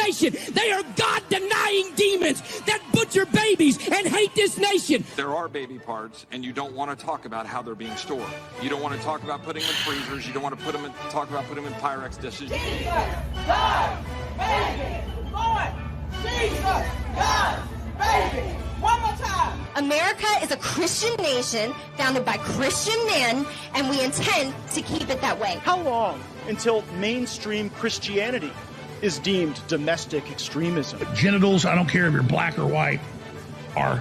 nation. They are God-denying demons that butcher babies and hate this nation. There are baby parts, and you don't want to talk about how they're being stored. You don't want to talk about putting them in freezers. You don't want to talk about putting them in Pyrex dishes. Jesus, God, baby, Lord, Jesus, God, baby. One more time. America is a Christian nation founded by Christian men, and we intend to keep it that way. How long until mainstream Christianity is deemed domestic extremism? Genitals, I don't care if you're black or white, are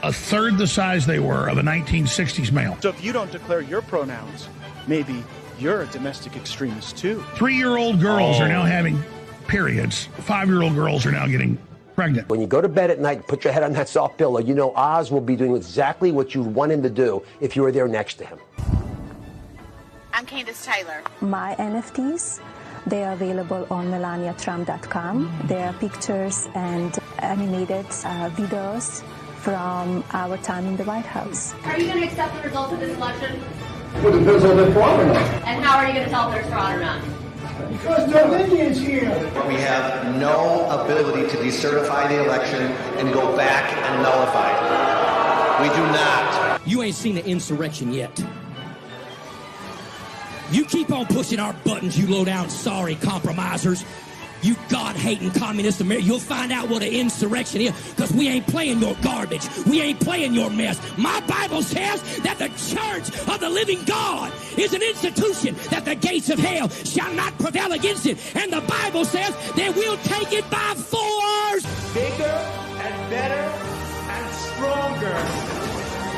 a third the size they were of a 1960s male. So if you don't declare your pronouns, maybe you're a domestic extremist too. 3-year-old girls are now having periods. 5-year-old girls are now getting pregnant. When you go to bed at night, put your head on that soft pillow, you know Oz will be doing exactly what you want him to do if you were there next to him. I'm Candace Taylor. My NFTs, they are available on melaniatrump.com. There are pictures and animated videos from our time in the White House. Are you going to accept the results of this election? Well, it depends on if they're fraud or not. And how are you going to tell if there's fraud or not? Because no Indians here. We have no ability to decertify the election and go back and nullify it. We do not. You ain't seen an insurrection yet. You keep on pushing our buttons, you low-down sorry compromisers. You God-hating communist America. You'll find out what an insurrection is, because we ain't playing your garbage. We ain't playing your mess. My Bible says that the church of the living God is an institution that the gates of hell shall not prevail against it. And the Bible says that we'll take it by force. Bigger and better and stronger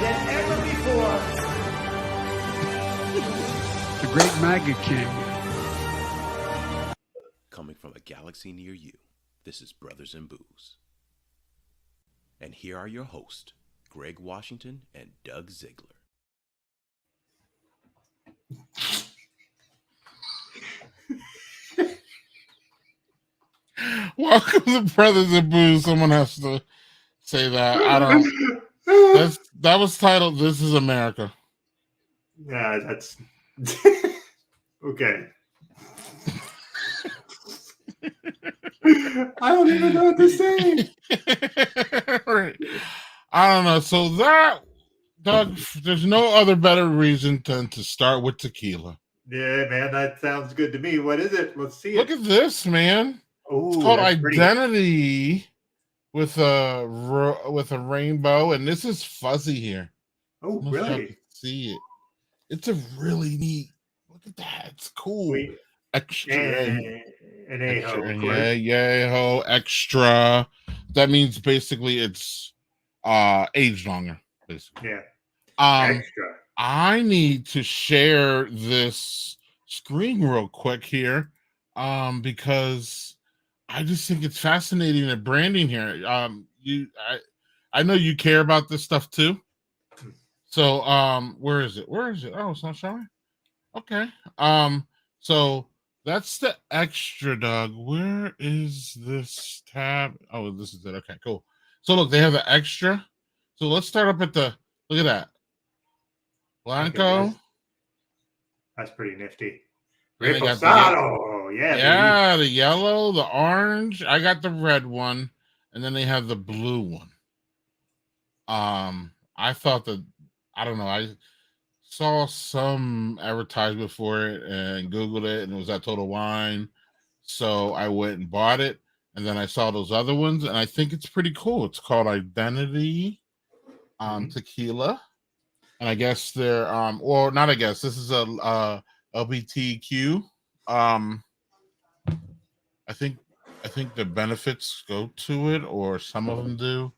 than ever before. The great MAGA king. Coming from a galaxy near you, this is Brothers in Booze. And here are your hosts, Greg Washington and Doug Ziegler. Welcome to Brothers in Booze. Someone has to say that. I don't. That was titled "This Is America." Yeah, that's okay. I don't even know what to say. Right. I don't know. So that, Doug, there's no other better reason than to start with tequila. Yeah, man, that sounds good to me. What is it? Let's see it. Look at this, man. Ooh, it's called Identity with a rainbow, and this is fuzzy here. Oh, really? See it. It's a really neat. Look at that. It's cool. Extra. An A-ho, ho, extra. That means basically it's aged longer. Basically. Yeah. Extra. I need to share this screen real quick here, because I just think it's fascinating the branding here. I know you care about this stuff too. So where is it? Oh, it's not showing. Okay. So that's the extra, Doug. Where is this tab? Oh, this is it. Okay, cool. So look, they have the extra. So let's start up at the, look at that. Blanco. Okay, that's pretty nifty. Reposado. Yeah, the yellow, the orange. I got the red one, and then they have the blue one. I thought that, I don't know, I saw some advertisement for it and Googled it, and it was at Total Wine. So I went and bought it, and then I saw those other ones, and I think it's pretty cool. It's called Identity Tequila. And I guess they're well, not I guess. This is a LGBTQ. I think the benefits go to it, or some of them do.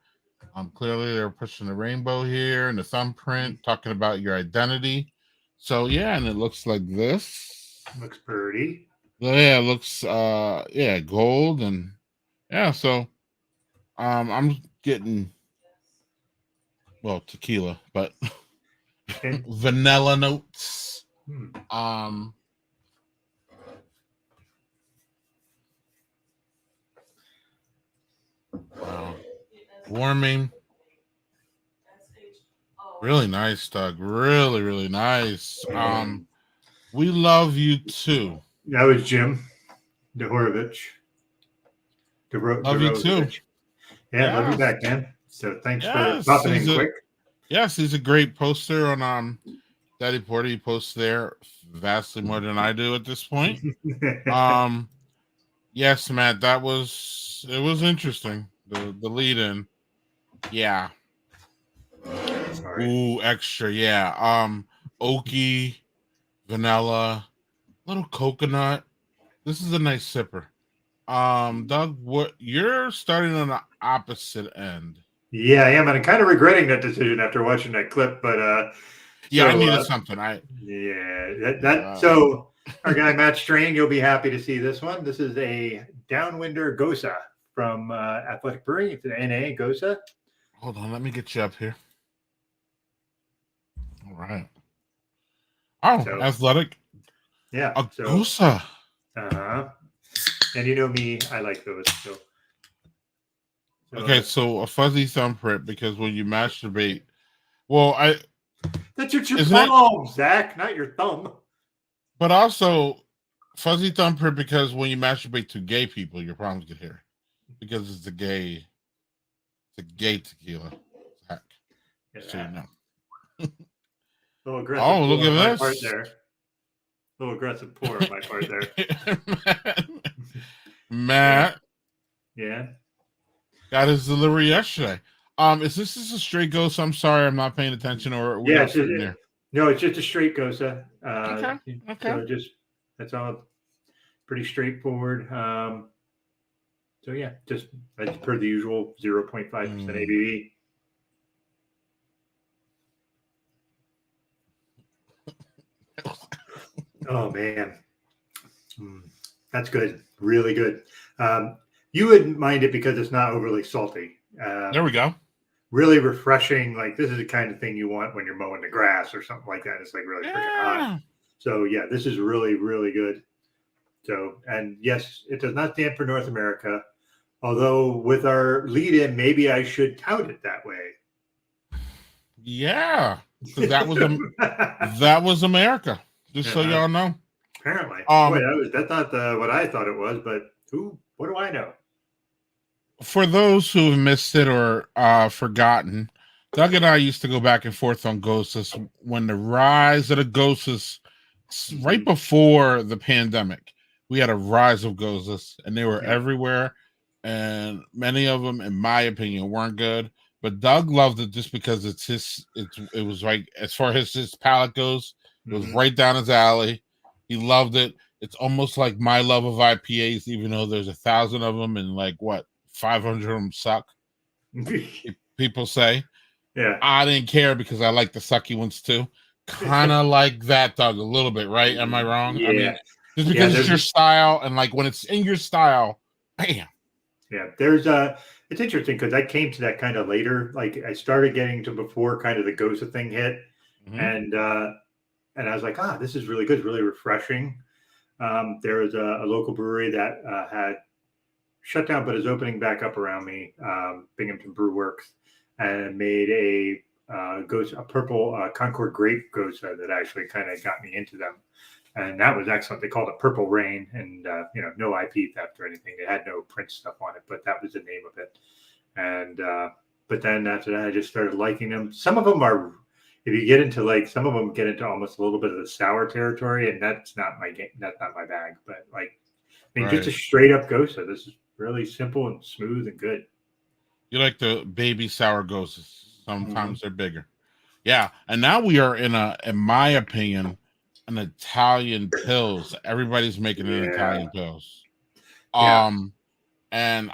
Clearly they're pushing the rainbow here and the thumbprint, talking about your identity. So yeah, and it looks like this. Looks pretty. Yeah, it looks gold, and yeah, so I'm getting tequila, but vanilla notes. Wow. Warming. Really nice, Doug. Really, really nice. We love you too. That was Jim Dohorovich. Love you too. Yeah, love you back, man. So thanks for popping in quick. Yes, he's a great poster on Daddy Porter. He posts there vastly more than I do at this point. Yes, Matt, it was interesting. The lead in. Yeah. Sorry. Ooh, extra, yeah. Oaky, vanilla, little coconut. This is a nice sipper. Doug, what you're starting on the opposite end. Yeah, I am, and I'm kind of regretting that decision after watching that clip. But I needed something. So our guy Matt Strain, you'll be happy to see this one. This is a Downwinder Gosa from Athletic Brewing. It's an NA Gosa. Hold on, let me get you up here. All right. Oh, so, Athletic. Yeah, a Gosa. And you know me, I like those. So okay, so a fuzzy thumbprint, because when you masturbate, that's your thumb, Zach, not your thumb. But also fuzzy thumbprint because when you masturbate to gay people, your problems get here because it's a gay tequila. Zach. Yeah. So you know. Little aggressive. Oh, look at this. Part there. Little aggressive pour on my part there. Matt. Yeah. Got his delivery yesterday. Is this a straight ghost? I'm sorry, I'm not paying attention. Or yeah, no, it's just a straight Gosa. Okay. So that's all pretty straightforward. So yeah, just as per the usual 0.5% ABV. Oh man, that's good. Really good. You wouldn't mind it because it's not overly salty. There we go. Really refreshing. Like this is the kind of thing you want when you're mowing the grass or something like that. It's like really freaking hot. So yeah, this is really, really good. So, and yes, it does not stand for North America. Although with our lead in, maybe I should tout it that way. Yeah, because that was America. Just so y'all know. Apparently, boy, that's not what I thought it was. But what do I know? For those who have missed it or forgotten, Doug and I used to go back and forth on Ghostas when the rise of the Ghostas, right before the pandemic. We had a rise of Ghostas, and they were everywhere. And many of them, in my opinion, weren't good. But Doug loved it just because it was like, as far as his palate goes, it was right down his alley. He loved it. It's almost like my love of IPAs, even though there's 1,000 of them and 500 of them suck. People say. Yeah. I didn't care because I like the sucky ones too. Kind of like that, Doug, a little bit, right? Am I wrong? Yeah. I mean, just because it's your style, and when it's in your style, bam. Yeah, it's interesting because I came to that kind of later. Like I started getting to before kind of the Gosa thing hit, and I was like, this is really good, it's really refreshing. There was a local brewery that had shut down, but is opening back up around me, Binghamton Brew Works, and made a purple Concord grape Gosa that actually kind of got me into them. And that was excellent. They called it Purple Rain, and no IP theft or anything. They had no print stuff on it, but that was the name of it. And but then after that, I just started liking them. Some of them are, if you get into some of them get into almost a little bit of the sour territory, and that's not my game. That's not my bag. But just a straight up Gosa. This is really simple and smooth and good. You like the baby sour Gosas? Sometimes they're bigger. Yeah, and now we are in my opinion, an Italian pills. Everybody's making an Italian pills. And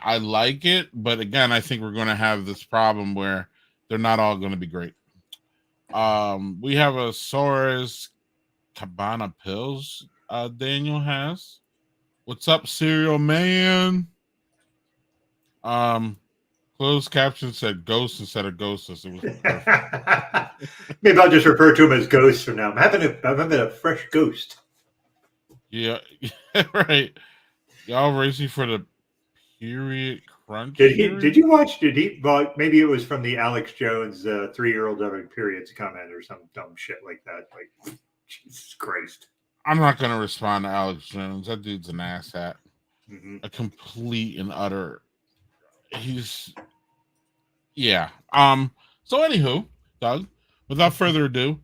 I like it, but again, I think we're going to have this problem where they're not all going to be great. We have a Soares Cabana pills Daniel has. What's up, Serial Man? Closed caption said ghost instead of ghostless. It was perfect. Maybe I'll just refer to him as ghost from now. I'm having a fresh ghost. Yeah, right. Y'all racing for the period crunch. Did you watch? Well, maybe it was from the Alex Jones 3-year-old having periods comment or some dumb shit like that. Like, Jesus Christ. I'm not going to respond to Alex Jones. That dude's an asshat. A complete and utter he's yeah. So anywho, Doug, without further ado,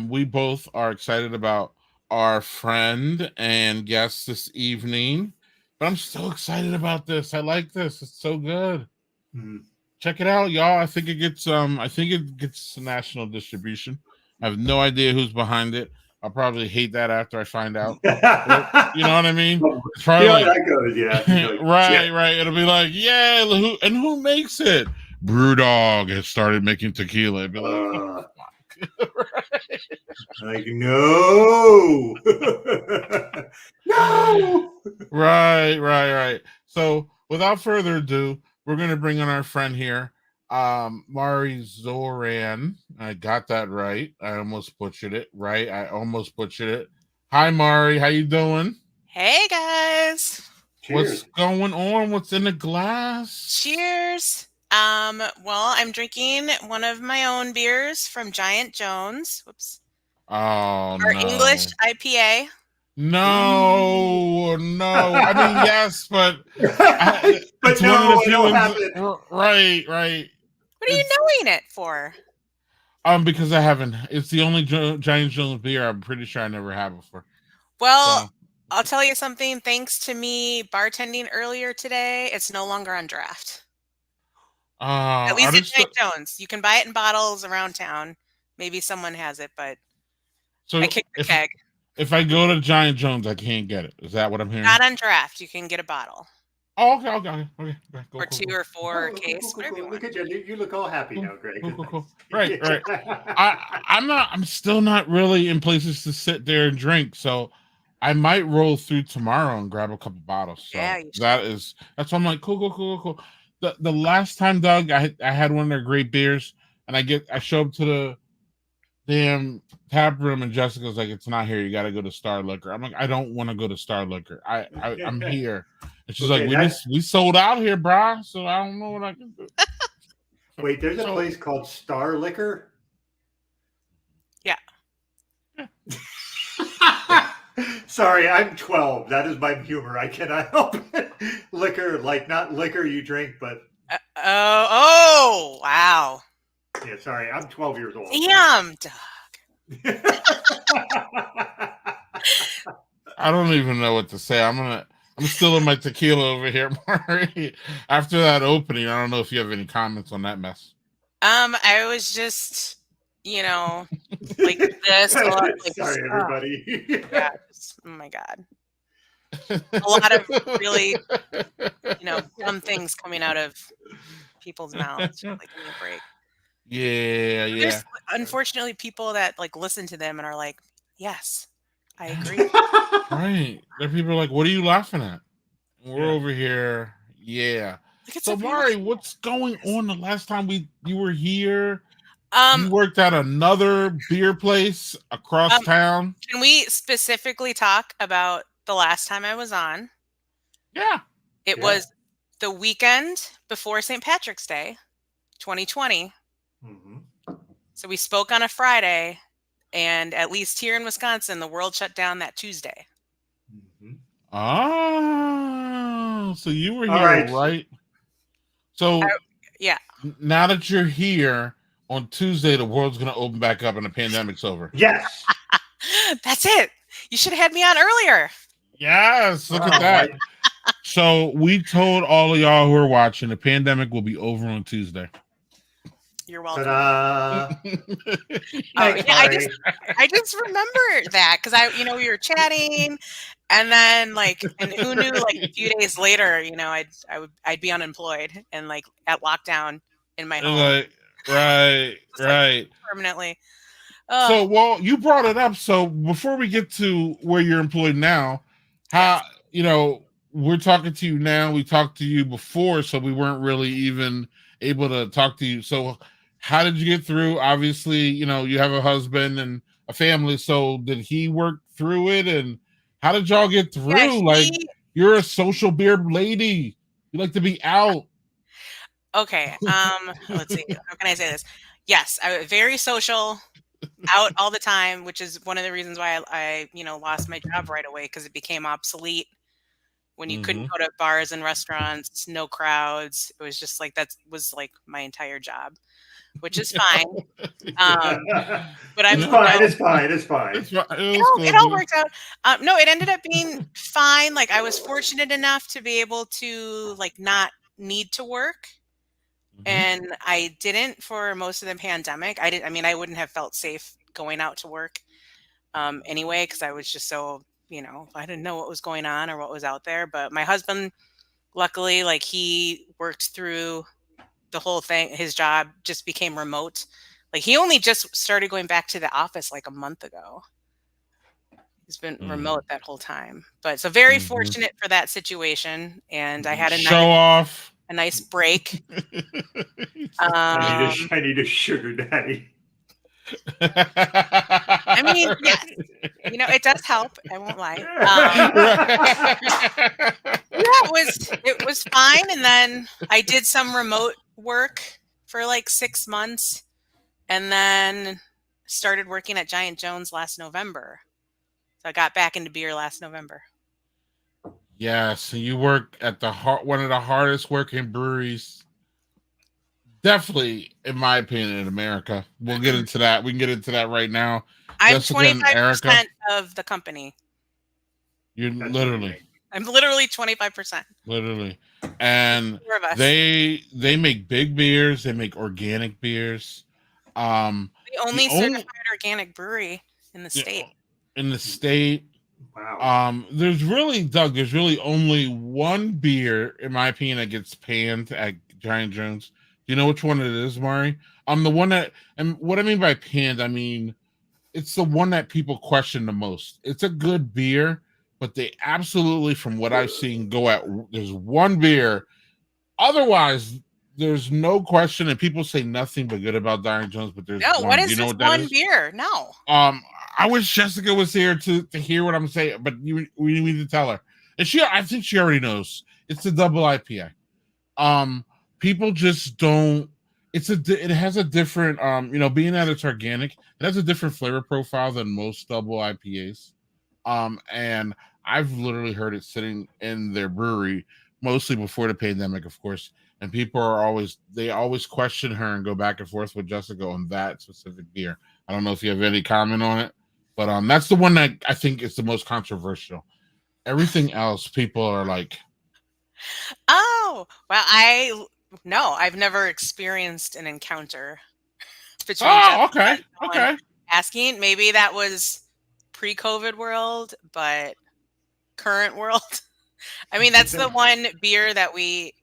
we both are excited about our friend and guest this evening. But I'm so excited about this. I like this. It's so good. Check it out, y'all. I think it gets national distribution. I have no idea who's behind it. I'll probably hate that after I find out. You know what I mean? It's probably like, that goes, yeah. Like, right. It'll be like, yeah, who makes it? Brewdog has started making tequila. It'd be like, like no. No. Right. So without further ado, we're gonna bring on our friend here, Mari Zoran. I got that right. I almost butchered it. Right, I almost butchered it. Hi, Mari. How you doing? Hey guys. What's going on? What's in the glass? Cheers. Well, I'm drinking one of my own beers from Giant Jones. Whoops. Oh, Our English IPA. No. I mean, yes, but but no, I don't have it. Right. What are you knowing it for? Because I haven't. It's the only Giant Jones beer I'm pretty sure I never had before. Well, I'll tell you something. Thanks to me bartending earlier today, it's no longer on draft. At least at Giant Jones. You can buy it in bottles around town. Maybe someone has it, but I kicked the keg. If I go to Giant Jones, I can't get it. Is that what I'm hearing? Not on draft. You can get a bottle. Oh, okay. Go, or 2 or 4 case. Whatever you want. Look at you. You look all happy now, Greg. Cool. Right. I'm still not really in places to sit there and drink, so I might roll through tomorrow and grab a couple bottles. So yeah, you should. that's why I'm like, cool. The last time, Doug, I had one of their great beers, and I show up to the damn tap room, and Jessica's like, it's not here. You got to go to Star Liquor. I'm like, I don't want to go to Star Liquor. I'm here. And she's like, we sold out here, brah. So I don't know what I can do. Wait, there's a place called Star Liquor? Yeah. Sorry, I'm 12. That is my humor. I cannot help it. Liquor, like not liquor you drink, but... Oh, wow. Yeah, sorry. I'm 12 years old. Damn, Doug. I don't even know what to say. I'm still in my tequila over here, Mari. After that opening, I don't know if you have any comments on that mess. I was just, like this. Sorry, everybody. Yeah, oh my God. A lot of really, dumb things coming out of people's mouths. Like, give me a break. Yeah. There's unfortunately people that listen to them and are like, yes, I agree. Right. There are people like, what are you laughing at? We're over here. Yeah. So Mari, what's going on? The last time you were here, you worked at another beer place across town. Can we specifically talk about the last time I was on? Yeah. It was the weekend before St. Patrick's Day, 2020. Mm-hmm. So we spoke on a Friday, and at least here in Wisconsin, the world shut down that Tuesday. Mm-hmm. Oh, so you were here, right? So yeah. Now that you're here on Tuesday, the world's going to open back up and the pandemic's over. Yes. That's it. You should have had me on earlier. Yes, look at that. So we told all of y'all who are watching, the pandemic will be over on Tuesday. You're welcome. I just remember that because we were chatting, and then and who knew a few days later, I'd be unemployed and at lockdown in my home. Right. Permanently. So, you brought it up. So before we get to where you're employed now, how we're talking to you now. We talked to you before, so we weren't really even able to talk to you. So how did you get through? Obviously, you have a husband and a family. So did he work through it? And how did y'all get through? You're a social beer lady. You like to be out. Okay. Let's see. How can I say this? Yes, I'm very social, out all the time, which is one of the reasons why I lost my job right away because it became obsolete when you couldn't go to bars and restaurants, no crowds. It was just like that was like my entire job, which is fine. But I'm It's fine. It all worked out. No, it ended up being fine. Like I was fortunate enough to be able to like not need to work. And I didn't for most of the pandemic. I mean, I wouldn't have felt safe going out to work anyway, because I was just so, I didn't know what was going on or what was out there. But my husband, luckily, like he worked through the whole thing. His job just became remote. Like he only just started going back to the office like a month ago. He's been remote that whole time. But so very fortunate for that situation. And I had a nice break. I need a sugar daddy. I mean, yes, it does help. I won't lie. It was fine. And then I did some remote work for like 6 months, and then started working at Giant Jones last November. So I got back into beer last November. Yeah, so you work at one of the hardest working breweries, definitely, in my opinion, in America. We'll get into that. We can get into that right now. I'm 25% of the company. I'm literally 25%. Literally. And they make big beers. They make organic beers. The only certified organic brewery in the state. Wow. There's really only one beer, in my opinion, that gets panned at Giant Jones. Do you know which one it is, Mari? The one that, and what I mean by panned, I mean it's the one that people question the most. It's a good beer, but they absolutely, from what I've seen, there's one beer. Otherwise, there's no question, and people say nothing but good about Giant Jones, but there's one. What is this one beer? No. I wish Jessica was here to hear what I'm saying, but we need to tell her. And I think she already knows. It's a double IPA. People just don't. It has a different, being that it's organic, it has a different flavor profile than most double IPAs. And I've literally heard it sitting in their brewery, mostly before the pandemic, of course. And people always question her and go back and forth with Jessica on that specific beer. I don't know if you have any comment on it, but that's the one that I think is the most controversial. Everything else, people are like, oh, well, I've never experienced an encounter between. Okay. Asking, maybe that was pre-COVID world, but current world. I mean, that's the one beer that we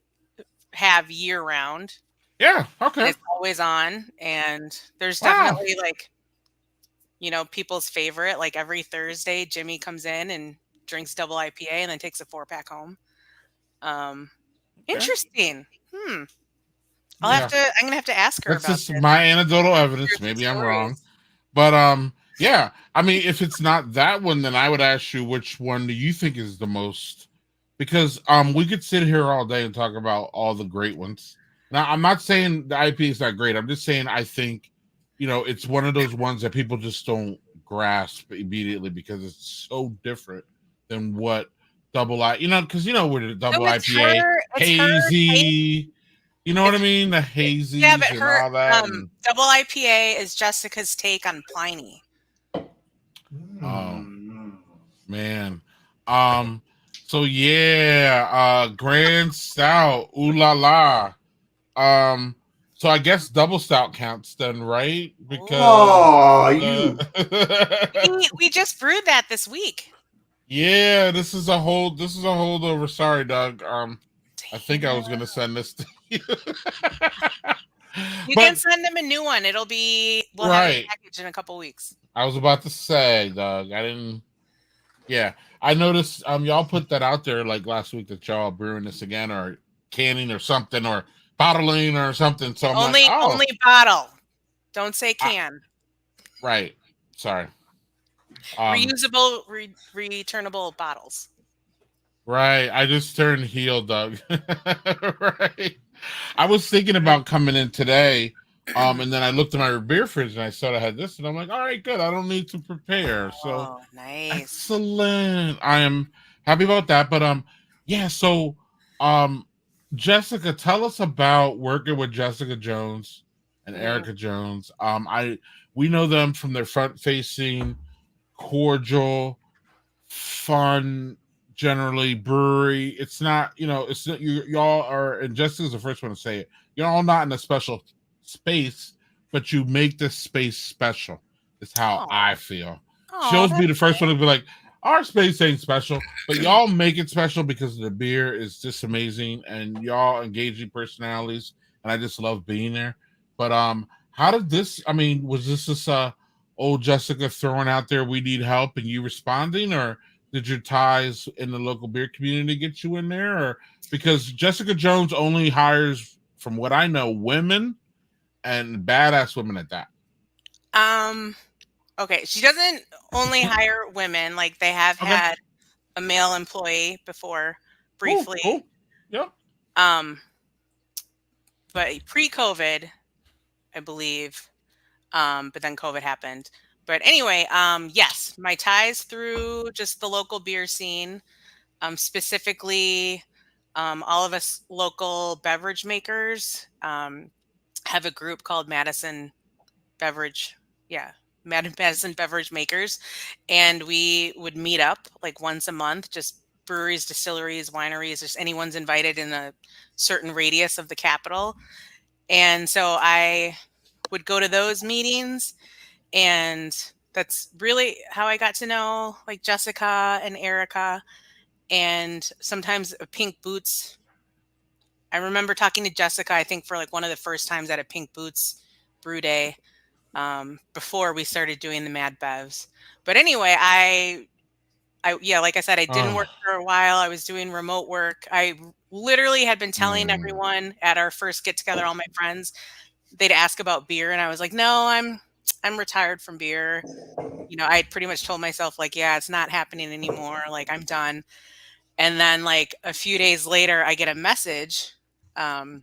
have year round. Yeah. Okay. It's always on, and there's definitely people's favorite. Like every Thursday, Jimmy comes in and drinks double IPA and then takes a 4-pack home. Interesting. I'm gonna have to ask her about this. That's my anecdotal evidence. Maybe I'm wrong, but yeah. I mean, if it's not that one, then I would ask you which one do you think is the most? Because we could sit here all day and talk about all the great ones. Now, I'm not saying the IPA is not great. I'm just saying I think it's one of those ones that people just don't grasp immediately because it's so different than what double because we're the double IPA hazy. You know what I mean? The hazy. Yeah, but all that, double IPA is Jessica's take on Pliny. Oh man. So yeah, Grand Stout. Ooh la la. So I guess double stout counts then, right? Because we just brewed that this week. Yeah, this is a holdover. Sorry, Doug. I think I was gonna send this to you. You can send them a new one. We'll have a package in a couple weeks. I was about to say, Doug. I didn't. Yeah, I noticed. Y'all put that out there like last week that y'all brewing this again, or canning, or something, or bottling, or something. So I'm only bottle. Don't say can. Right. Sorry. Reusable, returnable bottles. Right. I just turned heel, Doug. Right. I was thinking about coming in today, and then I looked at my beer fridge and I saw I had this, and I'm like, all right, good. I don't need to prepare. So nice. Excellent. I am happy about that. But Yeah, so Jessica, tell us about working with Jessica Jones and Erica Jones. We know them from their front-facing, cordial, fun, generally brewery. It's not, it's not, y'all are, and Jessica's the first one to say it. You're all not in a special space, but you make this space special. Is how I feel. She'll always be the first one to be like, our space ain't special, but y'all make it special because the beer is just amazing and y'all engaging personalities, and I just love being there. But how did this? I mean, was this old Jessica throwing out there, we need help, and you responding, or did your ties in the local beer community get you in there? Or because Jessica Jones only hires, from what I know, women and badass women at that. Okay, she doesn't only hire women. Like they have had a male employee before, briefly. Cool. Yep. But pre-COVID, I believe. But then COVID happened. But anyway, yes, my ties through just the local beer scene, specifically, all of us local beverage makers have a group called Madison Beverage Makers, and we would meet up like once a month, just breweries, distilleries, wineries, just anyone's invited in a certain radius of the capital. And so I would go to those meetings, and that's really how I got to know like Jessica and Erica, and sometimes Pink Boots. I remember talking to Jessica, I think for like one of the first times at a Pink Boots brew day, before we started doing the Mad Bevs. But anyway, I like I said, I didn't work for a while. I was doing remote work. I literally had been telling everyone at our first get together, all my friends, they'd ask about beer, and I was like, no, I'm retired from beer. I had pretty much told myself like, yeah, it's not happening anymore. Like I'm done. And then like a few days later, I get a message from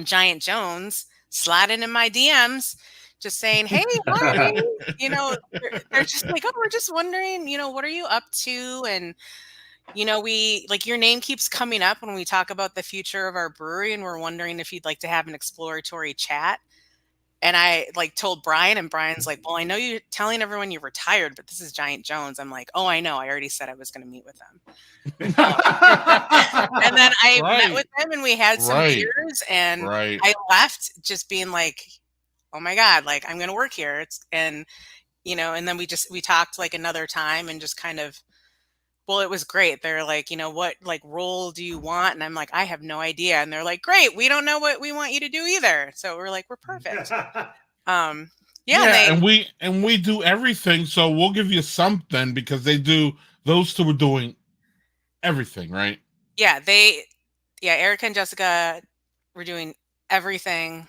Giant Jones sliding in my DMs, just saying, hey, hi. They're just like, oh, we're just wondering, what are you up to? And, we like your name keeps coming up when we talk about the future of our brewery, and we're wondering if you'd like to have an exploratory chat. And I like told Brian, and Brian's like, well, I know you're telling everyone you're retired, but this is Giant Jones. I'm like, oh, I know. I already said I was going to meet with them. And then I met with them, and we had some beers, and I left just being like, oh my God, like I'm going to work here. And then we talked like another time, and just kind of, well, it was great. They're like, what like role do you want? And I'm like, I have no idea. And they're like, great. We don't know what we want you to do either. So we're like, we're perfect. And we do everything. So we'll give you something, because those two are doing everything, right? Yeah. Erica and Jessica were doing everything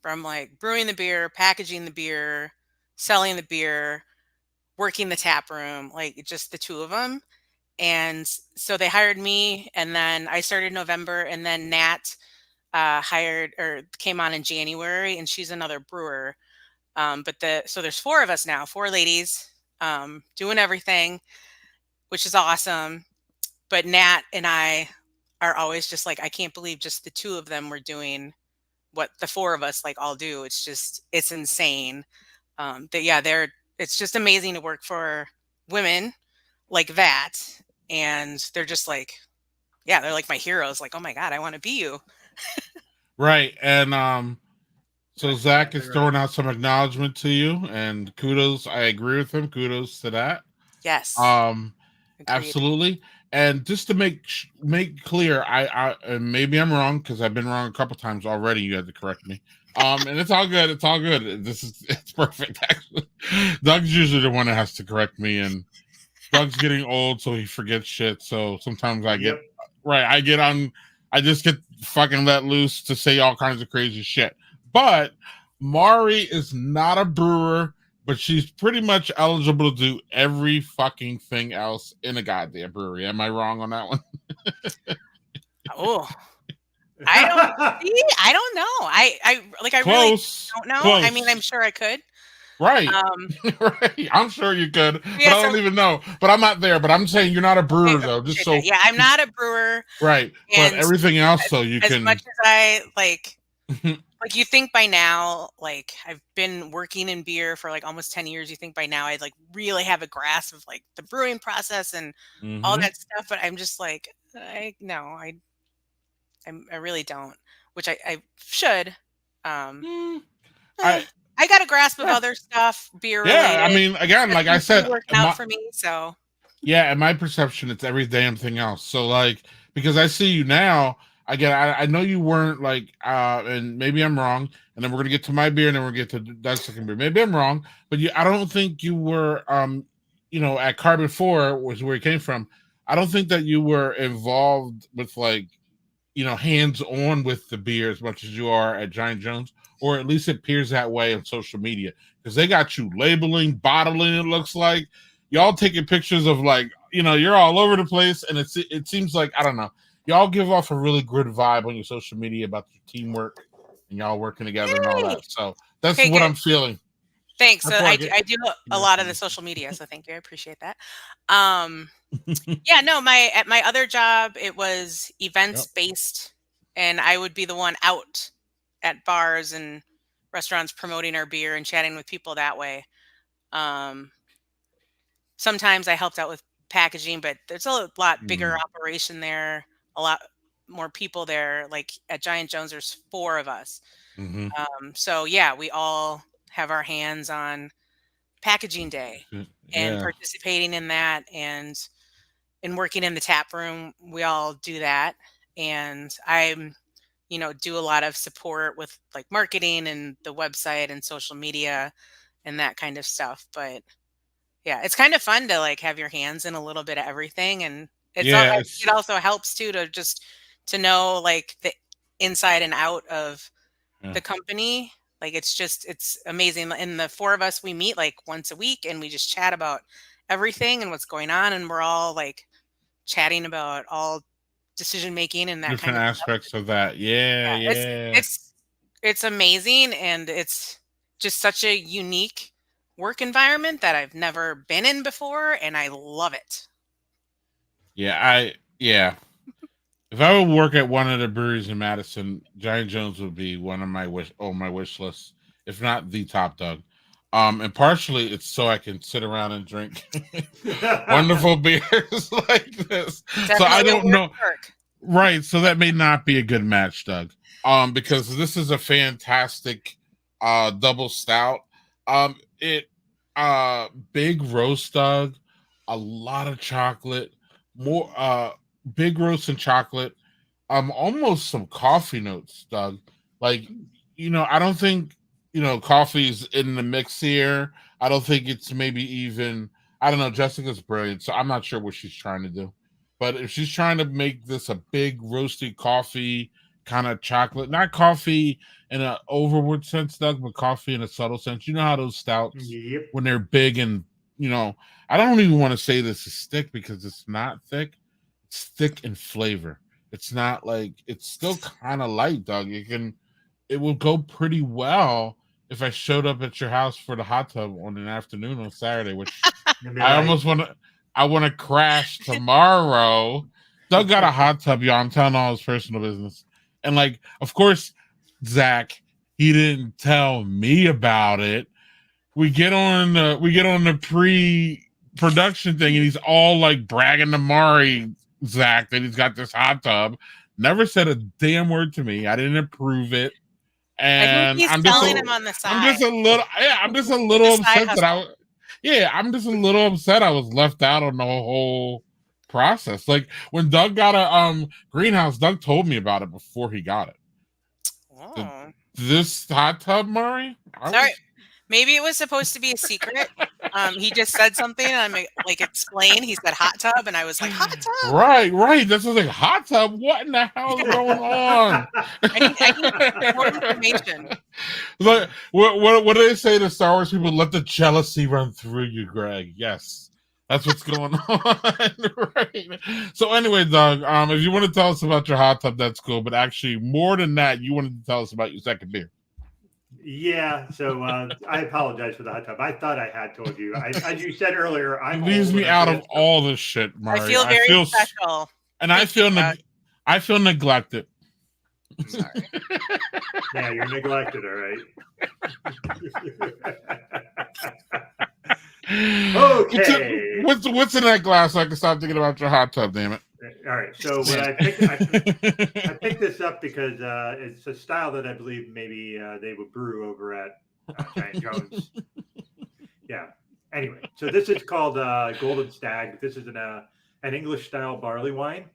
from like brewing the beer, packaging the beer, selling the beer, working the tap room, like just the two of them. And so they hired me, and then I started in November, and then Nat came on in January, and she's another brewer. So there's 4 of us now, 4 ladies, doing everything, which is awesome. But Nat and I are always just like, I can't believe just the 2 of them were doing what the 4 of us like all do. It's insane. It's just amazing to work for women like that. And they're just like, they're like my heroes. Like, oh my God, I want to be you. Right. And so Zach is throwing out some acknowledgement to you, and kudos. I agree with him. Kudos to that. Yes. Absolutely. And just to make clear, I maybe I'm wrong, because I've been wrong a couple times already. You had to correct me. And it's all good. It's all good. It's perfect. Actually, Doug's usually the one that has to correct me, and Doug's getting old, so he forgets shit. So sometimes I just get fucking let loose to say all kinds of crazy shit. But Mari is not a brewer, but she's pretty much eligible to do every fucking thing else in a goddamn brewery. Am I wrong on that one? Oh, I don't know. I really Close. don't know. Close. I mean, I'm sure I could. Right. Right. I'm sure you could, but Yeah, I don't even know. But I'm not there. But I'm saying you're not a brewer, though. Just so. Yeah, I'm not a brewer. Right. But everything else, so you as can. much as I like you think by now, like I've been working in beer for like almost 10 years. You think by now I'd like really have a grasp of like the brewing process and all that stuff. But I'm just like, I really don't, which I should. I got a grasp of other stuff, beer related. Yeah, I mean, again, like I said, working out for me. So yeah, in my perception, it's every damn thing else. So like, because I see you now, I know you weren't like, and maybe I'm wrong, and then we're gonna get to my beer, and then we're gonna get to Doug's second beer. Maybe I'm wrong, but I don't think you were, at Carbon 4 was where you came from. I don't think that you were involved with like, hands on with the beer as much as you are at Giant Jones, or at least it appears that way on social media because they got you labeling, bottling. It looks like y'all taking pictures of like, you're all over the place, and it seems like, I don't know, y'all give off a really good vibe on your social media about your teamwork and y'all working together and all that. So that's what I'm feeling. Thanks. So I do a lot of the social media, so thank you. I appreciate that. Yeah, no, at my other job, it was events based, and I would be the one out at bars and restaurants promoting our beer and chatting with people that way. Sometimes I helped out with packaging, but there's a lot bigger operation there, a lot more people there. Like at Giant Jones, there's 4 of us. So yeah, we all have our hands on packaging day and participating in that, and working in the tap room. We all do that, and I'm do a lot of support with like marketing and the website and social media and that kind of stuff. But yeah, it's kind of fun to like have your hands in a little bit of everything, and it also helps too to know like the inside and out of the company. Like it's amazing. And the 4 of us, we meet like once a week, and we just chat about everything and what's going on, and we're all like chatting about all decision making and that different kind of aspects of that. Yeah. It's amazing, and it's just such a unique work environment that I've never been in before, and I love it. Yeah, if I would work at one of the breweries in Madison, Giant Jones would be one of my wish lists, if not the top, Doug. And partially it's so I can sit around and drink wonderful beers like this. Definitely. So I don't know. Right. So that may not be a good match, Doug. Because this is a fantastic double stout. Big roast, Doug, a lot of chocolate, more big roast and chocolate. Almost some coffee notes, Doug. Like, I don't think coffee's in the mix here. I don't think it's maybe even, I don't know, Jessica's brilliant, so I'm not sure what she's trying to do. But if she's trying to make this a big roasty coffee kind of chocolate, not coffee in an overward sense, Doug, but coffee in a subtle sense. You know how those stouts, when they're big and, I don't even want to say this is thick because it's not thick. It's thick in flavor. It's not like, it's still kind of light, Doug. It will go pretty well if I showed up at your house for the hot tub on an afternoon on Saturday, which I want to crash tomorrow. Doug got a hot tub, y'all. I'm telling all his personal business. And like, of course, Zach, he didn't tell me about it. We get on the pre-production thing, and he's all like bragging to Mari, Zach, that he's got this hot tub. Never said a damn word to me. I didn't approve it. And I'm telling him on the side. I'm just a little upset that I'm just a little upset I was left out on the whole process. Like when Doug got a greenhouse, Doug told me about it before he got it. Oh. This hot tub, Mari? Sorry. Maybe it was supposed to be a secret. He just said something, and I'm like, explain. He said hot tub, and I was like, hot tub. Right. This was like hot tub. What in the hell is going on? I need more information. Like, what do they say to Star Wars people? Let the jealousy run through you, Greg. Yes, that's what's going on. Right. So anyway, Doug, if you want to tell us about your hot tub, that's cool. But actually, more than that, you wanted to tell us about your second beer. Yeah, so I apologize for the hot tub. I thought I had told you. As you said earlier, He leaves me out of all this shit, Mari. I feel very special. And I feel neglected. Sorry. Yeah, you're neglected, all right. Okay. What's in that glass so I can stop thinking about your hot tub, damn it. All right. So when I picked this up because it's a style that I believe maybe they would brew over at Giant Jones. Yeah. Anyway, so this is called Golden Stag. This is an English style barley wine.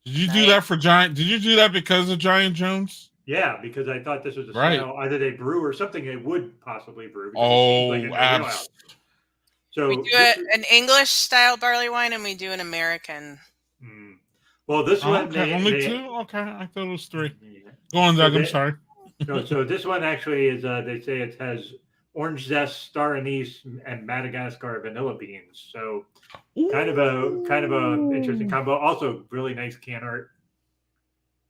Did you do that for Giant? Did you do that because of Giant Jones? Yeah, because I thought this was a style either they brew or something they would possibly brew. So we do an English style barley wine and we do an American. Well, this one only two. Okay, I thought it was three. Go on, Doug. I'm sorry. So this one actually is. They say it has orange zest, star anise, and Madagascar vanilla beans. So kind of a interesting combo. Also, really nice can art,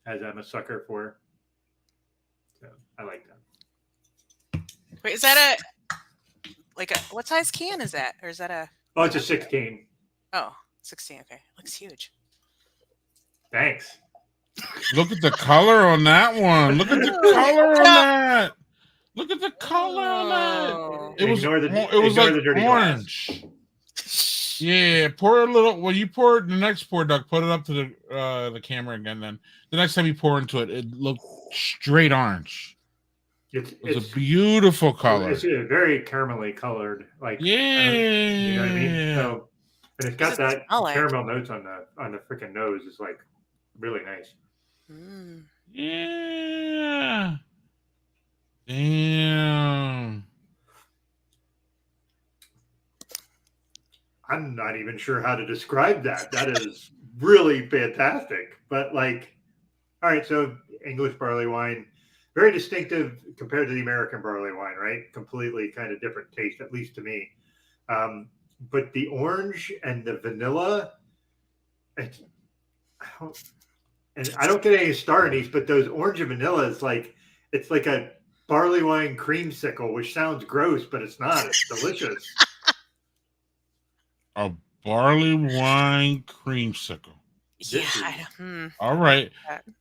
as I'm a sucker for. So I like that. Wait, is that what size can is that? Or is that a... Oh, it's a 16. Oh, 16. Okay. Looks huge. Thanks. Look at the color on that one. Look at the color on that. Look at the color on that. It was like orange. Yeah, pour a little. When you pour the next pour, Doug, put it up to the camera again. Then the next time you pour into it, it looked straight orange. It's a beautiful color. It's very caramelly colored, like you know what I mean. So, and it's got that caramel notes on the freaking nose. It's like really nice. Yeah. Damn. I'm not even sure how to describe that. That is really fantastic. But like, all right, so English barley wine, very distinctive compared to the American barley wine, right? Completely kind of different taste, at least to me. But the orange and the vanilla, I don't get any star anise, but those orange and vanilla is like, it's like a barley wine creamsicle, which sounds gross, but it's not. It's delicious. A barley wine creamsicle. Yeah. All right.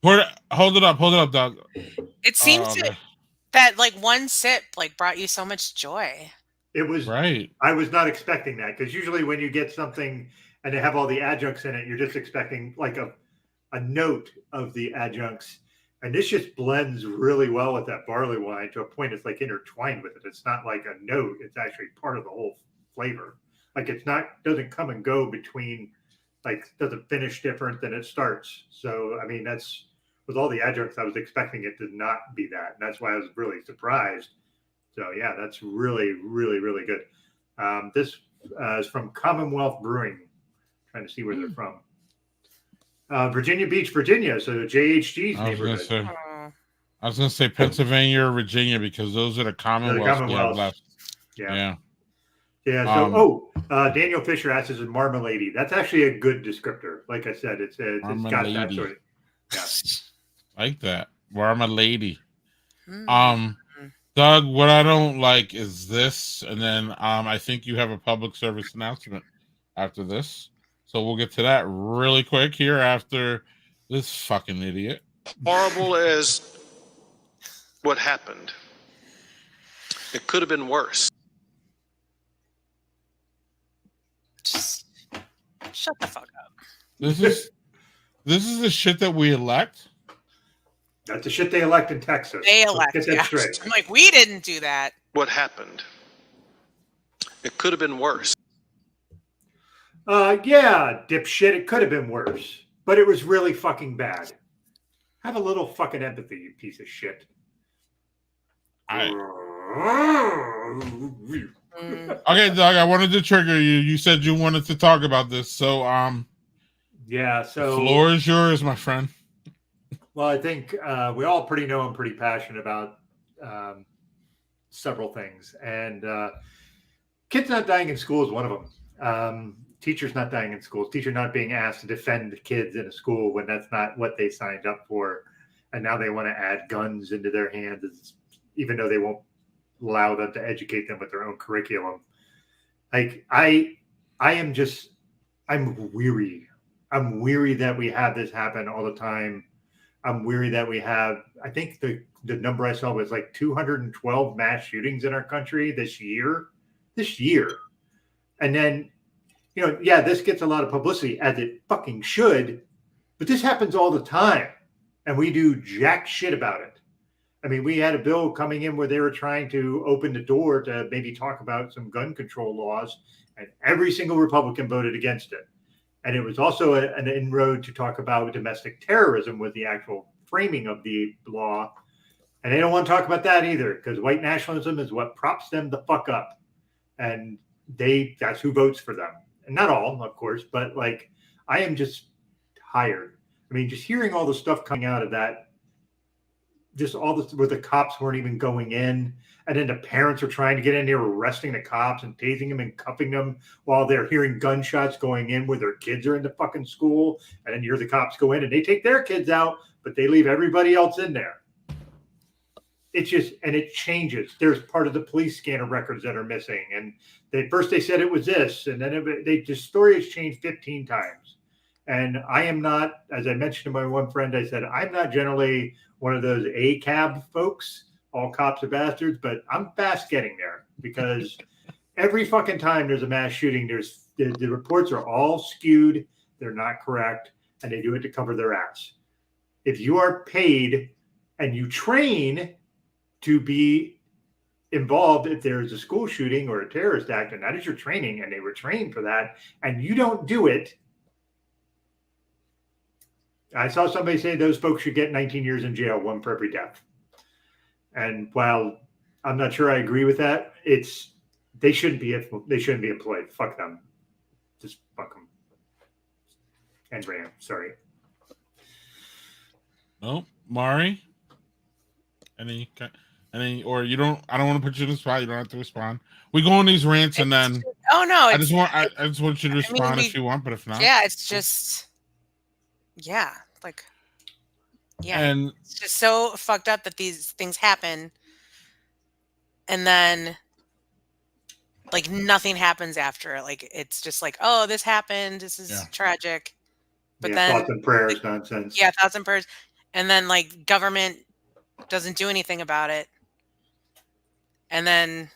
Hold it up, Doug. It seems that like one sip like brought you so much joy. It was right. I was not expecting that because usually when you get something and they have all the adjuncts in it, you're just expecting like a note of the adjuncts. And this just blends really well with that barley wine to a point it's like intertwined with it. It's not like a note. It's actually part of the whole flavor. Like doesn't come and go between, like doesn't finish different than it starts. So, I mean, that's with all the adjuncts, I was expecting it to not be that. And that's why I was really surprised. So yeah, that's really, really, really good. This is from Commonwealth Brewing. Trying to see where they're from. Virginia Beach, Virginia. So JHG's neighborhood. I was going to say Pennsylvania or Virginia because those are the Commonwealths. Yeah. So, Daniel Fisher asks, "Is marmalade?" That's actually a good descriptor. Like I said, it's got that sort of. Yeah. Like that, marmalade. Doug, what I don't like is this, and then I think you have a public service announcement after this, so we'll get to that really quick here after this fucking idiot. Horrible as what happened. It could have been worse. Shut the fuck up. This is the shit that we elect. That's the shit they elect in Texas. They elect. Let's get that straight. I'm like, we didn't do that. What happened? It could have been worse. Yeah, dipshit. It could have been worse, but it was really fucking bad. Have a little fucking empathy, you piece of shit. Okay, Doug, I wanted to trigger you. You said you wanted to talk about this, so yeah. So the floor is yours, my friend. Well, I think we all know I'm pretty passionate about several things, and kids not dying in school is one of them. Teachers not dying in schools, teacher not being asked to defend kids in a school when that's not what they signed up for, and now they want to add guns into their hands, even though they won't allow them to educate them with their own curriculum. Like I'm weary. I'm weary that we have this happen all the time. I'm weary that we have, I think the number I saw was like 212 mass shootings in our country this year. And then, this gets a lot of publicity, as it fucking should, but this happens all the time. And we do jack shit about it. I mean, we had a bill coming in where they were trying to open the door to maybe talk about some gun control laws, and every single Republican voted against it. And it was also an inroad to talk about domestic terrorism with the actual framing of the law. And they don't want to talk about that either, because white nationalism is what props them the fuck up. And that's who votes for them. And not all, of course, but like, I am just tired. I mean, just hearing all the stuff coming out of that, just all this where the cops weren't even going in, and then the parents are trying to get in there, arresting the cops and tasing them and cuffing them while they're hearing gunshots going in where their kids are in the fucking school. And then you hear the cops go in and they take their kids out, but they leave everybody else in there. It's just, and it changes. There's part of the police scanner records that are missing. And first they said it was this, and then the story has changed 15 times. And I am not, as I mentioned to my one friend, I said, I'm not generally one of those ACAB folks, all cops are bastards, but I'm fast getting there, because every fucking time there's a mass shooting, the reports are all skewed, they're not correct, and they do it to cover their ass. If you are paid and you train to be involved if there's a school shooting or a terrorist act, and that is your training, and they were trained for that, and you don't do it, I saw somebody say those folks should get 19 years in jail, one for every death. And while I'm not sure I agree with that, they shouldn't be employed. Fuck them. Just fuck them. And Ram, sorry. No, Mari. Any, or you don't? I don't want to put you in the spot. You don't have to respond. We go on these rants, and then. Oh no! I just want you to respond if you want, but if not, yeah, it's just. Yeah, like, yeah, and it's just so fucked up that these things happen, and then, like, nothing happens after. Like, it's just like, oh, this happened. This is tragic. But then thoughts and prayers, nonsense. Yeah, thoughts and prayers, and then like government doesn't do anything about it, and then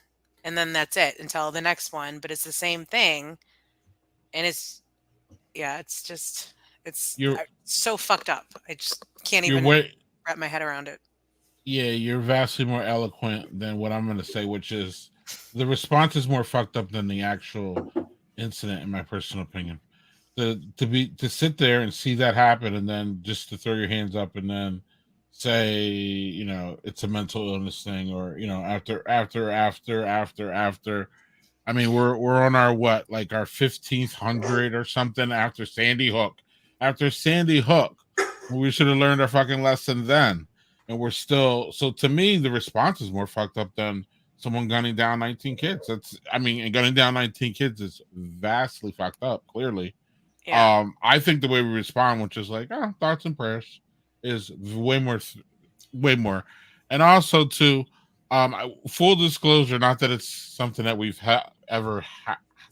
that's it until the next one. But it's the same thing, and it's just. It's so fucked up. I just can't even wrap my head around it. Yeah, you're vastly more eloquent than what I'm going to say, which is the response is more fucked up than the actual incident, in my personal opinion. To sit there and see that happen, and then just to throw your hands up and then say, it's a mental illness thing, or after. I mean, we're on our our 1500 or something after Sandy Hook. After Sandy Hook, we should have learned our fucking lesson then. And we're still, so to me, the response is more fucked up than someone gunning down 19 kids. And gunning down 19 kids is vastly fucked up, clearly. Yeah. I think the way we respond, which is like, thoughts and prayers, is way more. And also to, full disclosure, not that it's something that we've ever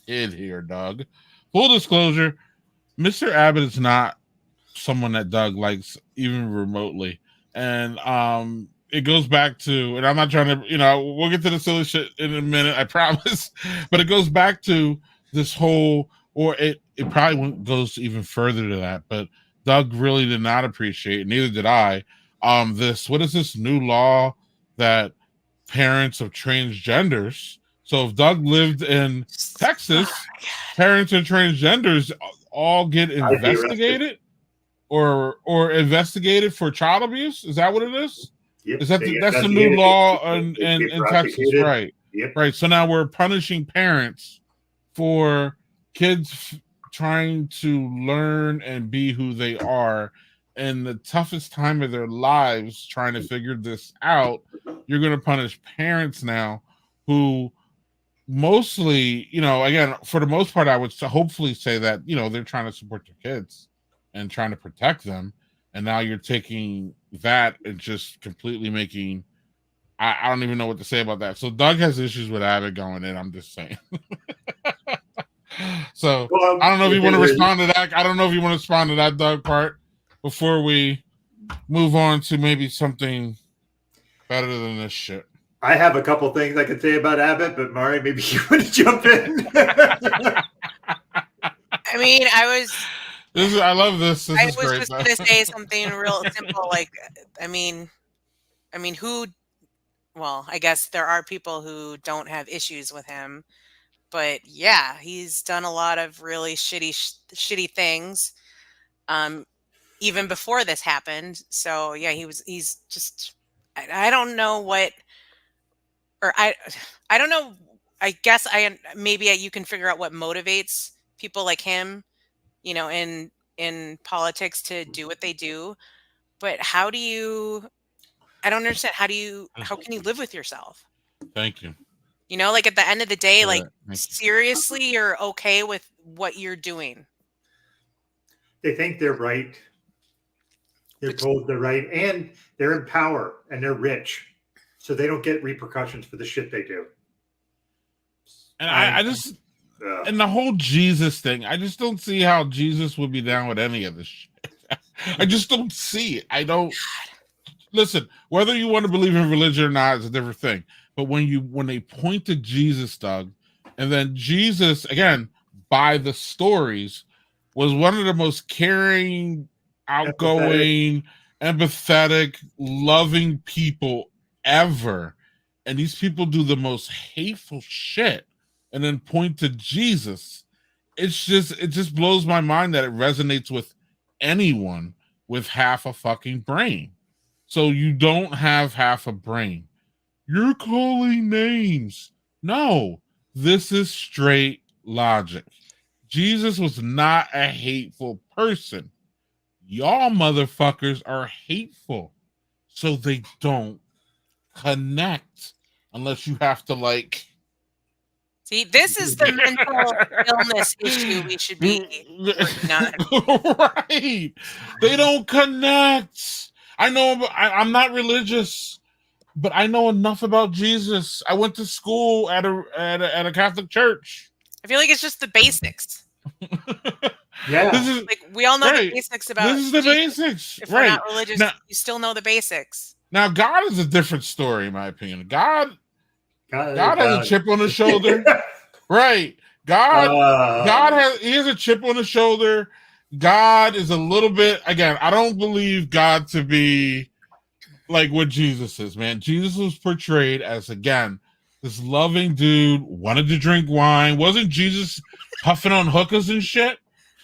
hid here, Doug. Full disclosure, Mr. Abbott is not someone that Doug likes even remotely. And it goes back to, and I'm not trying to, we'll get to the silly shit in a minute, I promise. But it goes back to this whole, or it probably goes even further to that. But Doug really did not appreciate, neither did I, what is this new law that parents of transgenders, so if Doug lived in Texas, parents of transgenders all get investigated or investigated for child abuse? Is that what it is? Yep. Is that that's the new law in Texas? Right. Yep. Right. So now we're punishing parents for kids trying to learn and be who they are in the toughest time of their lives, trying to figure this out. You're going to punish parents now who mostly, again, for the most part, I would hopefully say that, they're trying to support their kids and trying to protect them. and now you're taking that and just completely making. I don't even know what to say about that. So Doug has issues with Abbott going in. I'm just saying. So I don't know if you want to respond to that. I don't know if you want to respond to that Doug part before we move on to maybe something better than this shit. I have a couple things I could say about Abbott, but Mari, maybe you want to jump in. I mean, I love this. This is was great. just gonna say something real simple, like, I mean, who? Well, I guess there are people who don't have issues with him, but yeah, he's done a lot of really shitty things, even before this happened. So yeah, he's just, I don't know what, or I don't know. I guess maybe you can figure out what motivates people like him, in politics to do what they do. But how do you? I don't understand. How can you live with yourself? Thank you. Like at the end of the day, like seriously, you're okay with what you're doing. They think they're right. They're told they're right, and they're in power and they're rich, so they don't get repercussions for the shit they do. And I just, and the whole Jesus thing, I just don't see how Jesus would be down with any of this shit. I just don't see it. I don't. Listen, whether you want to believe in religion or not is a different thing. But when they point to Jesus, Doug, and then Jesus, again, by the stories, was one of the most caring, outgoing, empathetic, loving people ever. And these people do the most hateful shit and then point to Jesus. It just blows my mind that it resonates with anyone with half a fucking brain. So you don't have half a brain. You're calling names. No, this is straight logic. Jesus was not a hateful person. Y'all motherfuckers are hateful. So they don't connect unless you have to like. See, this is the mental illness issue we should be working on. Right. They don't connect. I know I'm not religious, but I know enough about Jesus. I went to school at a Catholic church. I feel like it's just the basics. Yeah, like we all know the basics about. This is the Jesus. basics. If we're not religious, you still know the basics. Now, God is a different story, in my opinion. God has a chip on his shoulder, right? God has a chip on his shoulder. God is a little bit, again, I don't believe God to be like what Jesus is, man. Jesus was portrayed as, again, this loving dude, wanted to drink wine. Wasn't Jesus puffing on hookers and shit?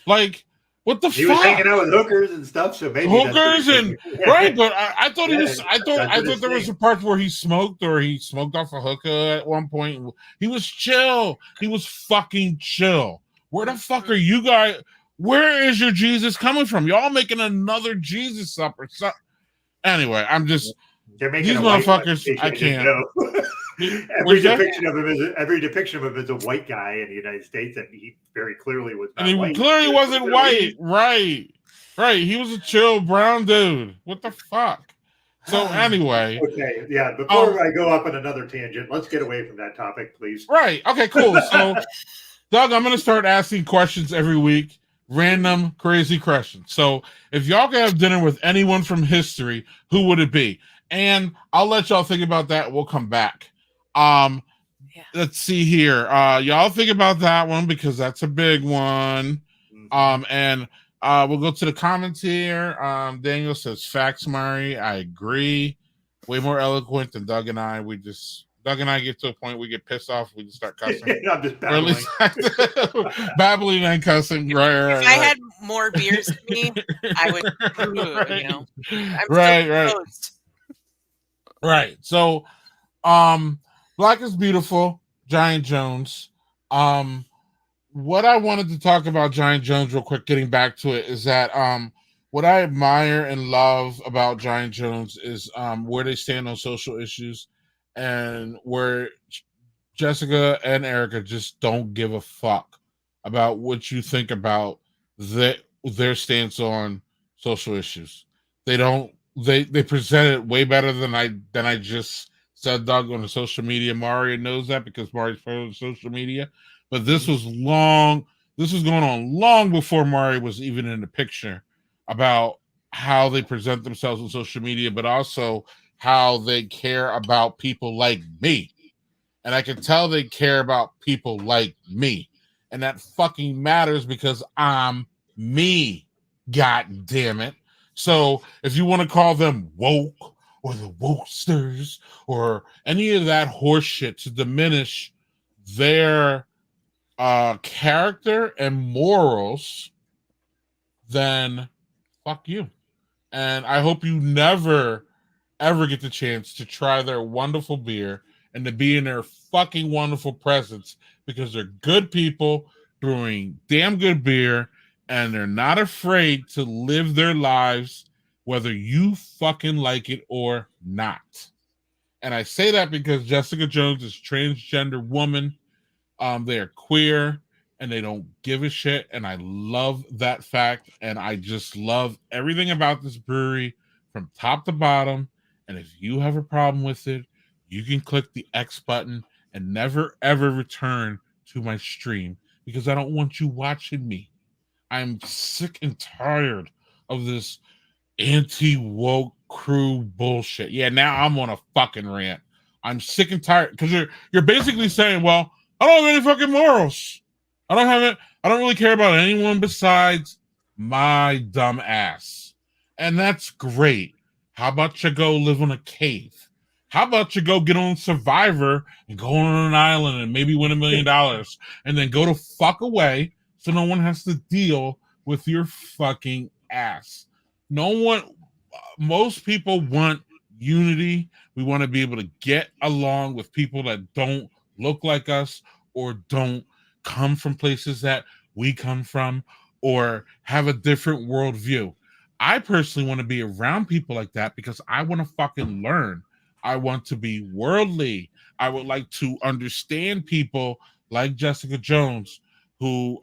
Like, what the fuck? He was hanging out with hookers and stuff, so maybe hookers and right, but I thought he was. I thought there was a part where he smoked or he smoked off a hookah at one point. He was chill. He was fucking chill. Where the fuck are you guys? Where is your Jesus coming from? Y'all making another Jesus up or something? Anyway, I'm just these motherfuckers. I can't. Every depiction of him is a white guy in the United States, and he very clearly was not and he white. clearly wasn't white. Right. He was a chill brown dude. What the fuck? So anyway. Okay, yeah. Before I go up on another tangent, let's get away from that topic, please. Right. Okay, cool. So, Doug, I'm going to start asking questions every week. Random, crazy questions. So, if y'all could have dinner with anyone from history, who would it be? And I'll let y'all think about that. We'll come back. Let's see here. Y'all think about that one because that's a big one. And we'll go to the comments here. Daniel says, facts, Mari. I agree. Way more eloquent than Doug and I. Doug and I get to a point we get pissed off. We just start cussing. I'm just babbling. Babbling and cussing. Right. If I had more beers than me, I would. Right. You know, I'm right. Right. So, Black is Beautiful, Giant Jones. What I wanted to talk about Giant Jones real quick, getting back to it, is that what I admire and love about Giant Jones is where they stand on social issues and where Jessica and Erica just don't give a fuck about what you think about their stance on social issues. They present it way better than I just said, Doug, on the social media. Mario knows that because Mario's part of social media. But this was going on long before Mario was even in the picture, about how they present themselves on social media, but also how they care about people like me. And I can tell they care about people like me. And that fucking matters because I'm me. God damn it. So if you want to call them woke or the wokesters or any of that horseshit to diminish their character and morals, then fuck you. And I hope you never, ever get the chance to try their wonderful beer and to be in their fucking wonderful presence, because they're good people brewing damn good beer and they're not afraid to live their lives whether you fucking like it or not. And I say that because Jessica Jones is a transgender woman. They're queer and they don't give a shit. And I love that fact. And I just love everything about this brewery from top to bottom. And if you have a problem with it, you can click the X button and never ever return to my stream, because I don't want you watching me. I'm sick and tired of this anti-woke crew bullshit. Yeah, now I'm on a fucking rant. I'm sick and tired, because you're basically saying, well, I don't have any fucking morals. I don't really care about anyone besides my dumb ass. And that's great. How about you go live in a cave? How about you go get on Survivor and go on an island and maybe win $1 million and then go to fuck away so no one has to deal with your fucking ass. Most people want unity. We want to be able to get along with people that don't look like us or don't come from places that we come from or have a different worldview. I personally want to be around people like that because I want to fucking learn. I want to be worldly. I would like to understand people like Jessica Jones, who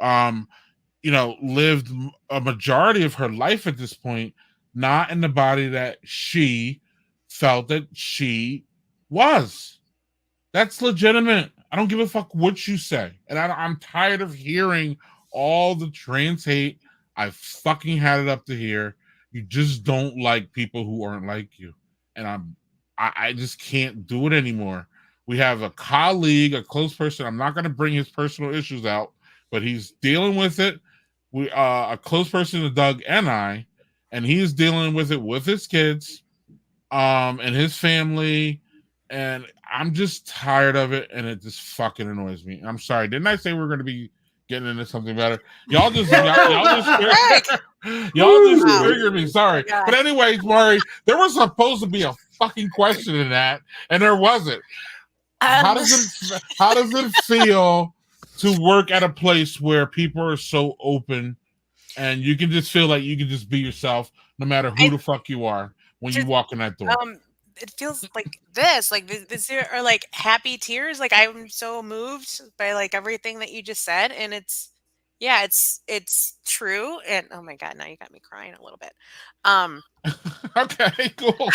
lived a majority of her life at this point not in the body that she felt that she was. That's legitimate. I don't give a fuck what you say. And I'm tired of hearing all the trans hate. I've fucking had it up to here. You just don't like people who aren't like you. And I just can't do it anymore. We have a colleague, a close person. I'm not going to bring his personal issues out, but he's dealing with it. We a close person to Doug and I, and he's dealing with it with his kids, and his family, and I'm just tired of it, and it just fucking annoys me. I'm sorry, didn't I say we were going to be getting into something better? Y'all just triggered me. Sorry, but anyways, Maury, there was supposed to be a fucking question in that, and there wasn't. How does it feel to work at a place where people are so open and you can just feel like you can just be yourself no matter who the fuck you are when you walk in that door? It feels like this are like happy tears. Like, I'm so moved by like everything that you just said, and it's true. And oh my god, now you got me crying a little bit. Okay, cool.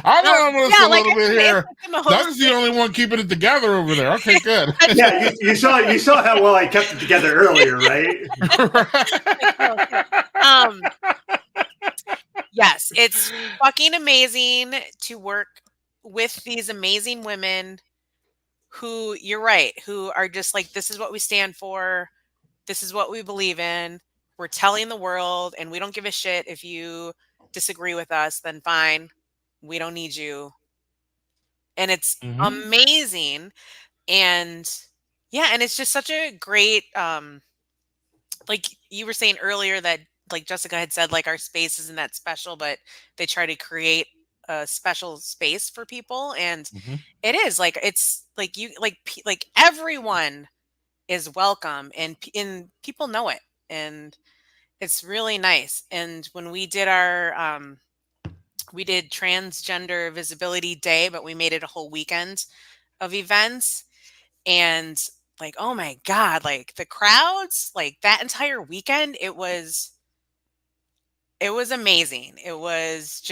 I'm on this a little bit here. Doug's the only one keeping it together over there. Okay, good. Yeah, you saw how well I kept it together earlier, right? Yes, it's fucking amazing to work with these amazing women who, you're right, who are just like, this is what we stand for. This is what we believe in. We're telling the world, and we don't give a shit if you disagree with us, then fine. We don't need you. And it's amazing. And yeah, and it's just such a great, like you were saying earlier that like Jessica had said, like our space isn't that special, but they try to create a special space for people. And it is like, it's like like everyone is welcome, and people know it. And it's really nice. And when we did our, we did Transgender Visibility Day, but we made it a whole weekend of events. And like, oh my God, like the crowds, like that entire weekend, it was It was amazing. It was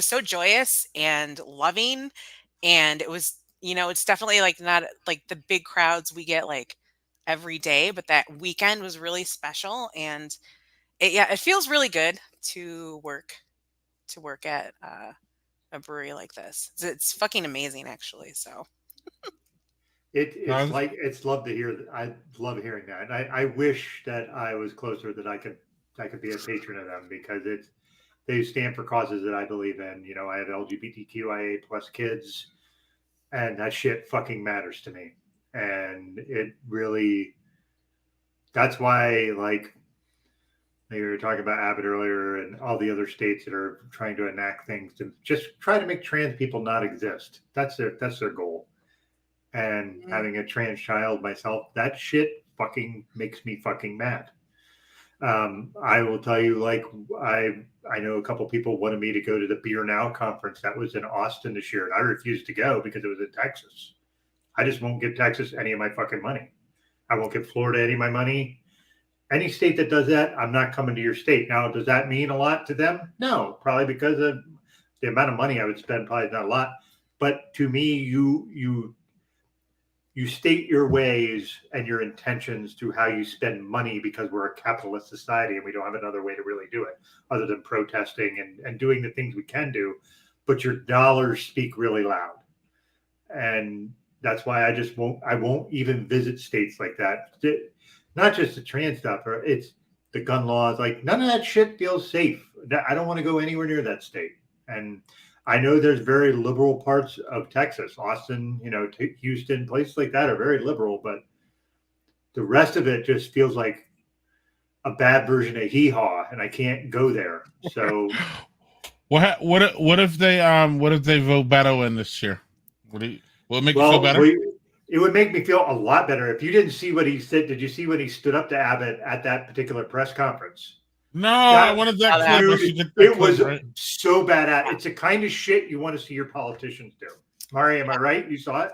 so joyous and loving, and it was, it's definitely like not like the big crowds we get like every day, but that weekend was really special, and it feels really good to work at a brewery like this. It's fucking amazing, actually. So It's love to hear. I love hearing that. I wish that I was closer, that I could be a patron of them, because they stand for causes that I believe in. I have LGBTQIA plus kids, and that shit fucking matters to me. And it really, that's why, like, you were talking about Abbott earlier and all the other states that are trying to enact things to just try to make trans people not exist. That's their goal. And having a trans child myself, that shit fucking makes me fucking mad. I will tell you, like, I know a couple people wanted me to go to the Beer Now conference that was in Austin this year, and I refused to go because it was in Texas. I just won't give Texas any of my fucking money. I won't give Florida any of my money. Any state that does that, I'm not coming to your state. Now, does that mean a lot to them? No, probably because of the amount of money I would spend, probably not a lot. But to me, you state your ways and your intentions to how you spend money, because we're a capitalist society and we don't have another way to really do it other than protesting and doing the things we can do. But your dollars speak really loud. And that's why I won't even visit states like that. Not just the trans stuff, or it's the gun laws. Like, none of that shit feels safe. I don't want to go anywhere near that state. And I know there's very liberal parts of Texas, Austin, Houston, places like that are very liberal, but the rest of it just feels like a bad version of hee haw, and I can't go there. So, what if they vote Beto in this year? Will it make you feel better? It would make me feel a lot better. If you didn't see what he said, did you see when he stood up to Abbott at that particular press conference? No, I wanted that clip. It was so bad. It's the kind of shit you want to see your politicians do. Mari, am I right? You saw it?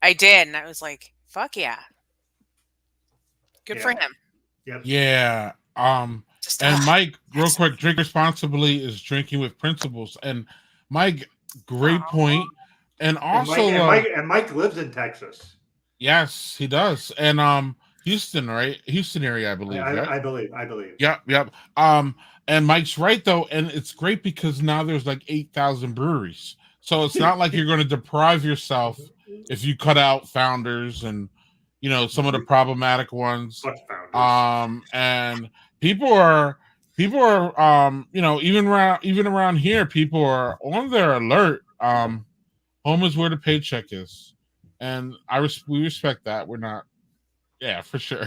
I did, and I was like, "Fuck yeah, good for him." Yep. Yeah. And Mike, real quick, drink responsibly is drinking with principles. And Mike, great point. And also, Mike lives in Texas. Yes, he does. And Houston, right? Houston area, I believe. I believe. Yep. And Mike's right though, and it's great because now there's like 8,000 breweries. So it's not like you're going to deprive yourself if you cut out Founders and some of the problematic ones. And people are even around here, people are on their alert. Home is where the paycheck is, and we respect that. We're not, yeah, for sure.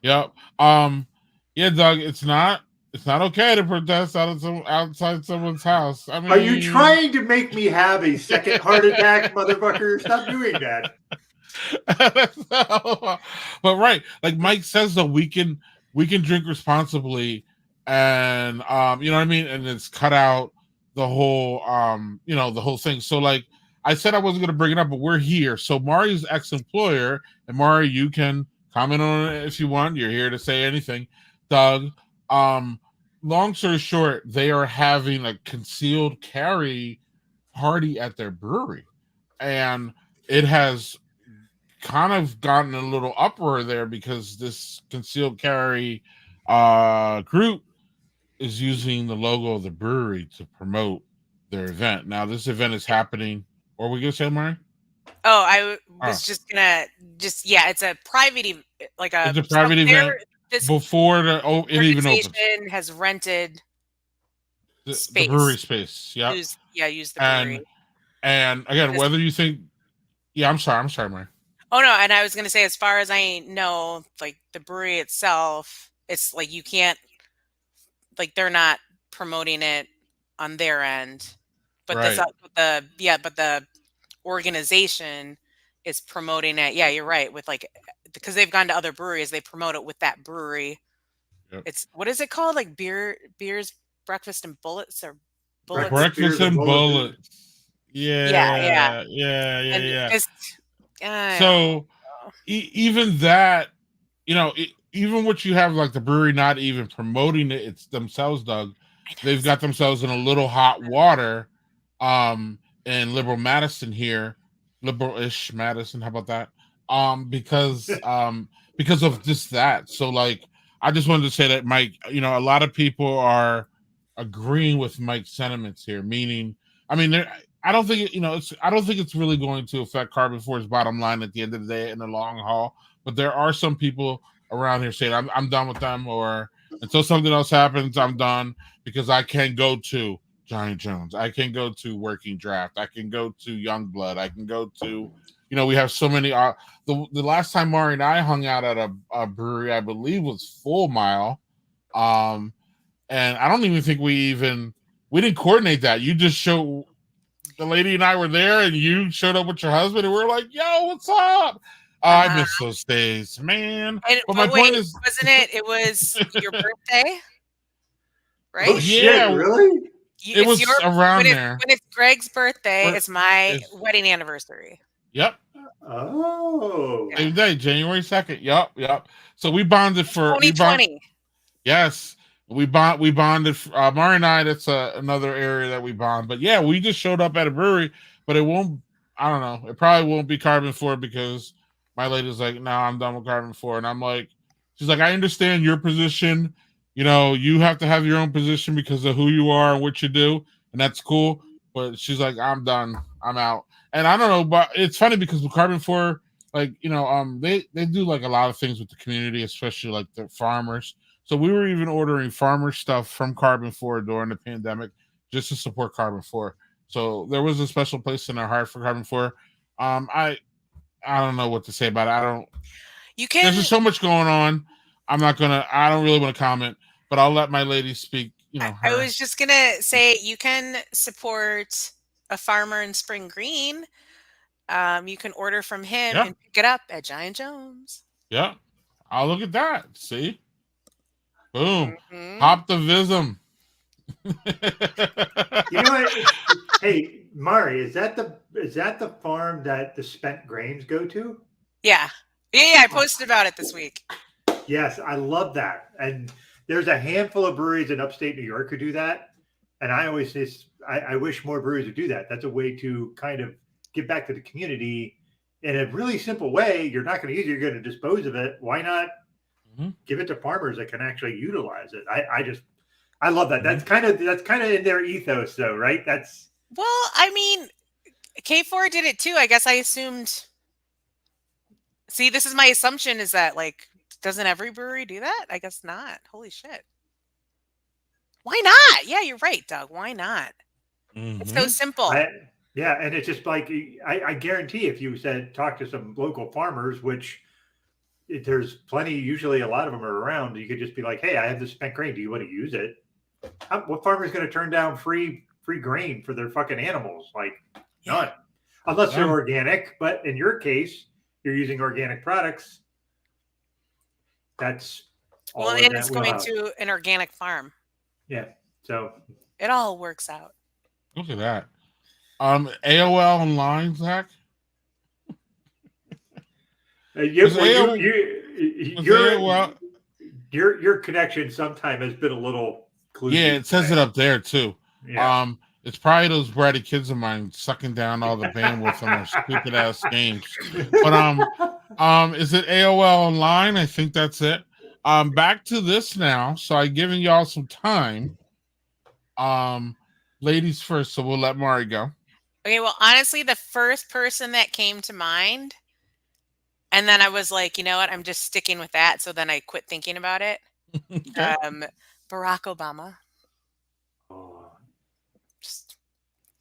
Yep. Yeah, Doug, it's not okay to protest outside someone's house. I mean, are you trying to make me have a second heart attack, motherfucker? Stop doing that. But right, like Mike says, though, we can drink responsibly, and you know what I mean, and it's cut out the whole the whole thing. So like I said, I wasn't going to bring it up, but we're here. So Mari's ex-employer, and Mari, you can comment on it if you want. You're here to say anything. Doug, long story short, they are having a concealed carry party at their brewery, and it has kind of gotten a little uproar there because this concealed carry group is using the logo of the brewery to promote their event. Now, this event is happening. Or were we gonna say, Mari? Oh, I was just gonna it's a private event, it's a private event before it even opens. Has rented the brewery space. Yeah, use the brewery. And again, whether you think, I'm sorry, Mari. Oh no, and I was gonna say, as far as I know, like the brewery itself, it's like you can't. Like they're not promoting it on their end, but right. but the organization is promoting it. Yeah, you're right. With because they've gone to other breweries, they promote it with that brewery. Yep. It's what is it called? Like beers, breakfast and bullets, or bullets. Breakfast and bullets. Yeah. So even that, even what you have, like the brewery not even promoting it, it's themselves, Doug. They've got themselves in a little hot water in Liberal Madison here, liberal-ish Madison, how about that? Because of just that. So like I just wanted to say that Mike, a lot of people are agreeing with Mike's sentiments here, meaning I mean I don't think I don't think it's really going to affect Carbon 4's bottom line at the end of the day in the long haul, but there are some people around here saying I'm done with them, or until something else happens, I'm done, because I can go to Giant Jones, I can go to Working Draft, I can go to Youngblood, I can go to, we have so many. The last time Mari and I hung out at a brewery, I believe, was Full Mile, and I don't even think we didn't coordinate that. You just showed, the lady and I were there, and you showed up with your husband, and we were like, "Yo, what's up?" I miss those days, man. But my point is, wasn't it? It was your birthday, right? Oh shit! Really? It was around there. When it's Greg's birthday, it's my wedding anniversary. Yep. Oh. Same day, January 2nd. Yep. So we bonded for 2020. Yes. We bonded. Mari and I, that's another area that we bond. But yeah, we just showed up at a brewery, but it won't, I don't know. It probably won't be Carbon 4 because my lady's like, no, I'm done with Carbon 4. And I'm like, she's like, I understand your position. You have to have your own position because of who you are and what you do. And that's cool. But she's like, I'm done. I'm out. And I don't know, but it's funny because with Carbon 4, like, they do like a lot of things with the community, especially like the farmers. So we were even ordering farmer stuff from Carbon 4 during the pandemic just to support Carbon 4. So there was a special place in our heart for Carbon 4. I don't know what to say about it. There's just so much going on. I don't really want to comment, but I'll let my lady speak. I was just gonna say you can support a farmer in Spring Green. You can order from him and pick it up at Giant Jones. Yeah. I'll look at that. See? Boom. Optivism. You know what? Hey, Mari, is that the farm that the spent grains go to? Yeah. I posted about it this week. Yes, I love that. And there's a handful of breweries in upstate New York who do that. And I always say, I wish more breweries would do that. That's a way to kind of give back to the community in a really simple way. You're not going to use it. You're going to dispose of it. Why not give it to farmers that can actually utilize it? I love that. That's kind of in their ethos, though, right? Well, I mean, K4 did it too. I guess I assumed. See, this is my assumption: is that like, doesn't every brewery do that? I guess not. Holy shit! Why not? Yeah, you're right, Doug. Why not? It's so simple. Yeah, and it's just like I guarantee if you talk to some local farmers, which there's plenty, usually a lot of them are around, you could just be like, hey, I have this spent grain. Do you want to use it? What farmer is going to turn down free grain for their fucking animals? Like, none. Unless they're organic. But in your case, you're using organic products. That's all. Well, and it's going to an organic farm. Yeah. So it all works out. Look at that. AOL online, Zach? Your connection sometime has been a little kludgy. Yeah, it says it up there too. Yeah. It's probably those bratty kids of mine sucking down all the bandwidth on their stupid ass games. But is it AOL online? I think that's it. Back to this now. So I've given y'all some time. Ladies first, so we'll let Mari go. Okay, well, honestly, the first person that came to mind, and then I was like, you know what, I'm just sticking with that. So then I quit thinking about it. Okay. Barack Obama. Oh.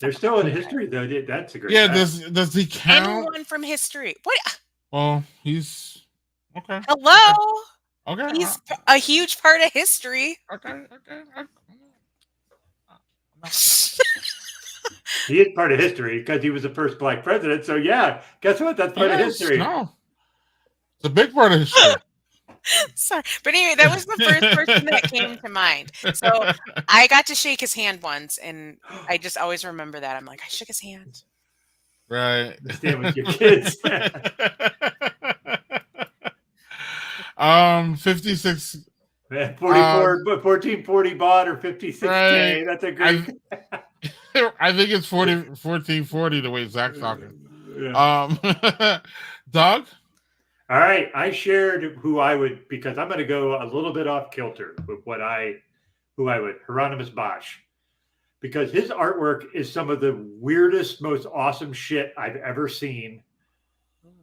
They're still in history, though. That's a great. Yeah, does he count? Anyone from history? What? Well, he's okay. Hello. Okay. He's a huge part of history. Okay. He is part of history because he was the first black president. So yeah, guess what? That's part of history. No, it's a big part of history. Sorry, but anyway, that was the first person that came to mind. So I got to shake his hand once, and I just always remember that. I'm like, I shook his hand. Right. Stand with your kids. 56. 1440 baud or 56K. Right. That's a great. I think it's 1440 the way Zach's talking. Yeah. Doug? All right. I shared who I would, because I'm going to go a little bit off kilter with who I would, Hieronymus Bosh, because his artwork is some of the weirdest, most awesome shit I've ever seen.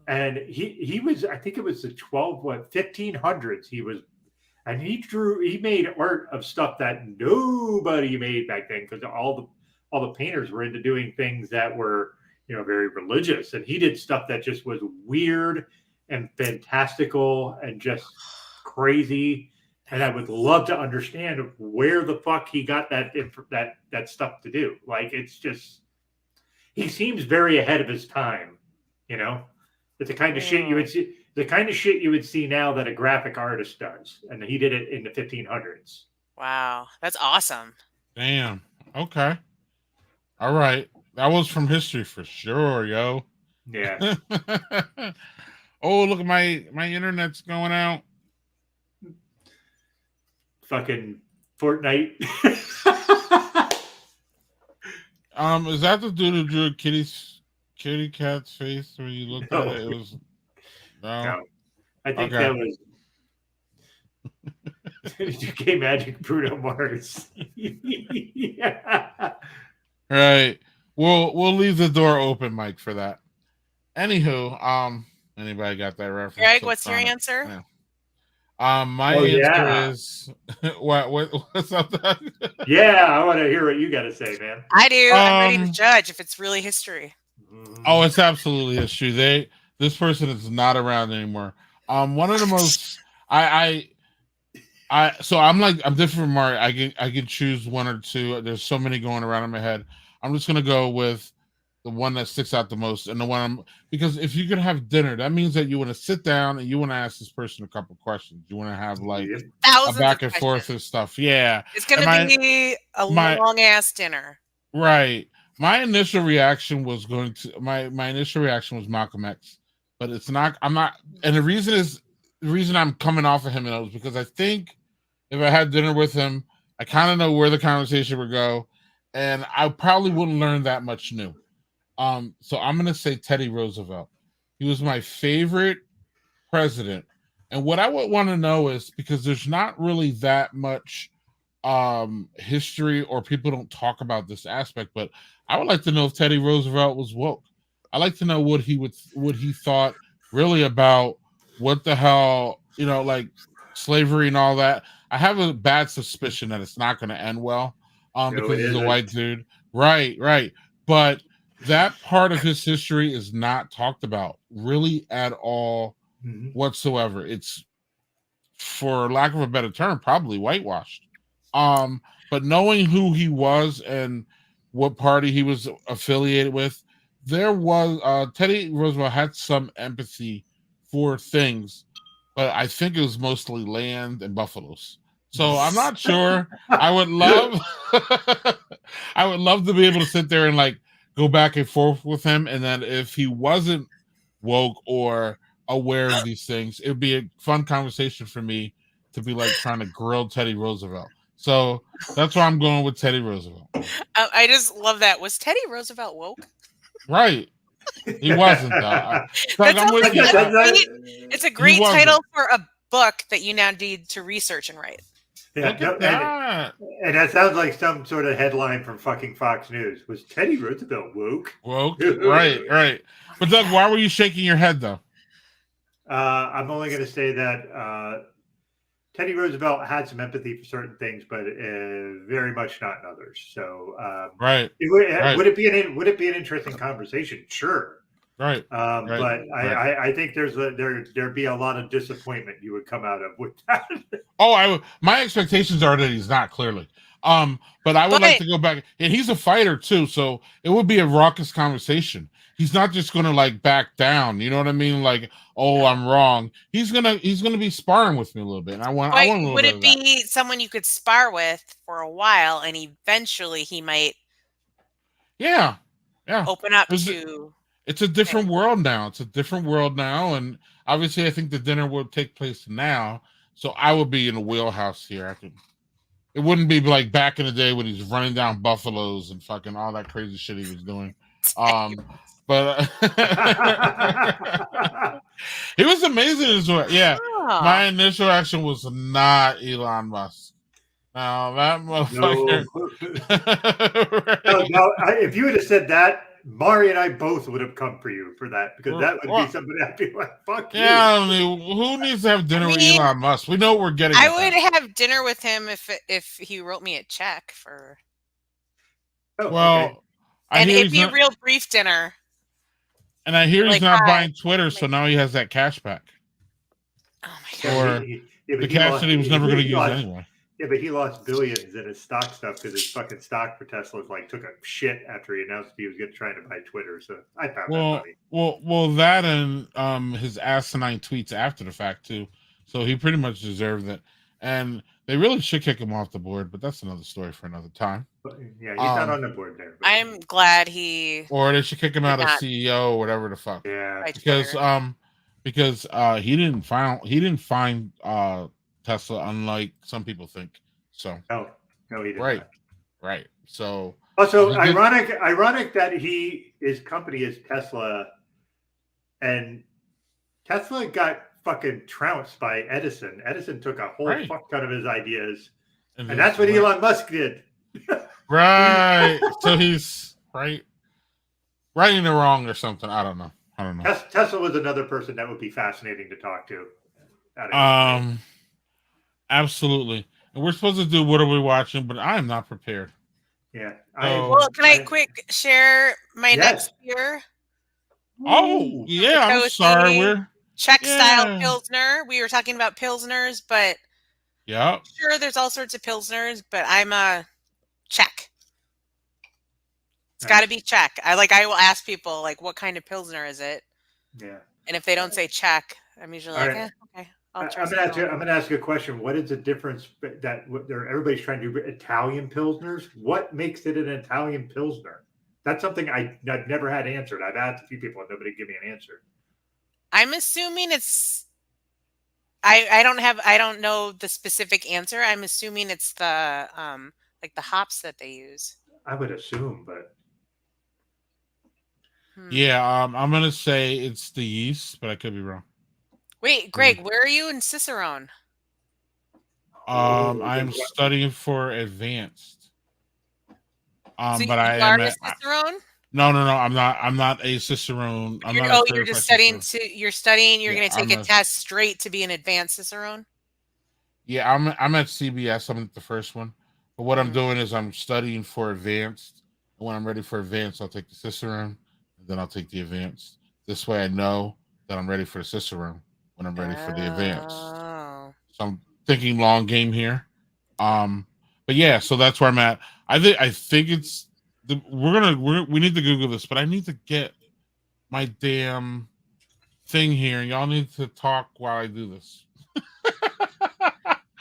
And he was, I think it was the 1500s. He made art of stuff that nobody made back then, because all the painters were into doing things that were, very religious. And he did stuff that just was weird and fantastical and just crazy. And I would love to understand where the fuck he got that stuff to do. Like, it's just, he seems very ahead of his time, It's the kind of shit you would see. The kind of shit you would see now that a graphic artist does, and he did it in the 1500s. Wow, that's awesome. Damn. Okay. All right. That was from history for sure, yo. Yeah. Oh, look at my internet's going out. Fucking Fortnite. Is that the dude who drew a kitty cat's face when you looked at it? It was no. I think that was UK Magic Bruno Mars. Yeah. Right. We'll leave the door open, Mike, for that. Anywho, anybody got that reference? Greg, what's your answer? Yeah. My answer is what's up, Doug? Yeah, I want to hear what you got to say, man. I do. I'm ready to judge if it's really history. Oh, it's absolutely history. This person is not around anymore. One of the most so I'm different from Mark. I can choose one or two. There's so many going around in my head. I'm just gonna go with the one that sticks out the most, and the one because if you could have dinner, that means that you want to sit down and you want to ask this person a couple questions. You want to have like Thousands a back and of forth and stuff. Yeah, it's gonna be a long ass dinner. Right. My initial reaction was my initial reaction was Malcolm X, but it's not. I'm not, and the reason I'm coming off of him is because I think if I had dinner with him, I kind of know where the conversation would go, and I probably wouldn't learn that much new. So I'm gonna say Teddy Roosevelt. He was my favorite president, and what I would want to know is because there's not really that much history or people don't talk about this aspect, but I would like to know if Teddy Roosevelt was woke. I'd like to know what he thought really about what the hell, like slavery and all that. I have a bad suspicion that it's not going to end well because he's a white dude. Right. But that part of his history is not talked about really at all whatsoever. It's, for lack of a better term, probably whitewashed. But knowing who he was and what party he was affiliated with, there was Teddy Roosevelt had some empathy for things, but I think it was mostly land and buffaloes. So I'm not sure. I would love to be able to sit there and like go back and forth with him, and then if he wasn't woke or aware of these things, it would be a fun conversation for me to be like trying to grill Teddy Roosevelt. So that's why I'm going with Teddy Roosevelt. I just love that. Was Teddy Roosevelt woke? Right. He wasn't, though. It's a great title for a book that you now need to research and write. Yeah, and that sounds like some sort of headline from fucking Fox News. Was Teddy Roosevelt woke? Woke? Right. But Doug, why were you shaking your head, though? I'm only going to say that Teddy Roosevelt had some empathy for certain things, but very much not in others. So, right. Would it be an interesting conversation? Sure. Right. But I think there'd be a lot of disappointment you would come out of with that. My expectations are that he's not, clearly. But I would like to go back, and he's a fighter too, so it would be a raucous conversation. He's not just gonna like back down, you know what I mean? Like, oh, I'm wrong. He's gonna be sparring with me a little bit. And I want a little would bit it be someone you could spar with for a while, and eventually he might open up to It's a different world now. It's a different world now, and obviously, I think the dinner will take place now. So I would be in the wheelhouse here. It wouldn't be like back in the day when he's running down buffaloes and fucking all that crazy shit he was doing. But he was amazing. Yeah, my initial action was not Elon Musk. Now that motherfucker. No, if you would have said that, Mari and I both would have come for you for that, because that would be somebody I'd be like, fuck you. Yeah, I mean, who needs to have dinner with Elon Musk? We know what we're getting. I would have dinner with him if he wrote me a check for. Well, and it'd be a real brief dinner. And I hear he's not buying Twitter, so now he has that cash back. Oh my god! Or the cash that he was never going to use anyway. Yeah, but he lost billions in his stock stuff because his fucking stock for Tesla like took a shit after he announced he was trying to buy Twitter. So I found that funny. Well, that and his asinine tweets after the fact too. So he pretty much deserved it. And they really should kick him off the board, but that's another story for another time. But, yeah, he's not on the board there. But. I'm glad he. Or they should kick him out as CEO or whatever the fuck. Yeah, because he didn't find Tesla, unlike some people think. So no, he didn't. Right. So also ironic that his company is Tesla, and Tesla got fucking trounced by Edison. Edison took a whole fuck ton of his ideas, and that's what Elon Musk did. Right. So he's right in the wrong or something. I don't know. Tesla was another person that would be fascinating to talk to. Absolutely. And we're supposed to do what are we watching, but I am not prepared. Yeah. Well, can I quick share my next beer? Oh, yeah. I'm sorry. We're Czech style Pilsner. We were talking about Pilsners, but sure, there's all sorts of Pilsners, but I'm a Czech. It's got to be Czech. I will ask people like, what kind of Pilsner is it? Yeah. And if they don't say Czech, I'm usually like, okay. I'm going to ask you a question. What is the difference that everybody's trying to do Italian Pilsners? What makes it an Italian Pilsner? That's something I've never had answered. I've asked a few people and nobody give me an answer. I'm assuming it's. I don't know the specific answer. I'm assuming it's the the hops that they use. I would assume, but. Yeah, I'm gonna say it's the yeast, but I could be wrong. Wait, Greg, where are you in Cicerone? I'm studying for advanced. So but I am a Cicerone? No, I'm not a Cicerone. You're just studying you're studying. You're going to take a test straight to be an advanced Cicerone. Yeah, I'm at CBS. I'm at the first one. But what I'm doing is I'm studying for advanced. And when I'm ready for advanced, I'll take the Cicerone, and then I'll take the advanced. This way, I know that I'm ready for the Cicerone when I'm ready for the advanced. So I'm thinking long game here. But yeah, so that's where I'm at. I think it's we need to Google this, but I need to get my damn thing here. Y'all need to talk while I do this.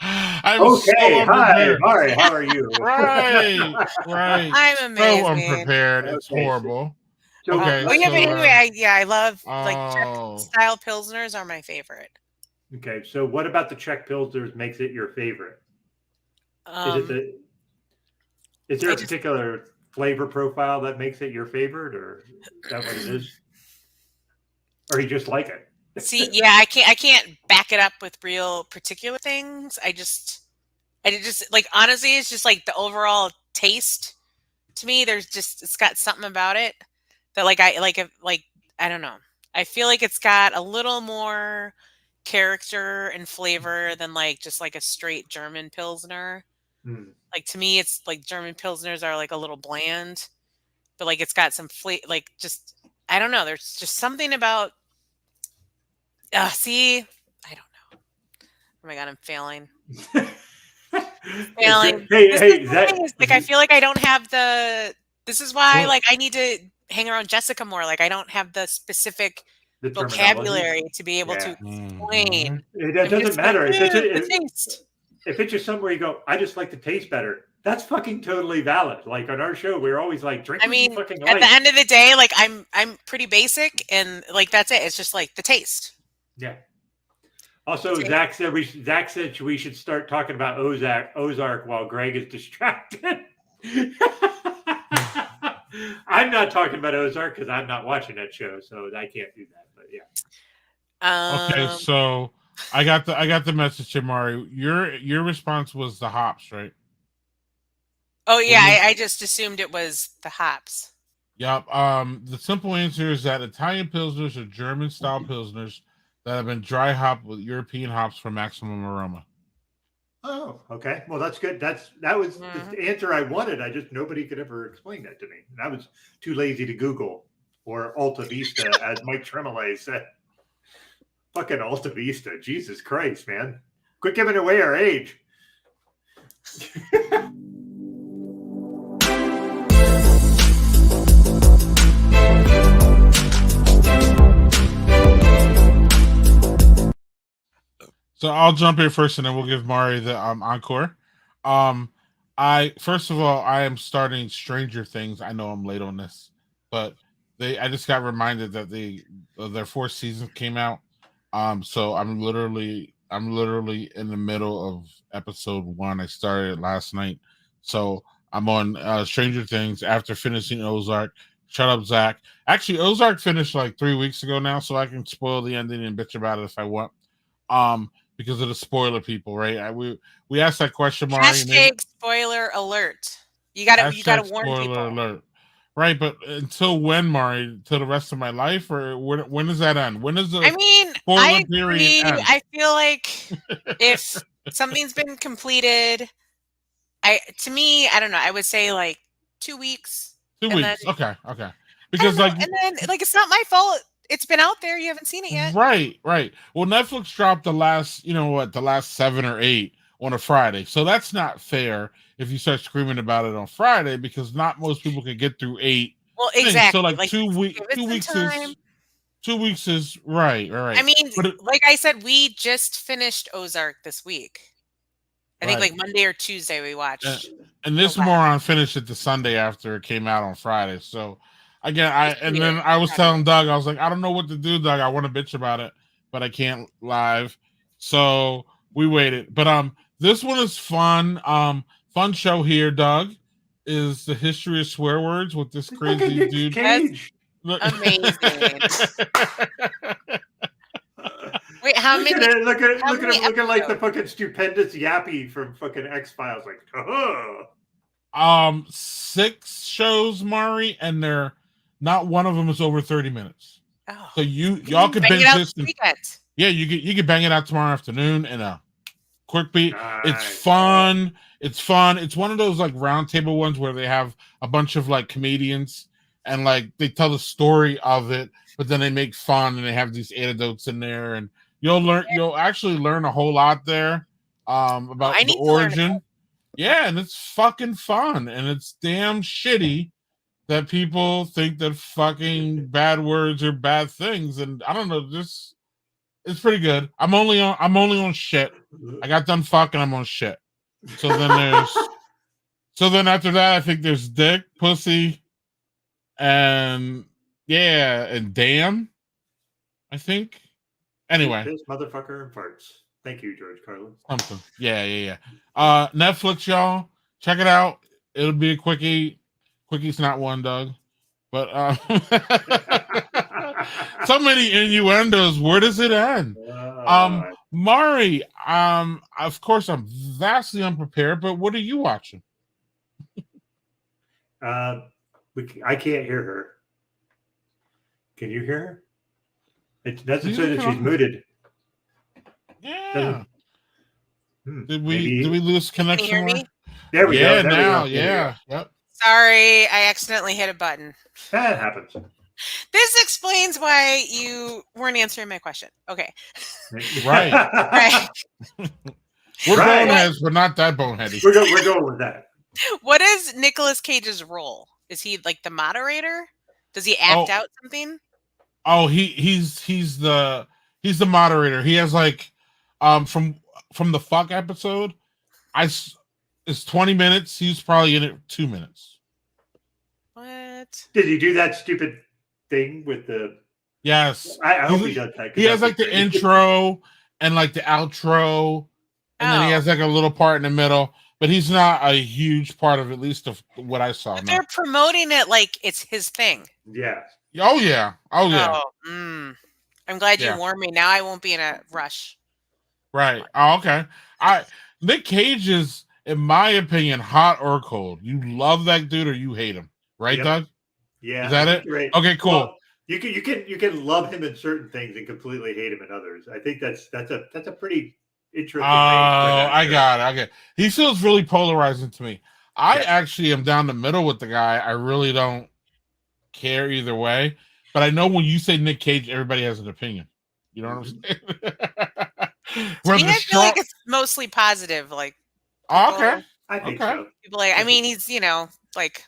I'm okay. Hi, Mari. How are you? Right. I'm amazing. So unprepared. It's horrible. Okay. I love Czech style Pilsners are my favorite. Okay, so what about the Czech Pilsners makes it your favorite? Is there a particular flavor profile that makes it your favorite, or is that what it is? Or you just like it? See, yeah, I can't back it up with real particular things. I just like, honestly, it's just like the overall taste to me. It's got something about it that I don't know. I feel like it's got a little more character and flavor than just a straight German Pilsner. Like, to me, it's like German Pilsners are like a little bland, but it's got some I don't know. There's just something about. See, I don't know. Oh my god, I'm failing. Failing. I feel like I don't have the. This is why, I need to hang around Jessica more. I don't have the specific vocabulary to be able to explain. It doesn't matter. If it's just somewhere you go, I just like the taste better. That's fucking totally valid. Like on our show, we're always like, drink I what you mean, fucking at like. the end of the day, like I'm pretty basic, and like that's it. It's just like the taste. Yeah. Also, Zach said we should start talking about Ozark while Greg is distracted. I'm not talking about Ozark because I'm not watching that show, so I can't do that. But yeah. Okay, so I got the message here, Mari. Your response was the hops, right? Oh yeah, I just assumed it was the hops. Yep. The simple answer is that Italian pilsners are German style pilsners that have been dry hopped with European hops for maximum aroma. Oh, okay. Well, that's good. That was the answer I wanted. Nobody could ever explain that to me. And I was too lazy to Google or Alta Vista, as Mike Tremolay said. Fucking Alta Vista. Jesus Christ, man. Quit giving away our age. So I'll jump in first, and then we'll give Mari the encore. I first of all, I am starting Stranger Things. I know I'm late on this, but I just got reminded that their fourth season came out. So I'm literally in the middle of episode 1. I started last night, so I'm on Stranger Things after finishing Ozark. Shut up, Zach. Actually, Ozark finished like 3 weeks ago now, so I can spoil the ending and bitch about it if I want. Because of the spoiler people, right? We asked that question, Mari. Hashtag spoiler alert. You gotta warn spoiler people. Alert. Right, but until when, Mari? Till the rest of my life, or when does that end? When does the I agree. end? I feel like if something's been completed, I don't know. I would say like 2 weeks. 2 weeks. Okay. Because and then it's not my fault. It's been out there. You haven't seen it yet. Right. Well, Netflix dropped the last 7 or 8 on a Friday. So that's not fair if you start screaming about it on Friday, because not most people can get through 8. Well, exactly. So like 2 weeks. 2 weeks is right. I mean, like I said, we just finished Ozark this week. I think like Monday or Tuesday we watched. And this moron finished it the Sunday after it came out on Friday. So again, then I was telling Doug, I was like, I don't know what to do, Doug. I want to bitch about it, but I can't live. So we waited. But this one is fun. Fun show here, Doug, is the history of swear words with this crazy dude. Cage. Amazing. Wait, how many? Look at him looking like the fucking stupendous Yappy from fucking X-Files. Like, oh. 6 shows, Mari, and they're not one of them is over 30 minutes. Oh. So y'all can binge this. Yeah, you can bang it out tomorrow afternoon in a quick beat. Nice. It's fun. It's fun. It's one of those like round table ones where they have a bunch of like comedians and like they tell the story of it, but then they make fun and they have these anecdotes in there, and you'll actually learn a whole lot there about the origin. Yeah, and it's fucking fun, and it's damn shitty that people think that fucking bad words are bad things, and I don't know, it's pretty good. I'm only on shit. I got done fucking, I'm on shit. So then after that, I think there's dick, pussy, and damn, I think. Anyway, this motherfucker and farts. Thank you, George Carlin. Something. Yeah. Netflix, y'all. Check it out. It'll be a quickie. Quickie's not one, Doug. But so many innuendos. Where does it end? Mari, of course I'm vastly unprepared, but what are you watching? I can't hear her. Can you hear her? It doesn't say that she's muted. Yeah. Did we lose connection? Can you hear me? There we go. Now. Yeah. Yep. Sorry, I accidentally hit a button. That happens. This explains why you weren't answering my question. Okay. Right. We're boneheads, but not that boneheady. We're going with that. What is Nicolas Cage's role? Is he like the moderator? Does he act out something? Oh, he's the moderator. He has like from the fuck episode. is 20 minutes. He's probably in it 2 minutes. What? Did he do that stupid thing with the? Yes. I hope he does that. He has like the intro and like the outro, and then he has like a little part in the middle. But he's not a huge part of at least of what I saw. But they're promoting it like it's his thing. Yeah. Oh yeah. Oh yeah. I'm glad you warned me. Now I won't be in a rush. Right. Oh, okay. Nick Cage is, in my opinion, hot or cold. You love that dude or you hate him, right, Doug? Yeah. Is that it? Right. Okay. Cool. Well, you can love him in certain things and completely hate him in others. I think that's a pretty interesting. I got it. Okay. He feels really polarizing to me. I actually am down the middle with the guy. I really don't care either way. But I know when you say Nick Cage, everybody has an opinion. You know what I'm saying? I feel like it's mostly positive. Like, okay. I think so. People like, I mean, he's, like,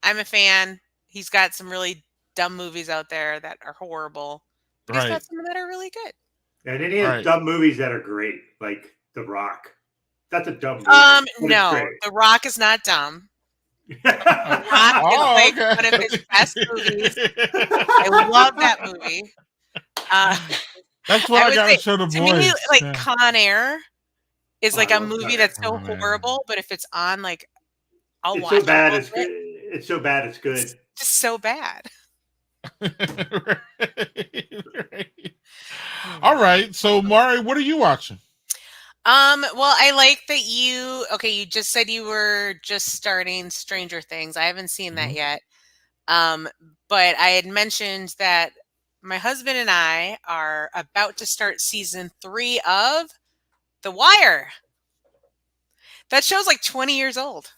I'm a fan. He's got some really dumb movies out there that are horrible. But he's got some that are really good. And then he has dumb movies that are great, like The Rock. That's a dumb movie. No, The Rock is not dumb. The Rock is like one of his best movies. I love that movie. That's what I gotta show the boys. To me, like Con Air is like a movie that's so horrible, but if it's on, like, I'll watch it. So bad it's good. It's so bad it's good. It's just so bad. All right. So Mari, what are you watching? Well, I like that you just said you were just starting Stranger Things. I haven't seen that yet. But I had mentioned that my husband and I are about to start season 3 of The Wire. That show's like 20 years old.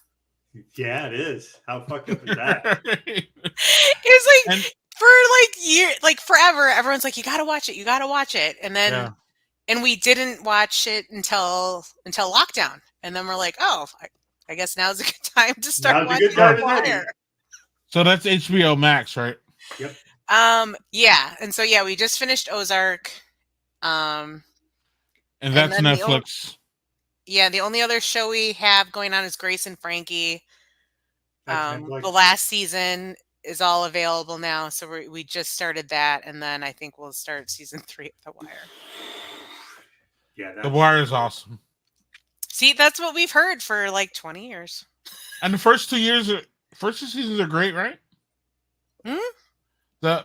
Yeah, it is. How fucked up is that? It's like for like years, like forever, everyone's like, you gotta watch it. And then and we didn't watch it until lockdown. And then we're like, oh, I guess now's a good time to start watching The Wire. So that's HBO Max, right? Yep. Yeah. And so we just finished Ozark. And that's Netflix. The only other show we have going on is Grace and Frankie. The last season is all available now, so we just started that, and then I think we'll start season 3 of The Wire. Yeah, The Wire is awesome. See, that's what we've heard for like 20 years. And the first 2 seasons are great, right? The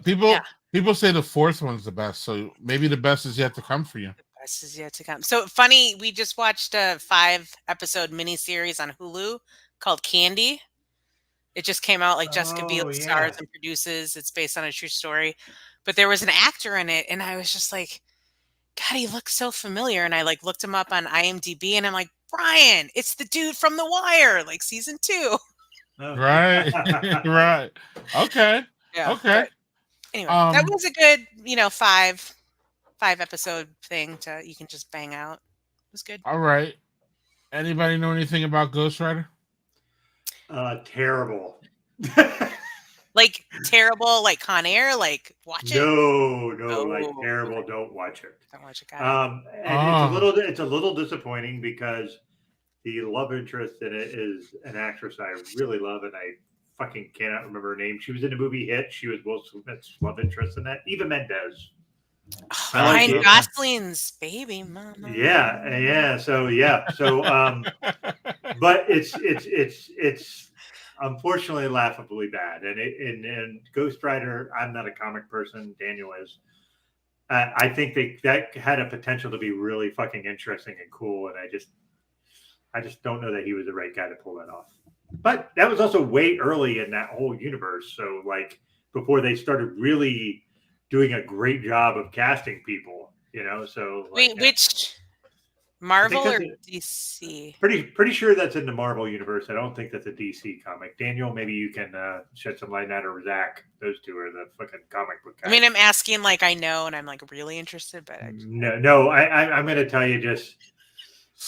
people say the fourth one's the best, so maybe the best is yet to come for you. The best is yet to come. So funny, we just watched a 5-episode miniseries on Hulu called Candy. It just came out, like Jessica Biel stars and produces. It's based on a true story. But there was an actor in it, and I was just like, God, he looks so familiar. And I like looked him up on IMDb, and I'm like, Brian, it's the dude from The Wire, like season 2. Right. Right. Okay. Yeah. Okay. Anyway, that was a good, 5-episode thing you can just bang out. It was good. All right. Anybody know anything about Ghost Rider? Terrible. Like terrible, like Con Air, like watch it. No, like terrible. Okay. Don't watch it. Don't watch it. And it's a little disappointing because the love interest in it is an actress I really love, and I fucking cannot remember her name. She was in the movie Hit. She was Will Smith's love interest in that. Eva Mendes. Ryan Gosling's baby mama. Yeah. So, but it's unfortunately laughably bad. And Ghost Rider, I'm not a comic person. Daniel is. I think that had a potential to be really fucking interesting and cool. And I just don't know that he was the right guy to pull that off. But that was also way early in that whole universe. So like before they started really doing a great job of casting people, so wait, which Marvel or DC? Pretty sure that's in the Marvel universe. I don't think that's a DC comic. Daniel, maybe you can shed some light on that, or Zach. Those two are the fucking comic book guys. I mean, I'm asking like I know, and I'm like really interested, but no. I'm going to tell you, just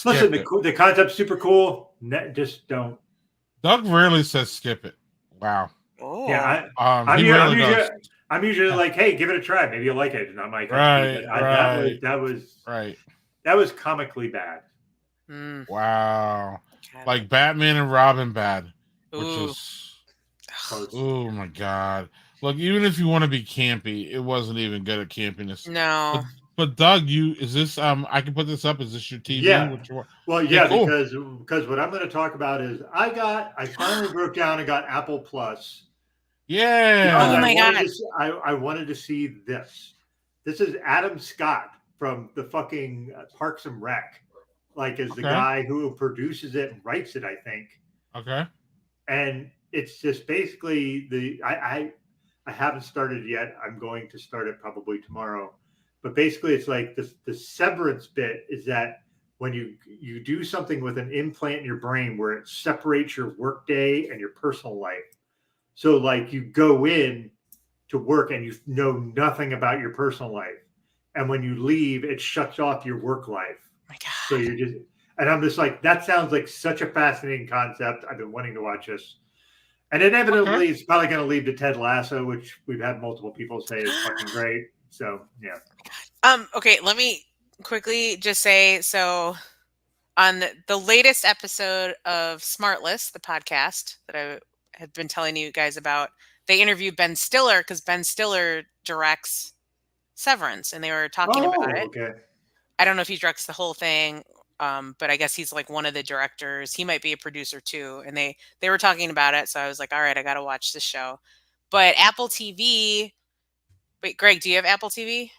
listen. The concept's super cool. Just don't. Doug rarely says skip it. Wow. Oh. Yeah. I'm usually like, hey, give it a try. Maybe you'll like it. And I'm like, that was comically bad. Wow. like Batman and Robin bad, which Ooh. was oh my god. Look, even if you want to be campy, it wasn't even good at campiness. No. But Doug, is this I can put this up? Is this your TV? Yeah. Well, yeah, cool. because what I'm going to talk about is I finally broke down and got Apple Plus. Yeah. Oh my god. I wanted to see this. This is Adam Scott from the fucking Parks and Rec, like is the guy who produces it and writes it, I think. Okay. And it's just basically I haven't started yet. I'm going to start it probably tomorrow. But basically, it's like the severance bit is that when you do something with an implant in your brain where it separates your work day and your personal life. So like you go in to work and you know nothing about your personal life. And when you leave, it shuts off your work life. Oh my God. So you're just, and I'm just like, that sounds like such a fascinating concept. I've been wanting to watch this. And inevitably, it's probably going to lead to Ted Lasso, which we've had multiple people say is fucking great. So, yeah. Okay, let me quickly just say, so on the latest episode of Smartless, the podcast that I had been telling you guys about, they interviewed Ben Stiller because Ben Stiller directs Severance, and they were talking about it. Okay. I don't know if he directs the whole thing, but I guess he's like one of the directors. He might be a producer too, and they were talking about it, so I was like, all right, I got to watch this show. But Apple TV. Wait, Greg, do you have Apple TV?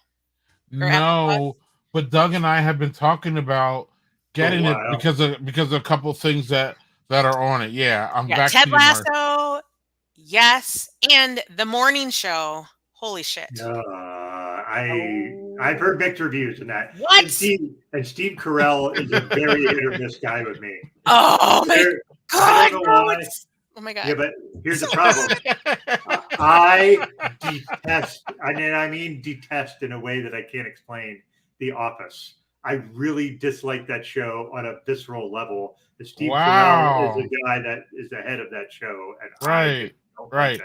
No, but Doug and I have been talking about getting it because of a couple of things that are on it. Yeah, I'm back Ted to you, Lasso, yes, and the morning show. Holy shit! I've heard mixed reviews in that. What? And Steve Carell is a very hit or miss guy with me. Oh my god! Oh my god! Yeah, but here's the problem. I detest, I mean detest in a way that I can't explain, The Office. I really dislike that show on a visceral level. Steve Carell is the guy that is the head of that show, and right. Like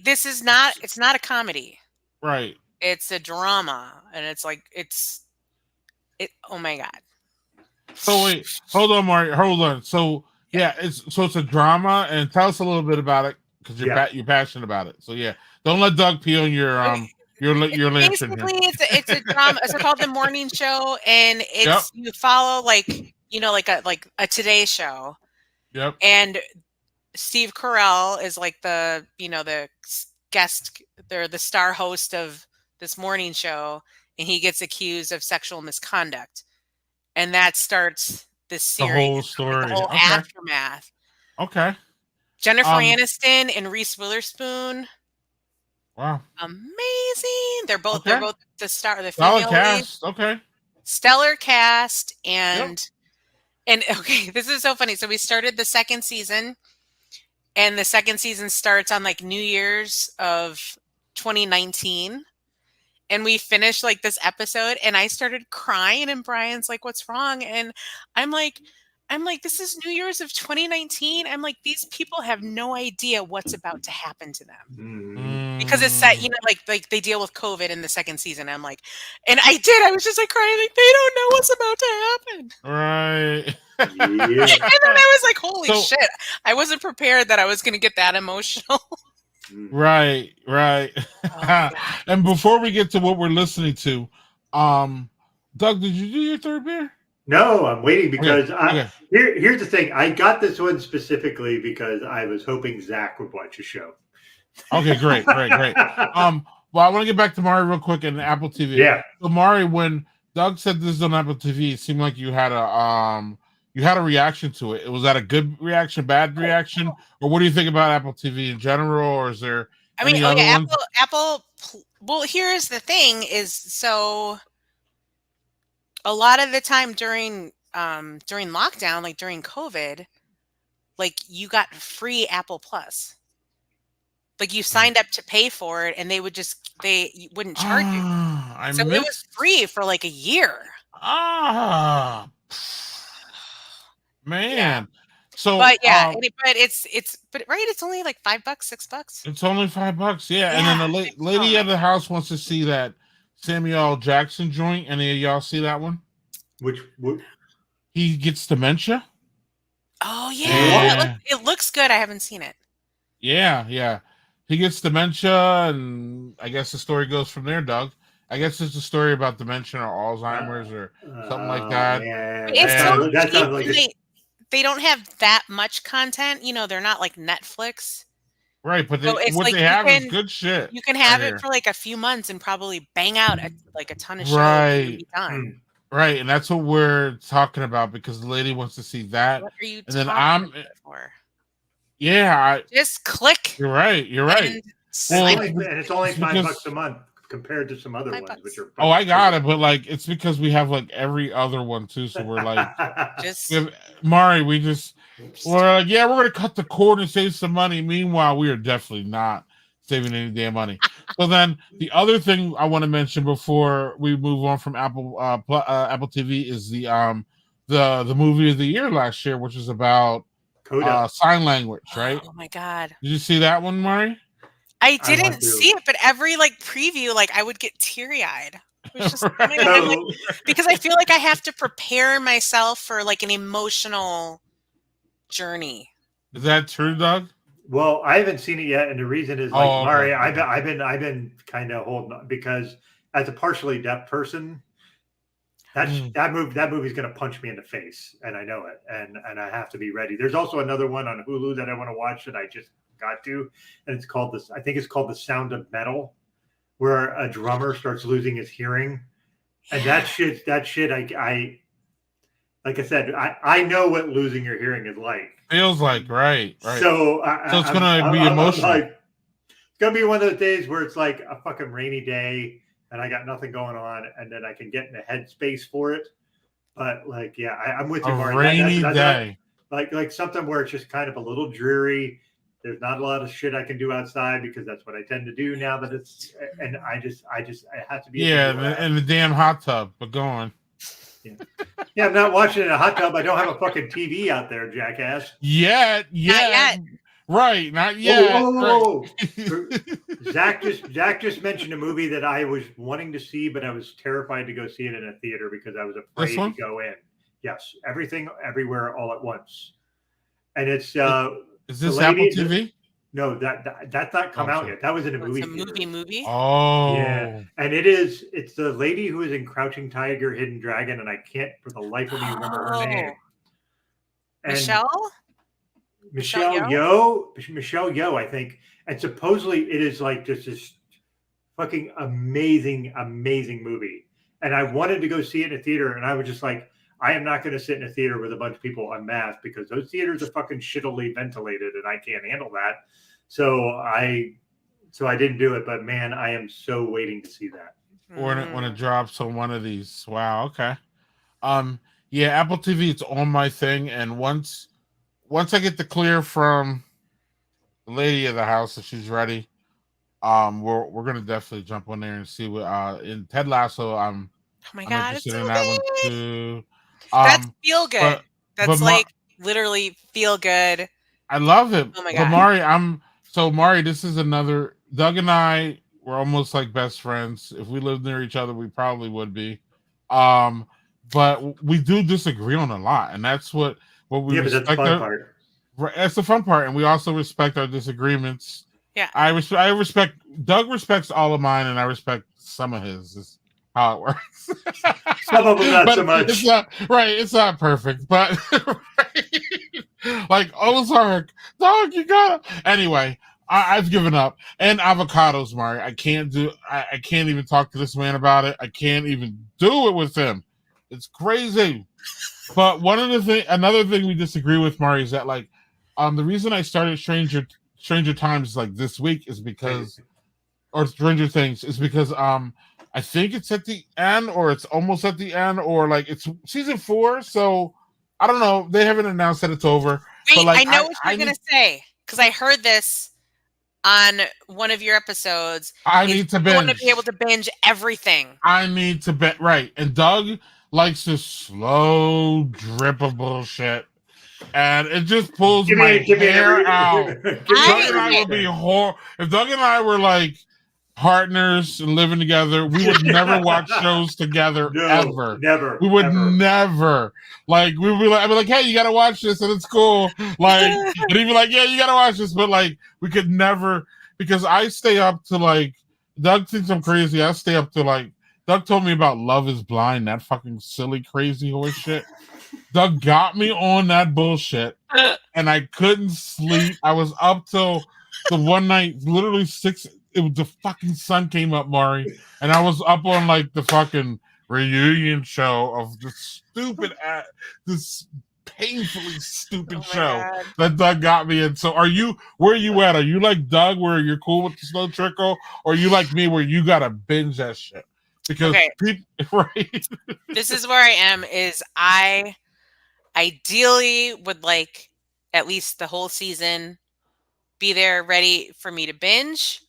this is not. It's not a comedy. Right. It's a drama, and it's like oh my god. So wait, hold on, Mario. Hold on. So yeah, it's a drama, and tell us a little bit about it because you're passionate about it. So yeah, don't let Doug pee on your lantern. Basically, it's a drama. It's called The Morning Show, and it's you follow like a Today Show. Yep. And Steve Carell is like the guest. They're the star host of this morning show, and he gets accused of sexual misconduct, and that starts this series. The whole story, the whole aftermath. Okay. Jennifer Aniston and Reese Witherspoon. Wow. Amazing. They're both the female cast. lead. Okay. Stellar cast and okay, this is so funny. So we started the second season, and the second season starts on like New Year's of 2019. And we finished like this episode, and I started crying, and Brian's like, "What's wrong?" And I'm like, this is New Year's of 2019. I'm like, these people have no idea what's about to happen to them because it's set, like they deal with COVID in the second season. I'm like, and I was just like crying, like they don't know what's about to happen. Right. And then I was like, holy shit. I wasn't prepared that I was going to get that emotional. Right. Oh, and before we get to what we're listening to, Doug, did you do your third beer? No, I'm waiting because here's the thing. I got this one specifically because I was hoping Zach would watch a show. Okay, great. Well, I want to get back to Mari real quick and Apple TV. Yeah. So Mari, when Doug said this is on Apple TV, it seemed like you had a reaction to it. Was that a good reaction, bad reaction, or what do you think about Apple TV in general? Or is there? I mean, Apple. Well, here's the thing: is so. A lot of the time during lockdown, like during COVID, like you got free Apple Plus. Like you signed up to pay for it, and they wouldn't charge you. It was free for like a year. Man. Yeah. So, but it's only like $5, $6. It's only $5, yeah. And then the lady at the house wants to see that Samuel L. Jackson joint. Any of y'all see that one? Which? He gets dementia. Oh yeah, it looks good. I haven't seen it. Yeah. He gets dementia, and I guess the story goes from there, Doug. I guess it's a story about dementia or Alzheimer's or something like that. It's so cheap, and they don't have that much content. They're not like Netflix. Right, but So it's what like they have is good shit. You can have it for like a few months and probably bang out a ton of shows and be done. Right, and that's what we're talking about because the lady wants to see that. What are you and then talking about it for? Yeah, just click. You're right. And it's only $5 a month compared to some other ones, which are. Oh, I got it, but like it's because we have like every other one too, so we're like, Mari, we're like, yeah, we're gonna cut the cord and save some money. Meanwhile, we are definitely not saving any damn money. So then the other thing I want to mention before we move on from Apple TV is the movie of the year last year, which is about sign language, right? Oh my god! Did you see that one, Mari? I didn't see it, but every preview, I would get teary-eyed. It was just because I feel like I have to prepare myself for an emotional journey. Is that true, Doug? Well, I haven't seen it yet, and the reason is Mari, I've been kind of holding on because as a partially deaf person, that movie's going to punch me in the face, and I know it, and I have to be ready. There's also another one on Hulu that I want to watch that I just got to, and it's called I think it's called The Sound of Metal, where a drummer starts losing his hearing, and that shit, I like I said, I know what losing your hearing is like. Feels like right. So it's gonna be emotional. It's gonna be one of those days where it's like a fucking rainy day, and I got nothing going on, and then I can get in a headspace for it. But I'm with you, Mark. Rainy day, like something where it's just kind of a little dreary. There's not a lot of shit I can do outside because that's what I tend to do now that it's, and I have to be. Yeah, in the damn hot tub, but go on. Yeah, I'm not watching it in a hot tub. I don't have a fucking TV out there, jackass. Not yet. Right, not yet. Whoa. Zach just mentioned a movie that I was wanting to see, but I was terrified to go see it in a theater because I was afraid to go in. Yes, Everything, Everywhere, All at Once, and it's. Is this Apple TV? No, that's not come out yet. That was in a movie. It's a movie. Oh, yeah, and it's the lady who is in Crouching Tiger, Hidden Dragon, and I can't for the life of me remember her name. And Michelle Yeoh, I think, and supposedly it is just this fucking amazing movie. And I wanted to go see it in a theater, and I was just like, I am not going to sit in a theater with a bunch of people unmasked because those theaters are fucking shittily ventilated, and I can't handle that. So I didn't do it. But man, I am so waiting to see that. When it drops on one of these. Wow. Okay. Yeah, Apple TV. It's on my thing, and once I get the clear from the lady of the house that she's ready, we're gonna definitely jump on there and see what in Ted Lasso. I'm interested in that one too. That's feel good. That's literally feel good. I love it. Oh my god. But Mari, this is another. Doug and I were almost like best friends. If we lived near each other, we probably would be. But we do disagree on a lot, and that's what we respect. But that's the fun part. That's the fun part, and we also respect our disagreements. Yeah, I respect. Doug respects all of mine, and I respect some of his. Is how it works. Some of them not so much. It's not perfect, but like Ozark, Doug, you gotta. Anyway, I've given up. And avocados, Mari. I can't even talk to this man about it. I can't even do it with him. It's crazy. But another thing we disagree with, Mari, is that the reason I started Stranger Times this week is because, or Stranger Things is because I think it's at the end, or it's almost at the end, or it's season 4. So I don't know. They haven't announced that it's over. Wait, I know what you're gonna say because I heard this on one of your episodes. I need to binge. You want to be able to binge everything. I need to binge. Right, and Doug likes this slow drip of bullshit, and it just pulls my hair out. If Doug and I were partners and living together, we would never watch shows together ever. Never. We would never. Like we would be like, I'd be like, hey, you gotta watch this and it's cool. Like, and he'd be like, yeah, you gotta watch this, but like we could never, because I stay up to like Doug thinks I'm crazy. I stay up to like Doug told me about Love is Blind, that fucking silly, crazy horse shit. Doug got me on that bullshit and I couldn't sleep. I was up till the one night, literally 6. The fucking sun came up, Mari, and I was up on like the fucking reunion show of this stupid, this painfully stupid show that Doug got me in. So, where are you at? Are you like Doug, where you're cool with the slow trickle, or are you like me, where you gotta binge that shit? Because people, right? This is where I am. Is I ideally would like at least the whole season be there ready for me to binge.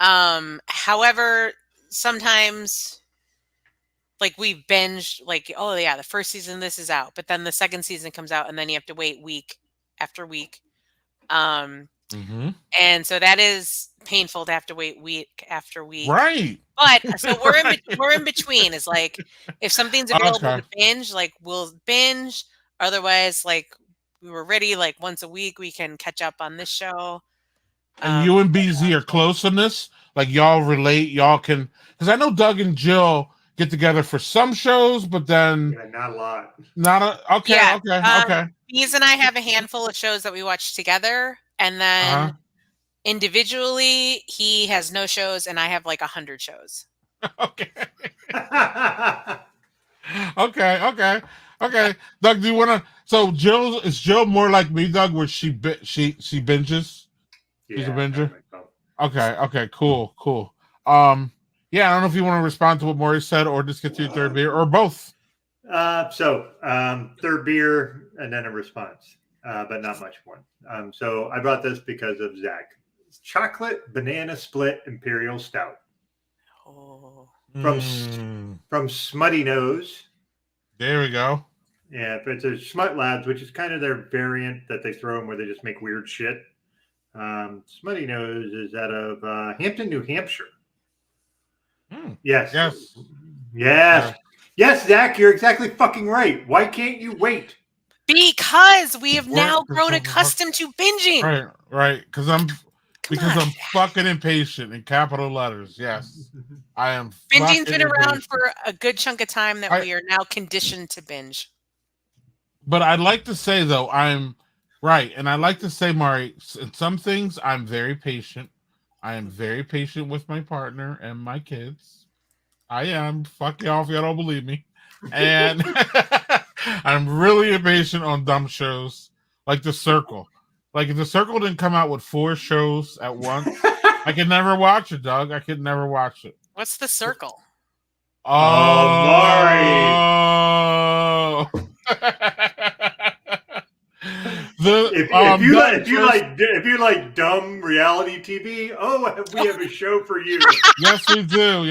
However, sometimes like we've binged like, oh yeah, the first season this is out, but then the second season comes out and then you have to wait week after week. And so that is painful to have to wait week after week. Right. But so we're in between. Is like if something's available to binge, like we'll binge. Otherwise, like we were ready like once a week we can catch up on this show. And you and BZ are close on this? Like, y'all relate? Y'all can... Because I know Doug and Jill get together for some shows, but then... Yeah, not a lot. Okay. Bees and I have a handful of shows that we watch together. And then individually, he has no shows, and I have like 100 shows. Okay. Doug, do you want to... So, is Jill more like me, Doug, where she binges? She's a binger. Okay, cool. I don't know if you want to respond to what Maury said or just get to your third beer or both. Third beer and then a response, but not much more. So I brought this because of Zach. Chocolate banana split Imperial Stout. From Smuttynose. There we go. Yeah, but it's a Smut Labs, which is kind of their variant that they throw in where they just make weird shit. Smuttynose is out of Hampton, New Hampshire. Yes, Zach, you're exactly fucking right. Why can't you wait? Because we have now grown accustomed to binging. Right. Because I'm fucking impatient in capital letters. Yes, I am. Binging's been around for a good chunk of time that we are now conditioned to binge. But I'd like to say though, I'm right, and I like to say, Mari, in some things I'm very patient. I am very patient with my partner and my kids. I am. Fuck y'all if y'all don't believe me. And I'm really impatient on dumb shows like The Circle. Like if The Circle didn't come out with 4 shows at once, I could never watch it, Doug. I could never watch it. What's The Circle? Mari. If you like dumb reality TV, we have a show for you. Yes, we do.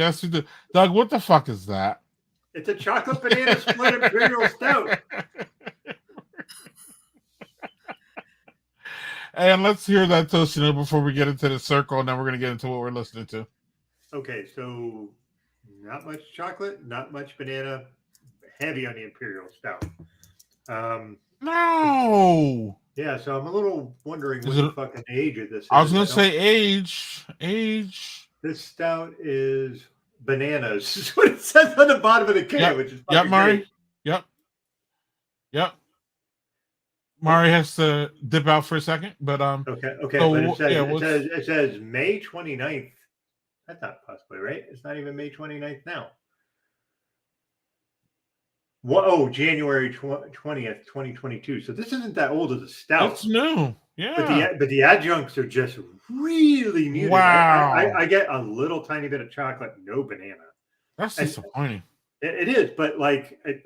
Doug, what the fuck is that? It's a chocolate banana split Imperial Stout. And let's hear that toast before we get into The Circle, and then we're going to get into what we're listening to. Okay, so not much chocolate, not much banana, heavy on the Imperial Stout. No. Yeah, so I'm a little wondering what the fucking age of this is. I was going to say age. This stout is bananas. This is what it says on the bottom of the can, which is fucking Mari. Great. Yep. Mari has to dip out for a second, but Okay, so but it says May 29th. That's not possibly right. It's not even May 29th now. January 20th, 2022. So this isn't that old as a stout. It's new. Yeah. But the adjuncts are just really muted. Wow. I get a little tiny bit of chocolate, no banana. That's disappointing. It is, but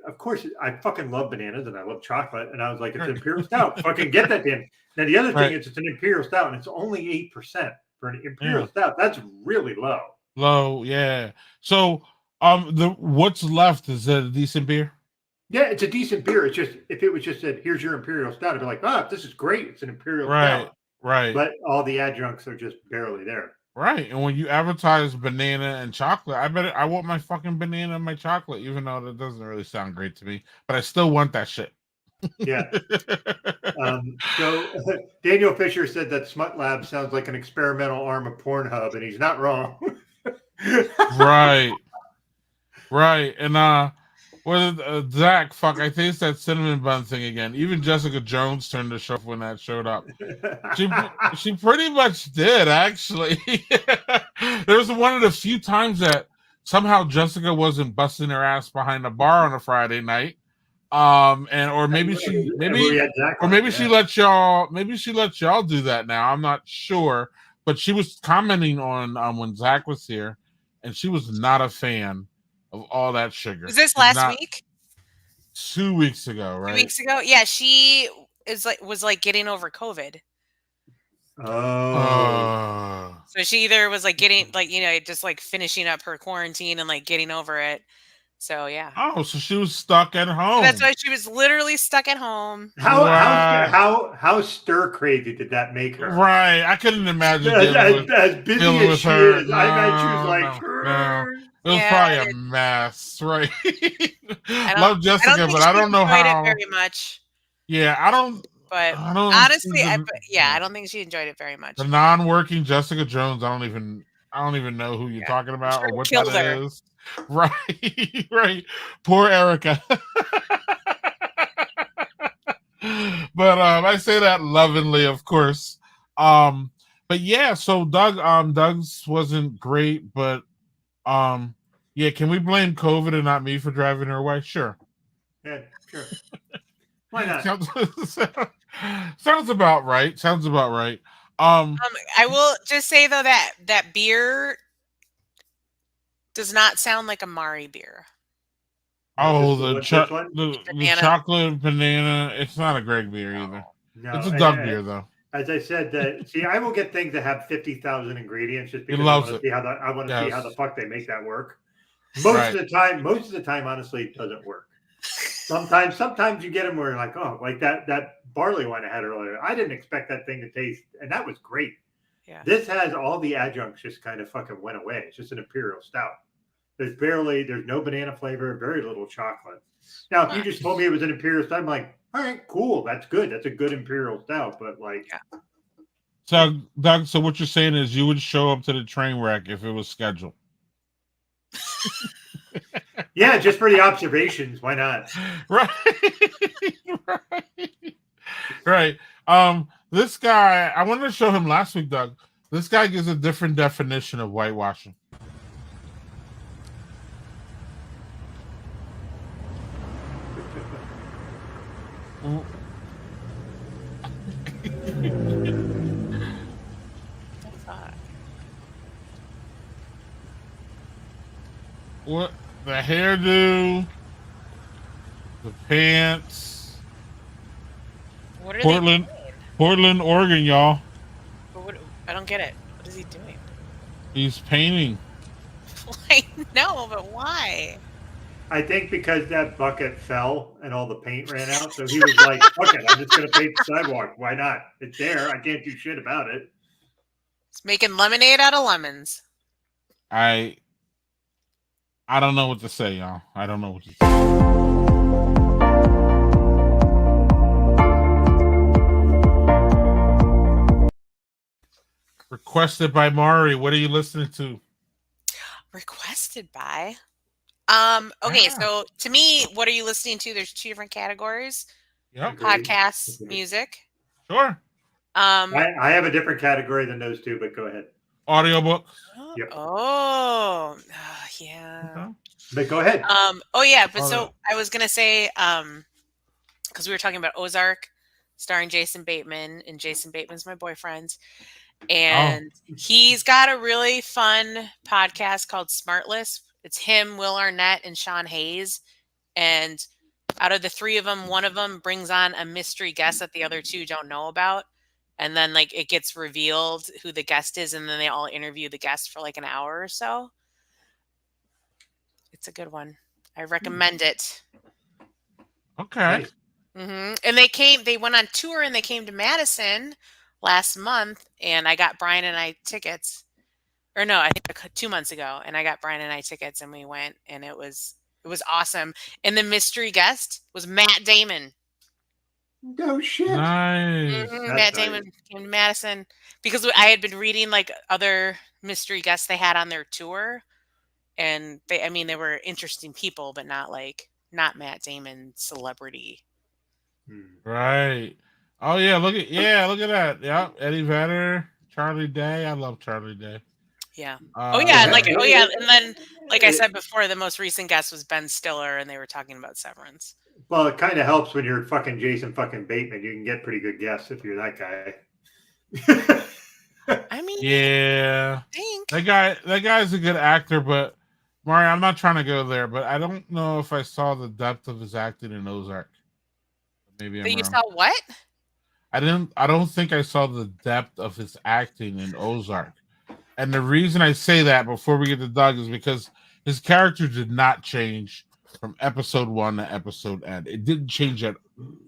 of course, I fucking love bananas and I love chocolate. And I was like, it's an Imperial Stout. Fucking get that damn. Now the other thing is it's an Imperial Stout and it's only 8% for an Imperial Stout. That's really low. Low, yeah. So what's left is a decent beer. Yeah, it's a decent beer. It's just if it was just said, "Here's your Imperial Stout," I'd be like, "Ah, this is great. It's an Imperial Stout." Right. But all the adjuncts are just barely there. Right, and when you advertise banana and chocolate, I want my fucking banana and my chocolate, even though that doesn't really sound great to me, but I still want that shit. Yeah. So Daniel Fisher said that Smut Lab sounds like an experimental arm of Pornhub, and he's not wrong. Right. And Zach, fuck, I think it's that cinnamon bun thing again. Even Jessica Jones turned the show when that showed up. She pretty much did, actually. There was one of the few times that somehow Jessica wasn't busting her ass behind a bar on a Friday night. Maybe she let y'all do that now. I'm not sure, but she was commenting on when Zach was here, and she was not a fan of all that sugar. Was this last week? 2 weeks ago, right? 2 weeks ago? Yeah, she was getting over COVID. Oh. So she either was getting just finishing up her quarantine and getting over it. So yeah. Oh, so she was stuck at home. So that's why she was literally stuck at home. How stir crazy did that make her? Right, I couldn't imagine as busy as she her. is. I bet she was like, no. It was probably a mess, right? Love Jessica, but I don't know how. It very much. Yeah, I don't. But I don't honestly, I don't think she enjoyed it very much. The non-working Jessica Jones, I don't even know who you're talking about or what that is. Right, right. Poor Erica. But I say that lovingly, of course. But yeah, so Doug's wasn't great, but yeah, can we blame COVID and not me for driving her away? Sure. Yeah, sure. Why not? Sounds about right. I will just say though that beer does not sound like a Mari beer. Oh, the chocolate banana. It's not a Greg beer either. No, it's a Doug beer though. As I said, see, I will get things that have 50,000 ingredients just because I want to see how the fuck they make that work. Most of the time, honestly, it doesn't work. Sometimes you get them where you're like, oh, like that barley wine I had earlier. I didn't expect that thing to taste, and that was great. Yeah. This has all the adjuncts just kind of fucking went away. It's just an Imperial Stout. There's no banana flavor, very little chocolate. Now, if you just told me it was an Imperial Stout, I'm like, all right, cool. That's good. That's a good Imperial Stout. But So, Doug, so what you're saying is you would show up to the train wreck if it was scheduled. Yeah, just for the observations. Why not? Right. This guy, I wanted to show him last week, Doug. This guy gives a different definition of whitewashing. What the hairdo, the pants. What are Portland, Oregon, y'all. I don't get it. What is he doing? He's painting. I know, but why? I think because that bucket fell and all the paint ran out, so he was like, "Fuck it, I'm just gonna paint the sidewalk. Why not? It's there. I can't do shit about it." It's making lemonade out of lemons. I don't know what to say, y'all. I don't know what to say. Requested by Mari. What are you listening to? Requested by? Okay, so to me, what are you listening to? There's two different categories. Yep. Podcasts, music. Sure. I have a different category than those two, but go ahead. Audiobooks. Yep. Oh, yeah. Okay. But go ahead. So I was gonna say, because we were talking about Ozark, starring Jason Bateman, and Jason Bateman's my boyfriend, and he's got a really fun podcast called Smartless. It's him, Will Arnett, and Sean Hayes, and out of the three of them, one of them brings on a mystery guest that the other two don't know about. And then it gets revealed who the guest is, and then they all interview the guest for an hour or so. It's a good one. I recommend it. Okay. Mm-hmm. And they went on tour and they came to Madison last month, and I got Brian and I tickets. or no, I think 2 months ago, and I got Brian and I tickets, and we went, and it was awesome. And the mystery guest was Matt Damon. No shit. Nice. Matt Damon came to Madison because I had been reading like other mystery guests they had on their tour, and they were interesting people, but not Matt Damon celebrity. Right. Oh yeah, look at that. Yeah, Eddie Vedder, Charlie Day. I love Charlie Day. Yeah. And then like I said before, the most recent guest was Ben Stiller, and they were talking about Severance. Well, it kind of helps when you're fucking Jason fucking Bateman. You can get pretty good guests if you're that guy. I mean, yeah, that guy's a good actor, but Mario, I'm not trying to go there, but I don't know if I saw the depth of his acting in Ozark. Maybe I'm wrong. You saw what? I don't think I saw the depth of his acting in Ozark. And the reason I say that before we get to Doug is because his character did not change from episode 1 to episode end. It didn't change at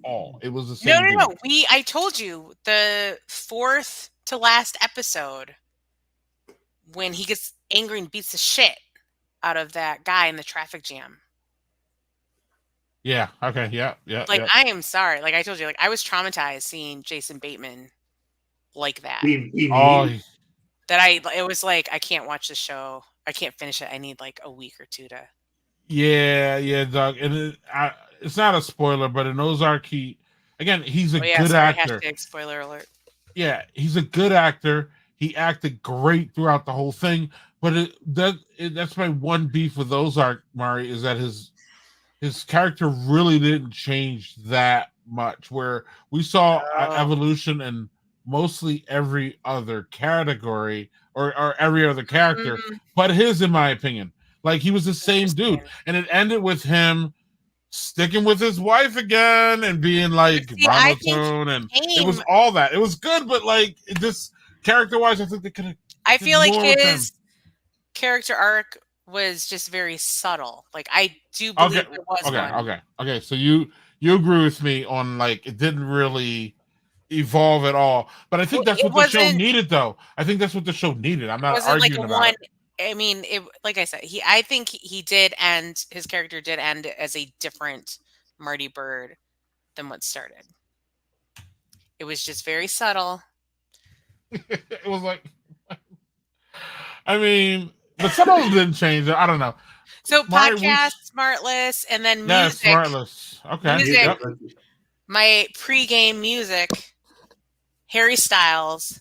all. It was the same. No. I told you the 4th to last episode when he gets angry and beats the shit out of that guy in the traffic jam. Yeah. Okay. Yeah. I am sorry. Like I told you, I was traumatized seeing Jason Bateman like that. It was like, I can't watch the show. I can't finish it. I need like a week or two to. Yeah, Doug. And it's not a spoiler, but in Ozark, he's a good actor. Spoiler alert. Yeah, he's a good actor. He acted great throughout the whole thing. But that's my one beef with Ozark, Mari, is that his character really didn't change that much. Where we saw evolution in mostly every other category or every other character, but his, in my opinion. Like, he was the same dude. And it ended with him sticking with his wife again and being like monotone, and it was all that. It was good, but like, just character-wise, I think they could have. I feel like his character arc was just very subtle. Like, I do believe there was one. Okay. So you agree with me on, like, it didn't really evolve at all. But I think that's what the show needed, though. I think that's what the show needed. I'm not arguing about it. I mean, like I said, I think he did end, his character did end as a different Marty Byrde than what started. It was just very subtle. It was like, I mean, the subtle didn't change. I don't know. So podcast, Smartless, and then music. Yeah, Smartless. Okay. Music. Yep. My pregame music, Harry Styles.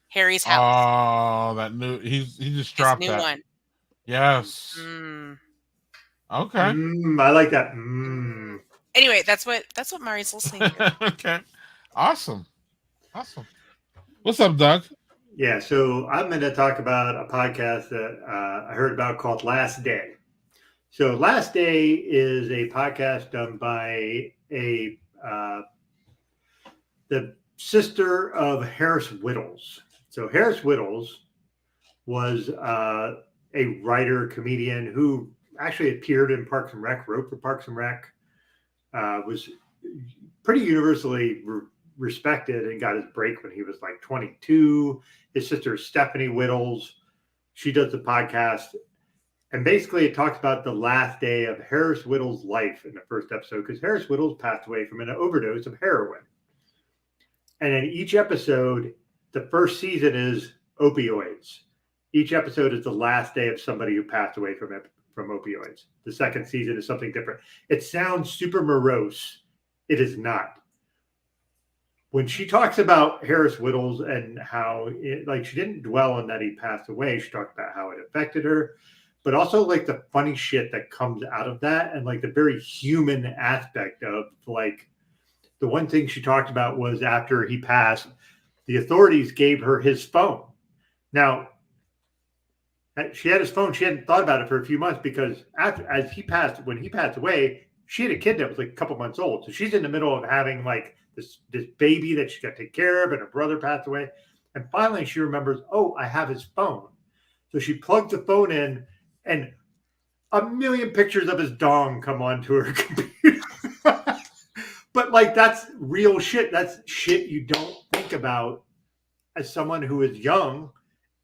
Harry's House. Oh, that new he just dropped that. New one. Yes. Okay. I like that. Anyway, that's what Mari's listening to. Okay. Awesome. What's up, Doug? Yeah, so I'm going to talk about a podcast that I heard about called Last Day. So Last Day is a podcast done by the sister of Harris Whittles. So Harris Whittles was a writer, comedian who actually appeared in Parks and Rec, wrote for Parks and Rec, was pretty universally respected and got his break when he was like 22. His sister Stephanie Whittles, she does the podcast. And basically it talks about the last day of Harris Whittles' life in the first episode, because Harris Whittles passed away from an overdose of heroin. And in each episode, the first season is opioids. Each episode is the last day of somebody who passed away from opioids. The second season is something different. It sounds super morose. It is not. When she talks about Harris Whittles and how she didn't dwell on that he passed away. She talked about how it affected her, but also like the funny shit that comes out of that, and like the very human aspect of, like, the one thing she talked about was after he passed, the authorities gave her his phone. Now, she had his phone. She hadn't thought about it for a few months because when he passed away, she had a kid that was like a couple months old. So she's in the middle of having like this baby that she's got to take care of, and her brother passed away. And finally she remembers, oh, I have his phone. So she plugs the phone in, and a million pictures of his dong come onto her computer. But like, that's real shit. That's shit you don't think about as someone who is young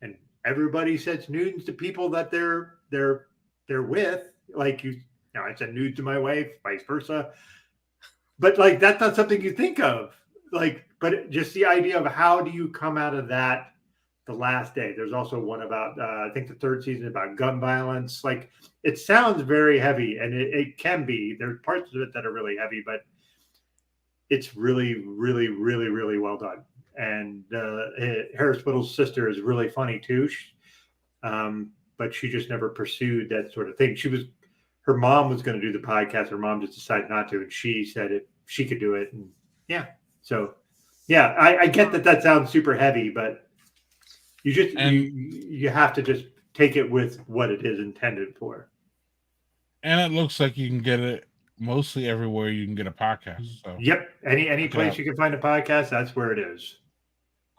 and everybody sends nudes to people that they're with. Like I send nudes to my wife, vice versa. But like that's not something you think of. Like, but just the idea of how do you come out of that the last day? There's also one about I think the third season about gun violence. Like it sounds very heavy, and it can be. There's parts of it that are really heavy, but it's really, really, really, really well done. And Harris Whittle's sister is really funny too. But she just never pursued that sort of thing. Her mom was going to do the podcast. Her mom just decided not to, and she said she could do it. And yeah, so yeah, I get that sounds super heavy, but you have to just take it with what it is intended for. And it looks like you can get it mostly everywhere you can get a podcast. So yep, any place you can find a podcast, that's where it is.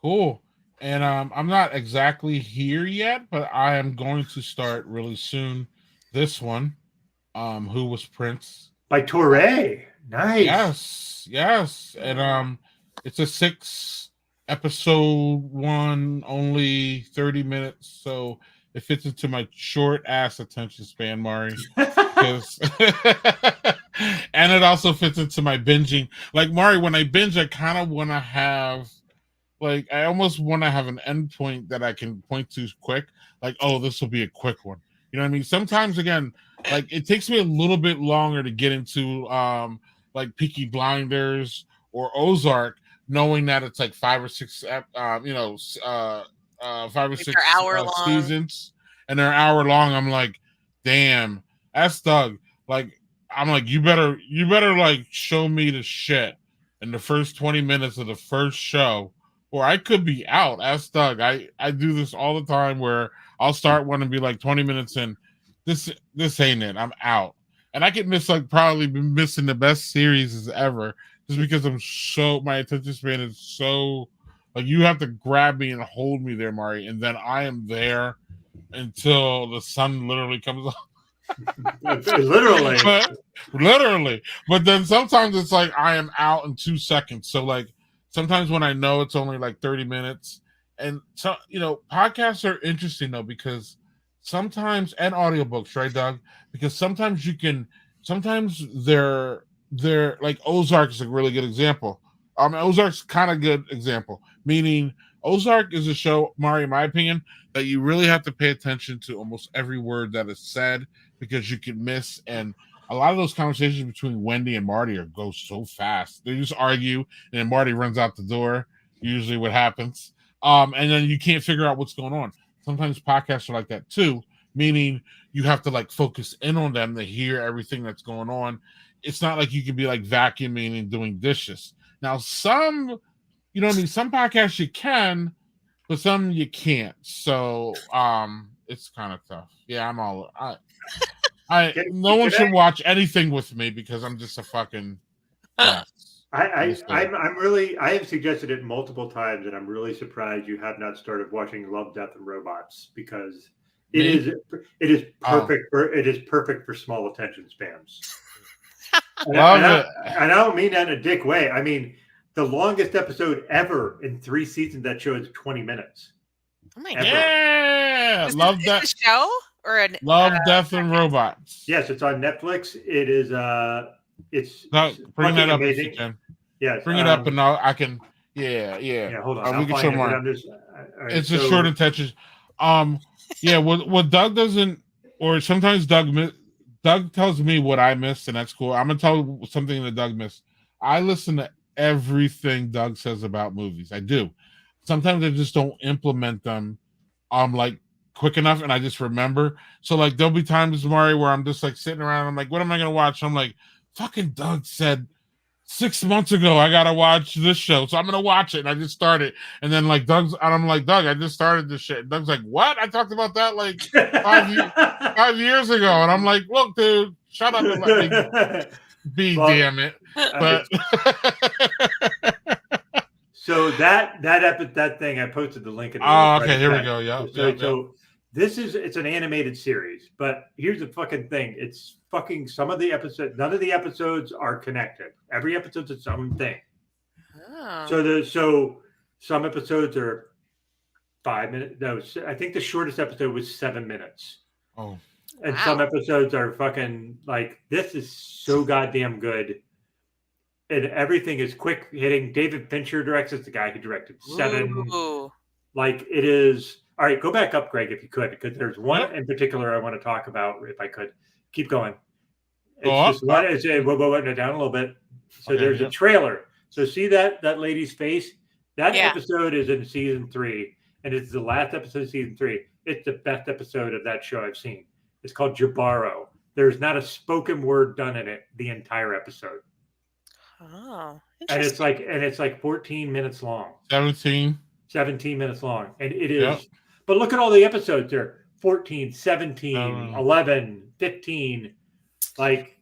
Cool. And I'm not exactly here yet, but I am going to start really soon. This one, Who Was Prince? By Torre. Nice. Yes. And it's a 6-episode one, only 30 minutes. So it fits into my short ass attention span, Mari. And it also fits into my binging. Like Mari, when I binge, I kind of want to have I almost want to have an endpoint that I can point to quick. Like, oh, this will be a quick one. You know what I mean? Sometimes, again, like it takes me a little bit longer to get into like Peaky Blinders or Ozark, knowing that it's like 5 or 6, 5 or 6 seasons, and they're hour long. I'm like, damn, that's Doug. Like, I'm like, you better like show me the shit in the first 20 minutes of the first show. Or I could be out. Ask Doug. I do this all the time where I'll start one and be like 20 minutes in. This ain't it. I'm out. And I could probably be missing the best series ever just because my attention span is so like you have to grab me and hold me there, Mari, and then I am there until the sun literally comes up. Literally. But then sometimes it's like I am out in 2 seconds. So like sometimes when I know it's only like 30 minutes. And so, podcasts are interesting though, because sometimes, and audiobooks, right, Doug? Because sometimes they're like Ozark is a really good example. Ozark's kind of good example, meaning Ozark is a show, Mari, in my opinion, that you really have to pay attention to almost every word that is said because you can miss. And a lot of those conversations between Wendy and Marty go so fast. They just argue, and then Marty runs out the door, usually what happens. And then you can't figure out what's going on. Sometimes podcasts are like that too, meaning you have to like focus in on them to hear everything that's going on. It's not like you can be like vacuuming and doing dishes. Now, some podcasts you can, but some you can't. So it's kind of tough. Yeah, no one should watch anything with me because I'm just a fucking mess. I have suggested it multiple times, and I'm really surprised you have not started watching Love, Death, and Robots because it is perfect. It is perfect for small attention spans. And I don't mean that in a dick way. I mean the longest episode ever in 3 seasons that show is 20 minutes. Oh my god! Yeah, Love Death show or Love, Death, and Robots. Yes, it's on Netflix. It is. It's bring that up amazing. if you can. Yes, bring it up, and now I can. Yeah. Hold on, we can show more. Right, it's a short attention. Yeah. What Doug doesn't, or sometimes Doug tells me what I missed, and that's cool. I'm gonna tell something that Doug missed. I listen to everything Doug says about movies. I do. Sometimes I just don't implement them. Like quick enough, and I just remember. So like there'll be times, Mari, where I'm just like sitting around. I'm like, what am I gonna watch? I'm like, fucking Doug said 6 months ago I gotta watch this show, so I'm gonna watch it. And I just started, and then like I'm like, Doug, I just started this shit. And Doug's like, what? I talked about that like 5 years ago, and I'm like, look, dude, shut up and let me be. Well, damn it! But so that thing I posted the link. Okay, here we go. Yeah. So it's an animated series, but here's the fucking thing. It's fucking some of the episodes. None of the episodes are connected. Every episode's its own thing. Oh. So some episodes are 5 minutes. No, I think the shortest episode was 7 minutes. Oh. And some episodes are fucking like, this is so goddamn good. And everything is quick hitting. David Fincher directs. It's the guy who directed Seven. Ooh. Like, it is. All right, go back up, Greg, if you could, because there's one in particular I want to talk about, if I could. Keep going. It's just one. It's no, down a little bit. So there's a trailer. So see that lady's face? That episode is in season 3, and it's the last episode of season 3. It's the best episode of that show I've seen. It's called Jabaro. There's not a spoken word done in it the entire episode. Oh, and it's like 14 minutes long. 17 minutes long, and it is. Yep. But look at all the episodes there: 14, 17, 11, 15. Like,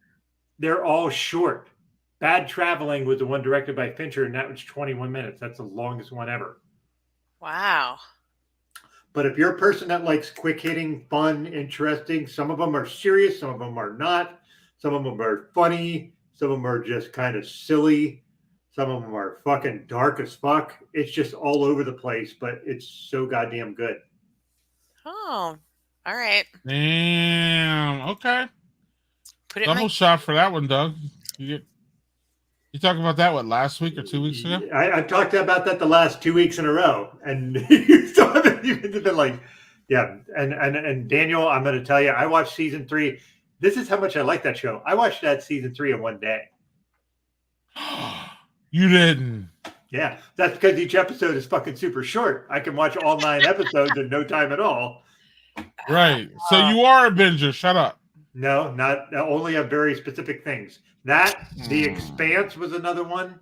they're all short. Bad Traveling was the one directed by Fincher, and that was 21 minutes. That's the longest one ever. Wow. But if you're a person that likes quick hitting, fun, interesting, some of them are serious, some of them are not. Some of them are funny. Some of them are just kind of silly. Some of them are fucking dark as fuck. It's just all over the place, but it's so goddamn good. Oh, all right. Damn. Okay. Put it double shot for that one, Doug. You talked about that, what, last week or 2 weeks ago? I've talked about that the last 2 weeks in a row, and you still haven't even been like, yeah. And Daniel, I'm going to tell you, I watched season 3. This is how much I like that show. I watched that season 3 in one day. You didn't? Yeah, that's because each episode is fucking super short. I can watch all 9 episodes in no time at all. Right. So you are a binger. Shut up. No, not only on very specific things. That, The Expanse was another one.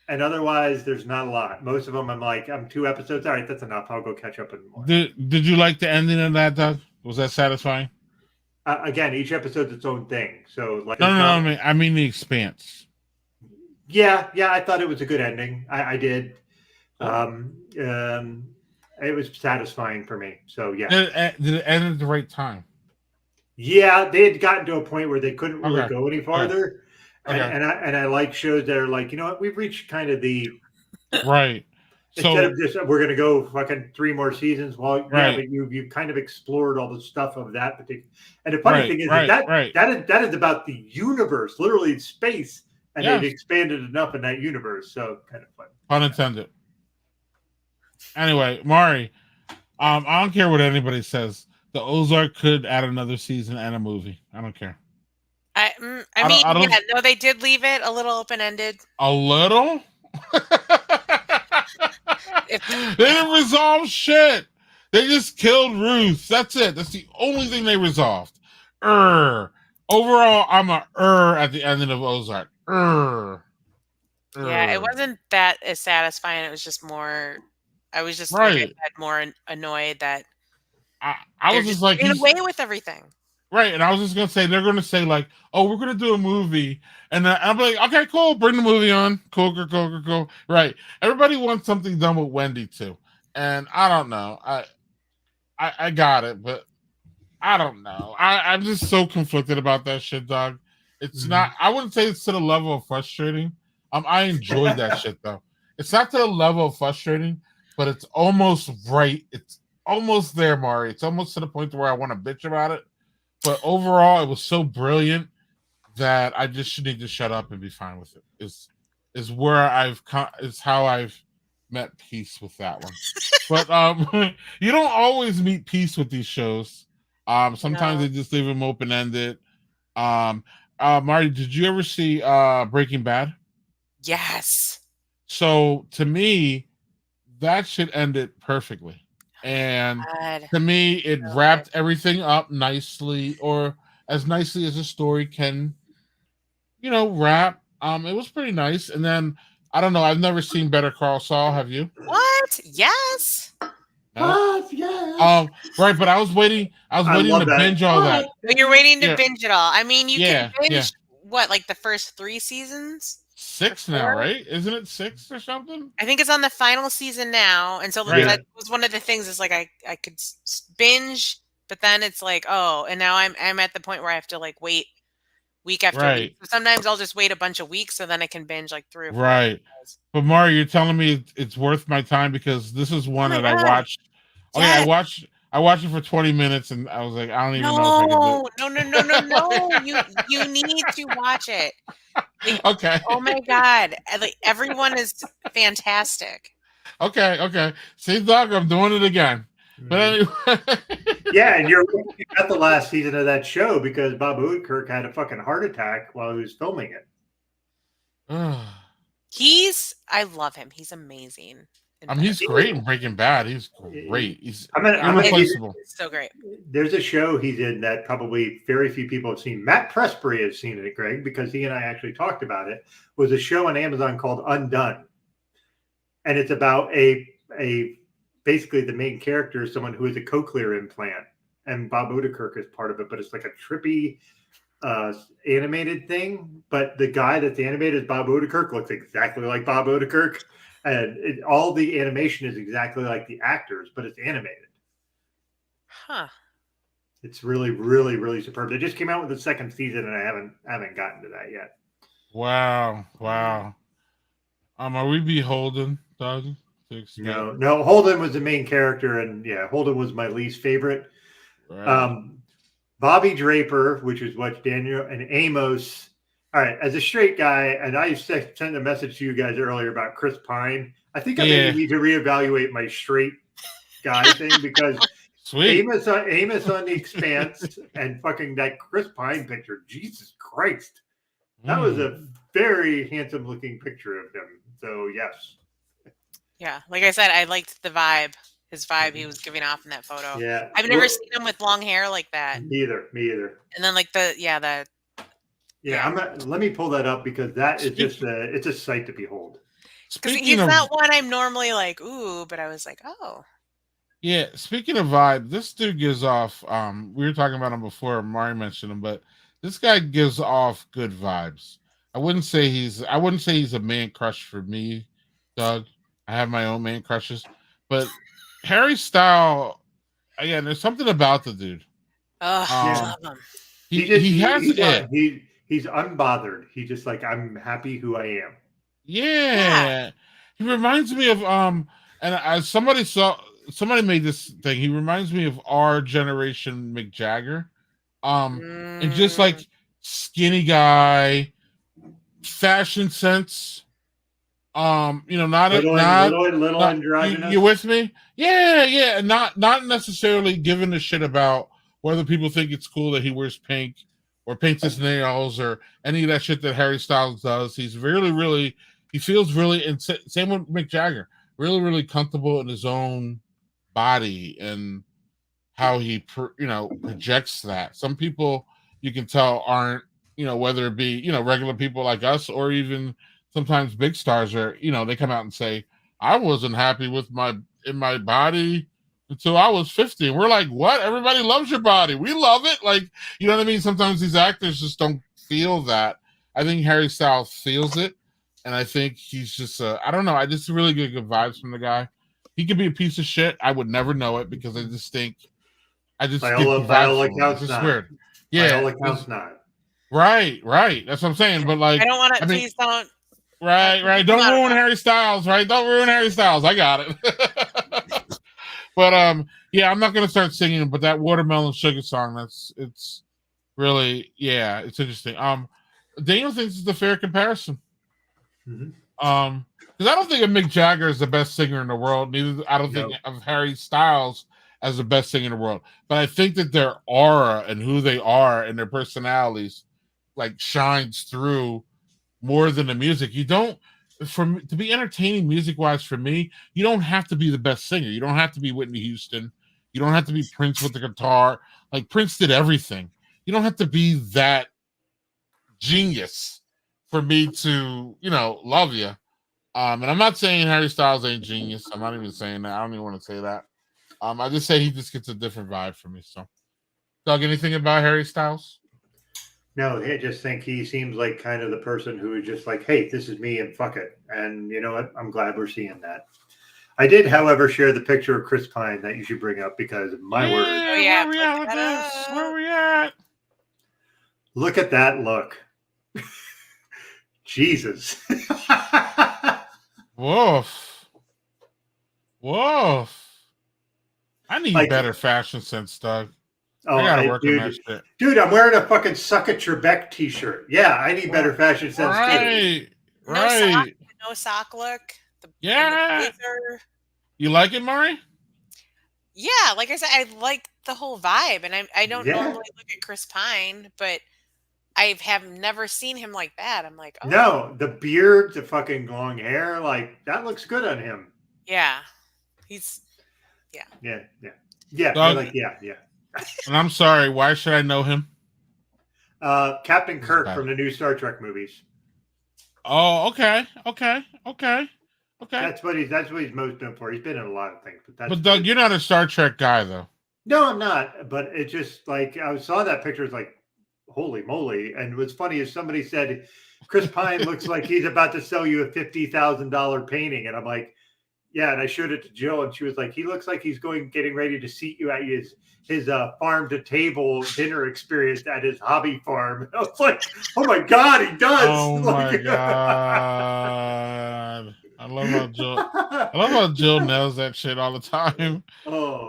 And otherwise, there's not a lot. Most of them, I'm 2 episodes. All right, that's enough. I'll go catch up in more. Did you like the ending of that, Doug? Was that satisfying? Again, each episode's its own thing. So, like, no, I mean The Expanse. Yeah, I thought it was a good ending. I did. It was satisfying for me. So, yeah. Did it end at the right time? Yeah, they had gotten to a point where they couldn't really go any farther. Okay. And I like shows that are like, you know what, we've reached kind of the right. Instead of just we're gonna go fucking 3 more seasons. Well, yeah, but you've kind of explored all the stuff of that particular. And the funny thing is that is about the universe, literally space, and they've expanded enough in that universe. So kind of fun. Pun intended. Anyway, Mari, I don't care what anybody says. The Ozark could add another season and a movie. I don't care. I mean, they did leave it a little open-ended. A little? They didn't resolve shit. They just killed Ruth. That's it. That's the only thing they resolved. Overall, I'm a at the ending of Ozark. Yeah, it wasn't that as satisfying. It was just more. I was just like I said, more annoyed that I was just like getting away with everything. Right, and I was just gonna say they're gonna say like, "Oh, we're gonna do a movie," and I'm like, "Okay, cool, bring the movie on, cool." Right, everybody wants something done with Wendy too, and I don't know, I got it, but I don't know. I'm just so conflicted about that shit, dog. It's not. I wouldn't say it's to the level of frustrating. I enjoyed that shit though. It's not to the level of frustrating, but it's almost right. It's almost there, Mari. It's almost to the point where I want to bitch about it. But overall, it was so brilliant that I just need to shut up and be fine with it. Is where is how I've met peace with that one. But you don't always meet peace with these shows. Sometimes they just leave them open ended. Marty, did you ever see Breaking Bad? Yes. So to me, that shit ended perfectly. And to me, it wrapped everything up nicely, or as nicely as a story can, wrap. It was pretty nice. And then I don't know. I've never seen Better Call Saul. Have you? What? Yes. No? Yes. Right, but I was waiting. I was waiting to binge all that. You're waiting to binge it all. I mean, you can binge what, like the first 3 seasons? 6 now, right? Isn't it 6 or something? I think it's on the final season now, and so that was one of the things. Is like I could binge, but then it's like, oh, and now I'm at the point where I have to like wait week after Right. week. So sometimes I'll just wait a bunch of weeks so then I can binge like 3 or 4 Right. episodes. But Mario, you're telling me it's worth my time because this is one my that I God. watched. Okay, Yes. I watched it for 20 minutes and I was like, I don't even know if I can do it. No. You need to watch it. Like, Okay. oh my God. Like everyone is fantastic. Okay. See, Doug, I'm doing it again. But anyway. Yeah, and you're at the last season of that show because Bob Odenkirk had a fucking heart attack while he was filming it. I love him. He's amazing. He's great in Breaking Bad. He's great. He's irreplaceable. So great. There's a show he's in that probably very few people have seen. Matt Pressbury has seen it, Greg, because he and I actually talked about it. It was a show on Amazon called Undone. And it's about a basically the main character is someone who has a cochlear implant. And Bob Odenkirk is part of it, but it's like a trippy animated thing. But the guy that's animated as Bob Odenkirk looks exactly like Bob Odenkirk. And all the animation is exactly like the actors, but it's animated. Huh. It's really, really, really superb. They just came out with the second season, and I haven't gotten to that yet. Wow. Are we beholden, Doug? No. Holden was the main character, and yeah, Holden was my least favorite. Right. Bobby Draper, which is what Daniel and Amos. All right, as a straight guy, and I sent a message to you guys earlier about Chris Pine. I think I maybe need to reevaluate my straight guy thing because Amos on The Expanse and fucking that Chris Pine picture. Jesus Christ, that was a very handsome looking picture of him. So yes. Yeah, like I said, I liked the vibe. His vibe he was giving off in that photo. Yeah, I've never seen him with long hair like that. Me either. And then like let me pull that up because that is just it's a sight to behold. Because he's not one I'm normally like, ooh, but I was like, oh. Yeah, speaking of vibe, this dude gives off, we were talking about him before, Mari mentioned him, but this guy gives off good vibes. I wouldn't say he's a man crush for me, Doug. I have my own man crushes. But Harry Styles, again, there's something about the dude. I love him. He's unbothered. He's just like, I'm happy who I am. Yeah. He reminds me of and somebody made this thing. He reminds me of our generation Mick Jagger. And just like skinny guy, fashion sense. Not little androgynous. You with me? Yeah. Not necessarily giving a shit about whether people think it's cool that he wears pink or paints his nails or any of that shit that Harry Styles does. He's really, he feels really, and same with Mick Jagger, really comfortable in his own body and how he projects that. Some people you can tell aren't, whether it be regular people like us or even sometimes big stars are, they come out and say, I wasn't happy with my body until I was 50. And we're like, what? Everybody loves your body. We love it. Like, you know what I mean? Sometimes these actors just don't feel that. I think Harry Styles feels it. And I think he's just, I don't know. I just really get good vibes from the guy. He could be a piece of shit. I would never know it because I just think, by all accounts, it's weird. Yeah. By all accounts, not. Right. That's what I'm saying. But like, I don't want to, please don't. Right. Don't ruin Harry Styles, right? Don't ruin Harry Styles. I got it. But I'm not gonna start singing, but that Watermelon Sugar song, it's really, it's interesting. Daniel thinks it's a fair comparison. Mm-hmm. Because I don't think of Mick Jagger as the best singer in the world, neither I don't think of Harry Styles as the best singer in the world. But I think that their aura and who they are and their personalities like shines through more than the music. You don't, to be entertaining music-wise for me, you don't have to be the best singer. You don't have to be Whitney Houston. You don't have to be Prince with the guitar. Like, Prince did everything. You don't have to be that genius for me to, love you. And I'm not saying Harry Styles ain't genius. I'm not even saying that. I don't even want to say that. I just say he just gets a different vibe from me. So, Doug, anything about Harry Styles? No, I just think he seems like kind of the person who is just like, hey, this is me and fuck it. And you know what? I'm glad we're seeing that. I did, however, share the picture of Chris Pine that you should bring up because my word. Oh, yeah. Where we at? Look at that look. Jesus. Woof. Woof. I need Like- better fashion sense, Doug. Oh, I gotta work on that dude, shit. dude, I'm wearing a fucking Suck at Trebek t-shirt. Yeah, I need better fashion sense too. Right. No sock look. Yeah. And the blazer. You like it, Mari? Yeah, like I said, I like the whole vibe, and I don't Yeah. normally look at Chris Pine, but I have never seen him like that. I'm like, oh No, the beard, the fucking long hair, like that looks good on him. yeah, he's Yeah. You're Doug, like, yeah. And I'm sorry, why should I know him? Captain Kirk from the new Star Trek movies. Oh, okay. That's what he's most known for. He's been in a lot of things, But Doug, you're not a Star Trek guy, though. No, I'm not. But it just like I saw that picture, it's like, holy moly! And what's funny is somebody said Chris Pine looks like he's about to sell you a $50,000 painting, and I'm like, yeah. And I showed it to Jill, and she was like, he looks like he's getting ready to seat you at his farm to table dinner experience at his hobby farm. And I was like, oh my god, he does. Oh my god. I love how Jill knows that shit all the time. Oh,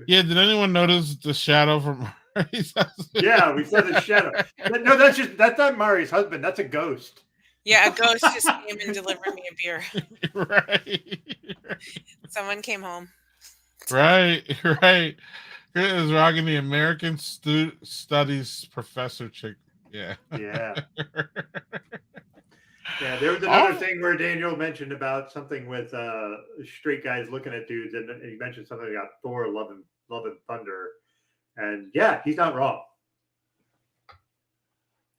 yeah. Did anyone notice the shadow from Mari's husband? Yeah, we saw the shadow. No, that's not Mari's husband. That's a ghost. yeah, a ghost just came and delivered me a beer. Right. Someone came home. Right. It is rocking the American Studies professor chick. Yeah. Yeah. Yeah, there was another thing where Daniel mentioned about something with straight guys looking at dudes, and he mentioned something about Thor, Love and Thunder, and yeah, he's not wrong.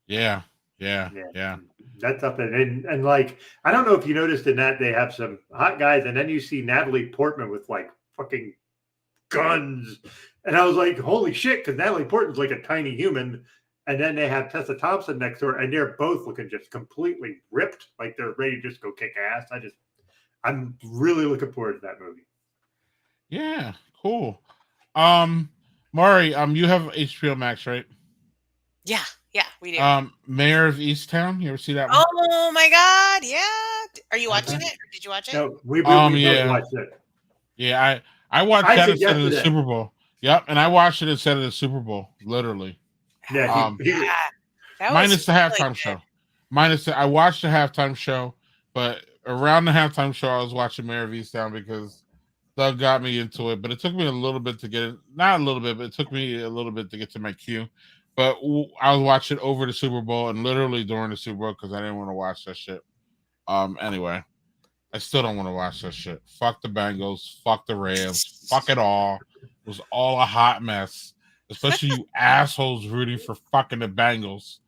Yeah. That's up and like I don't know if you noticed in that they have some hot guys, and then you see Natalie Portman with like fucking guns, and I was like, holy shit, because Natalie Portman's like a tiny human. And then they have Tessa Thompson next door, and they're both looking just completely ripped, like they're ready to just go kick ass. I'm really looking forward to that movie. Yeah, cool. Mari, you have HBO Max, right? Yeah, we do. Mayor of Easttown. You ever see that one? Oh my god, yeah. Are you watching it, or did you watch it? No, we yeah. watched it. Yeah, I watched that instead of the Super Bowl. Yep, and I watched it instead of the Super Bowl, literally. Yeah, minus the halftime show. I watched the halftime show, but around the halftime show, I was watching Mayor of Easttown because Doug got me into it. But it took me a little bit to get it. Not a little bit, but it took me a little bit to get to my queue. But I was watching over the Super Bowl and literally during the Super Bowl because I didn't want to watch that shit. Anyway, I still don't want to watch that shit. Fuck the Bengals. Fuck the Rams. Fuck it all. It was all a hot mess. Especially you assholes rooting for fucking the Bengals.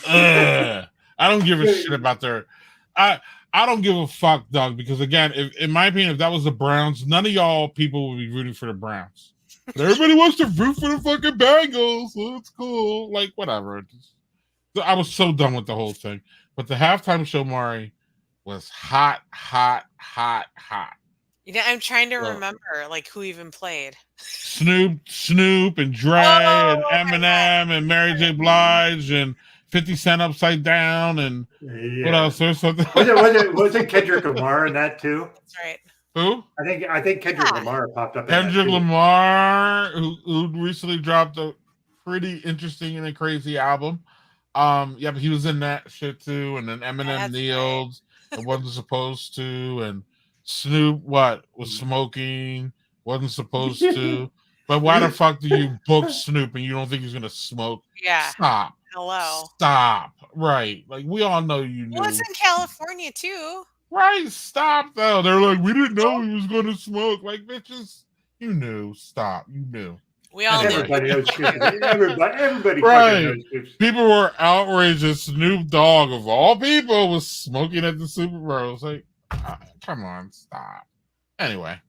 Ugh. I don't give a shit about their. I don't give a fuck, Doug, because again, in my opinion, if that was the Browns, none of y'all people would be rooting for the Browns. But everybody wants to root for the fucking Bengals. So it's cool. Like, whatever. I was so done with the whole thing. But the halftime show, Mari, was hot. You know, I'm trying to remember like who even played. Snoop and Dre and Eminem and Mary J. Blige and 50 Cent Upside Down and what else? There's something. Was it Kendrick Lamar in that too? That's right. Who? I think Kendrick Lamar popped up. Kendrick Lamar, who recently dropped a pretty interesting and a crazy album. Yeah, but he was in that shit too, and then Eminem kneeled and wasn't supposed to, and Snoop was smoking, wasn't supposed to. But why the fuck do you book Snoop and you don't think he's gonna smoke? Yeah. Stop. Hello. Stop. Right. Like we all know you knew. He was in California too. Right. Stop though. They're like, we didn't know he was gonna smoke. Like, bitches, you knew. Stop. You knew. We all knew. Everybody right. knows. People were outraged that Snoop Dogg, of all people, was smoking at the Super Bowl. It's like, come on, stop. Anyway,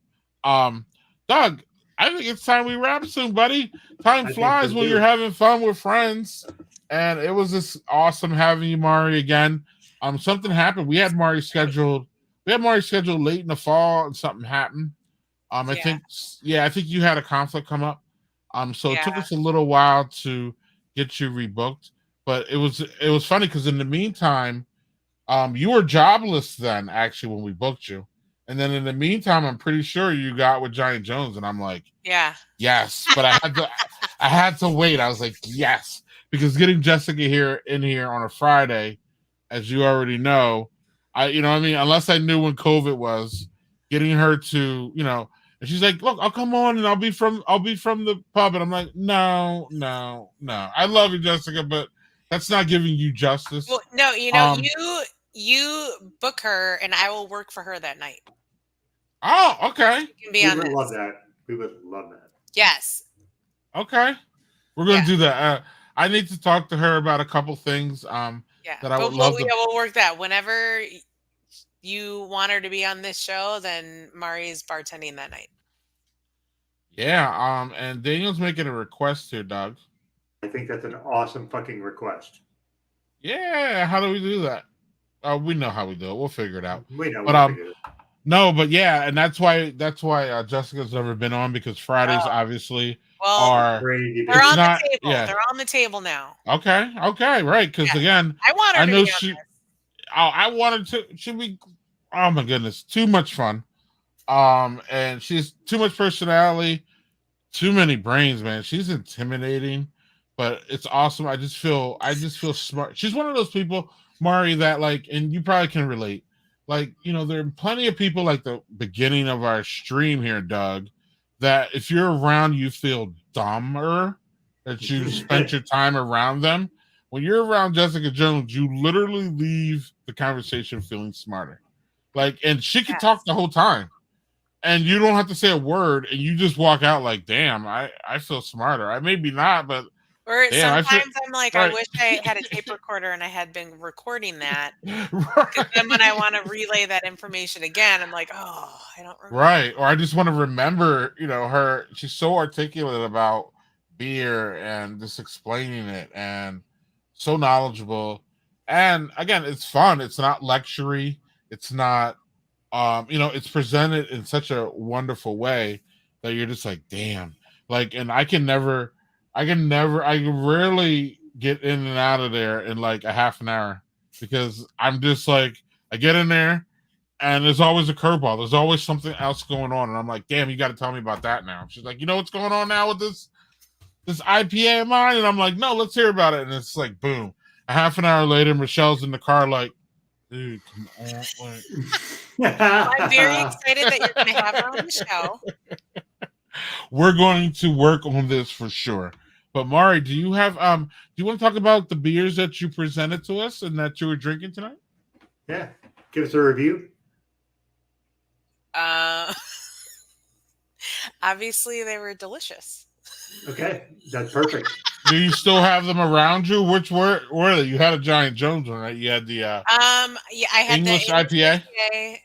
Doug, I think it's time we wrap soon, buddy. Time flies when you're having fun with friends. And it was just awesome having you, Mari, again. Something happened. We had Mari scheduled late in the fall, and something happened. I think you had a conflict come up. So it took us a little while to get you rebooked. But it was funny because in the meantime, you were jobless then, actually, when we booked you. And then in the meantime, I'm pretty sure you got with Giant Jones, and I'm like, yeah, yes. But I had to wait. I was like, yes, because getting Jessica in here on a Friday, as you already know, you know what I mean, unless I knew when COVID was, getting her to, you know, and she's like, look, I'll come on and I'll be from the pub, and I'm like, no. I love you, Jessica, but that's not giving you justice. Well, no, you know, you book her, and I will work for her that night. Oh, okay. You can be We on would this. love that. We would love that. Yes. Okay. We're gonna do that. I need to talk to her about a couple things. That I would love to. We'll work that. Whenever you want her to be on this show, then Mari's bartending that night. Yeah. And Daniel's making a request here, Doug. I think that's an awesome fucking request. Yeah. How do we do that? We know how we do it. We'll figure it out. We know. But no, but yeah, and that's why Jessica's never been on, because Fridays obviously are. They're on the table. Yeah. They're on the table now. Okay, right. Because again, I want her to be on this. I wanted to. She'd be. Oh my goodness, too much fun. And she's too much personality, too many brains, man. She's intimidating, but it's awesome. I just feel smart. She's one of those people, Mari, that like, and you probably can relate. Like, you know, there are plenty of people like the beginning of our stream here, Doug, that if you're around, you feel dumber that you spent your time around them. When you're around Jessica Jones, you literally leave the conversation feeling smarter. Like, and she can talk the whole time, and you don't have to say a word, and you just walk out like, damn, I feel smarter. I maybe not, but or damn, sometimes I'm like, I wish I had a tape recorder and I had been recording that. Right. Then when I want to relay that information again, I'm like, oh, I don't remember. Right. Or I just want to remember, you know, she's so articulate about beer and just explaining it, and so knowledgeable. And again, it's fun. It's not lectury. It's not, you know, it's presented in such a wonderful way that you're just like, damn. Like, and I can rarely get in and out of there in like a half an hour, because I'm just like, I get in there and there's always a curveball. There's always something else going on. And I'm like, damn, you got to tell me about that now. She's like, you know what's going on now with this IPA of mine? And I'm like, no, let's hear about it. And it's like, boom. A half an hour later, Michelle's in the car like, dude, come on. I'm very excited that you're going to have her on the show. We're going to work on this for sure. But Mari, do you want to talk about the beers that you presented to us and that you were drinking tonight? Yeah. Give us a review. Obviously they were delicious. Okay. That's perfect. Do you still have them around you? Which were they? You had a Giant Jones one, right? You had the yeah, I had English the IPA,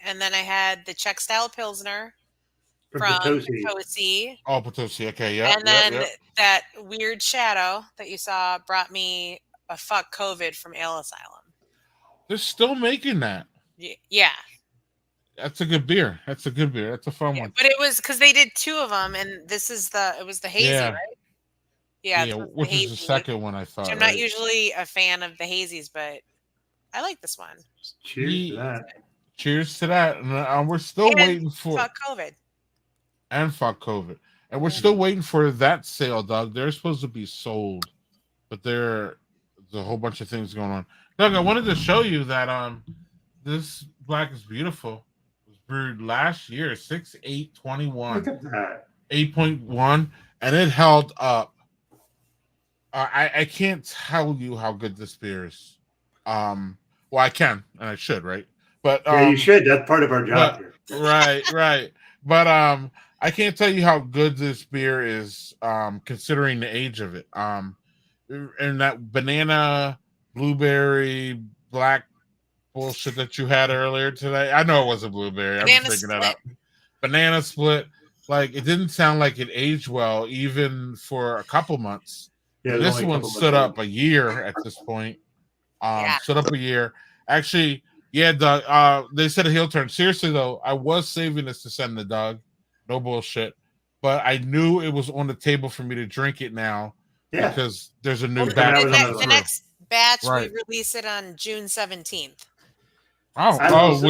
and then I had the Czech style Pilsner from Potosi. Oh, Potosi. Okay, yeah. And then that weird shadow that you saw brought me a fuck COVID from Ale Asylum. They're still making that. Yeah. That's a good beer. That's a fun one. But it was because they did two of them, and it was the hazy, right? Yeah, which is the second one I thought. I'm not usually a fan of the hazies, but I like this one. Cheers to that. Cheers to that. And we're still waiting for fuck COVID. And fuck COVID. And we're still waiting for that sale, Doug. They're supposed to be sold, but there's a whole bunch of things going on. Doug, I wanted to show you that this Black is Beautiful was brewed last year, 6/8/21. Look at that. 8.1, and it held up. I can't tell you how good this beer is. Well, I can and I should, right? But yeah, you should. That's part of our job here. Right. But I can't tell you how good this beer is, considering the age of it. And that banana, blueberry, black bullshit that you had earlier today. I know it wasn't blueberry. I'm just picking that up. Banana split. Like, it didn't sound like it aged well, even for a couple months. Yeah, this one stood up a year at this point. Stood up a year. Actually, yeah, Doug. They said a heel turn. Seriously though, I was saving this to send to Doug. No bullshit. But I knew it was on the table for me to drink it now. Yeah. Because there's a new batch. batch, Right. we release it on June 17th. I will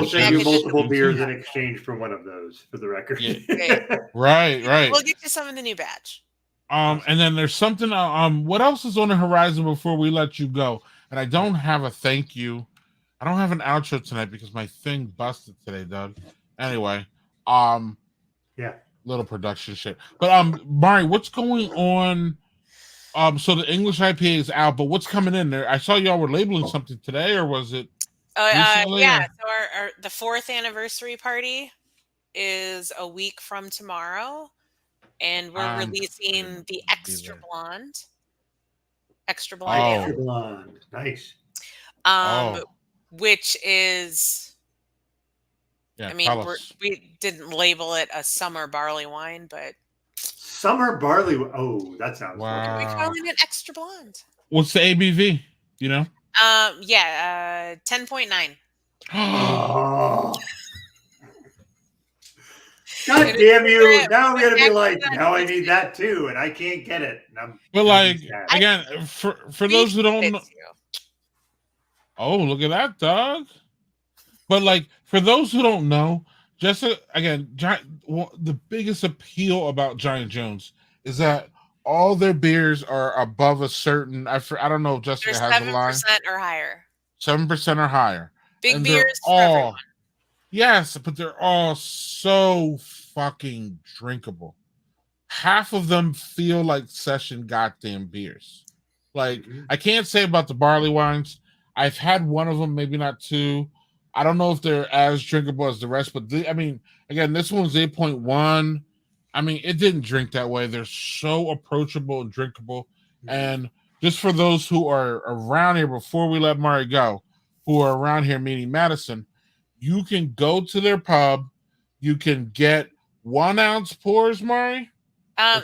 which send you is multiple 17th. beers in exchange for one of those, for the record. Okay. Right. We'll get you some in the new batch. And then there's something. What else is on the horizon before we let you go? And I don't have a thank you. I don't have an outro tonight because my thing busted today, Doug. Anyway, yeah, little production shit. But Mari, what's going on? So the English IPA is out, but what's coming in there? I saw y'all were labeling something today, or was it? Recently, yeah. or? So the 4th anniversary party is a week from tomorrow, and we're releasing the Extra Blonde. Extra Blonde. Ale. Extra Blonde, nice. Which is, yeah, I mean, we didn't label it a summer barley wine, but summer barley. Oh, that sounds. Wow. We're calling it Extra Blonde. What's the ABV? You know? 10.9. Oh. God damn you! Now I'm gonna be like, now I need that too, and I can't get it. But like again, for those who don't know, oh, look at that, dog. But like for those who don't know, just again, the biggest appeal about Giant Jones is that all their beers are above a certain. I don't know if Jessica has a line. 7% or higher. 7% or higher. Big and beers for everyone. Yes, but they're all so fucking drinkable. Half of them feel like session goddamn beers. Like, I can't say about the barley wines. I've had one of them, maybe not two. I don't know if they're as drinkable as the rest, but I mean, again, this one's 8.1. I mean, it didn't drink that way. They're so approachable and drinkable. And just for those who are around here, before we let Mari go, who are around here, meaning Madison, you can go to their pub. You can get 1 ounce pours, Mari. Well,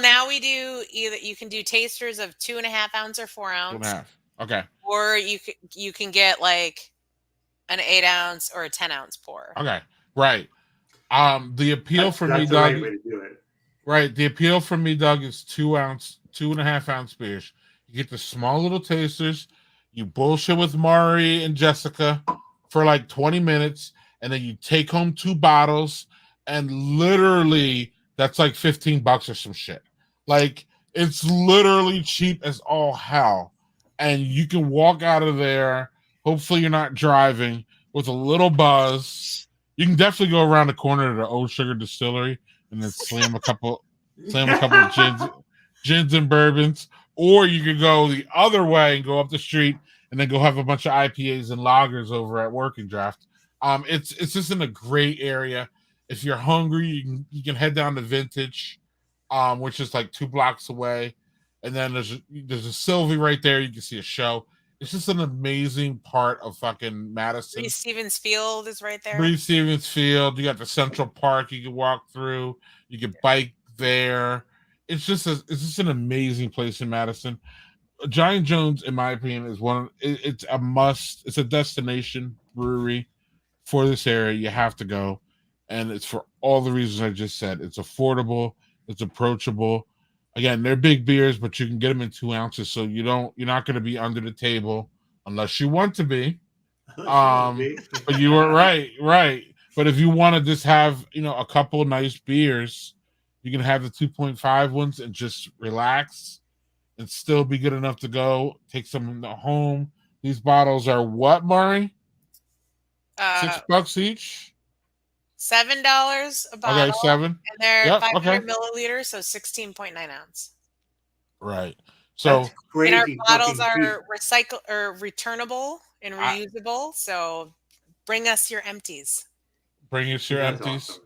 now we do either. You can do tasters of 2.5 ounce or 4 ounce. 2.5. Okay. Or you can get like an 8 ounce or a 10 ounce pour. Okay. Right. The appeal for me, Doug. Right way to do it. Right. The appeal for me, Doug, is 2.5 ounce beers. You get the small little tasters. You bullshit with Mari and Jessica for like 20 minutes, and then you take home 2 bottles, and literally that's like $15 or some shit. Like, it's literally cheap as all hell, and you can walk out of there. Hopefully you're not driving with a little buzz. You can definitely go around the corner to the Old Sugar Distillery and then slam a couple of gins and bourbons, or you could go the other way and go up the street and then go have a bunch of IPAs and lagers over at Working Draft. It's just in a great area. If you're hungry, you can head down to Vintage, which is like 2 blocks away, and then there's a Sylvie right there. You can see a show. It's just an amazing part of fucking Madison. Breeze Stevens Field is right there. Breeze Stevens Field. You got the Central Park you can walk through. You can bike there. It's just an amazing place in Madison. Giant Jones, in my opinion, is it's a must. It's a destination brewery for this area. You have to go, and it's for all the reasons I just said. It's affordable. It's approachable. Again, they're big beers, but you can get them in 2 ounces, so you're not going to be under the table unless you want to be. But you were right. But if you want to just have a couple nice beers, you can have the 2.5 ones and just relax and still be good enough to go take some home. These bottles are what, Mari? $6 each. $7 a bottle. Okay, 7. And they're 500 milliliters, so 16.9 ounce. Right. So and our bottles are recycle or returnable and reusable. So bring us your empties. Bring us your empties. Awesome.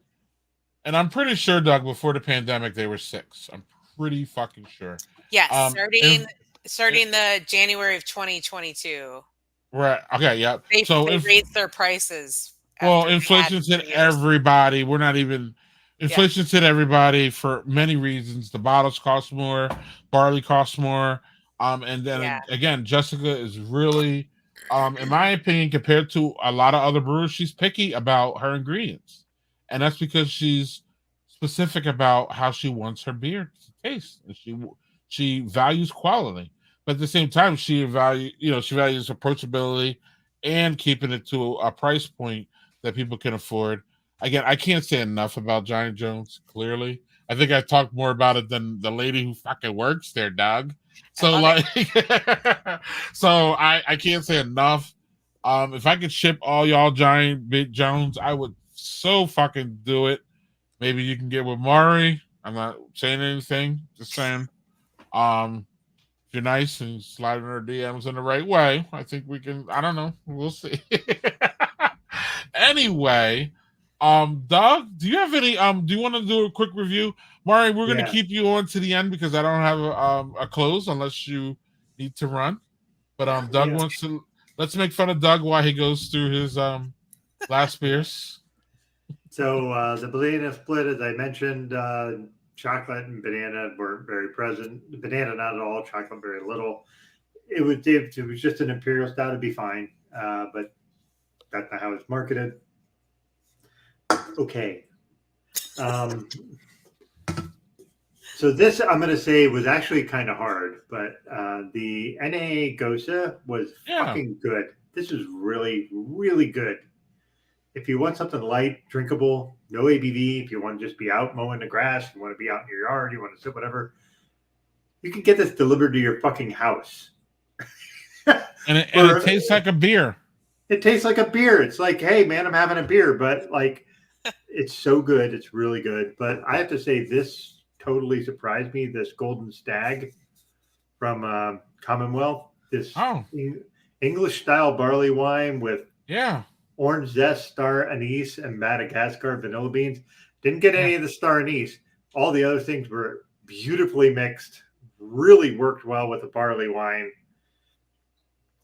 And I'm pretty sure, Doug, before the pandemic, they were 6. I'm pretty fucking sure. Yes, starting the January of 2022. Right. Okay. Yeah. They raised their prices. Well, inflation's hit everybody. We're not even. Inflation's hit everybody for many reasons. The bottles cost more, barley costs more, and then again, Jessica is really, in my opinion, compared to a lot of other brewers, she's picky about her ingredients, and that's because she's specific about how she wants her beer to taste, and she values quality. but at the same time, she values approachability and keeping it to a price point that people can afford. Again, I can't say enough about Giant Jones. Clearly, I think I talked more about it than the lady who fucking works there, Doug. So like, so I can't say enough. If I could ship all y'all Giant Big Jones, I would so fucking do it. Maybe you can get with Mari. I'm not saying anything, just saying. If you're nice and slide in her DMs in the right way, I think we can. I don't know. We'll see. Anyway, Doug, do you have any? Do you want to do a quick review? Mari, we're going to keep you on to the end because I don't have a close unless you need to run. But Doug wants to. Let's make fun of Doug while he goes through his last beers. So the banana split, as I mentioned, chocolate and banana weren't very present. Banana not at all, chocolate very little. It was just an Imperial Stout, it'd be fine, but that's not how it's marketed. Okay. So this, I'm going to say, was actually kind of hard, but the NA Gosa was fucking good. This is really, really good. If you want something light, drinkable, no ABV, if you want to just be out mowing the grass, you want to be out in your yard, you want to sit, whatever, you can get this delivered to your fucking house. And it tastes like a beer. It tastes like a beer. It's like, hey, man, I'm having a beer, but like, it's so good. It's really good. But I have to say, this totally surprised me. This Golden Stag from Commonwealth, this English style barley wine with orange zest, star anise, and Madagascar vanilla beans. Didn't get any of the star anise. All the other things were beautifully mixed. Really worked well with the barley wine.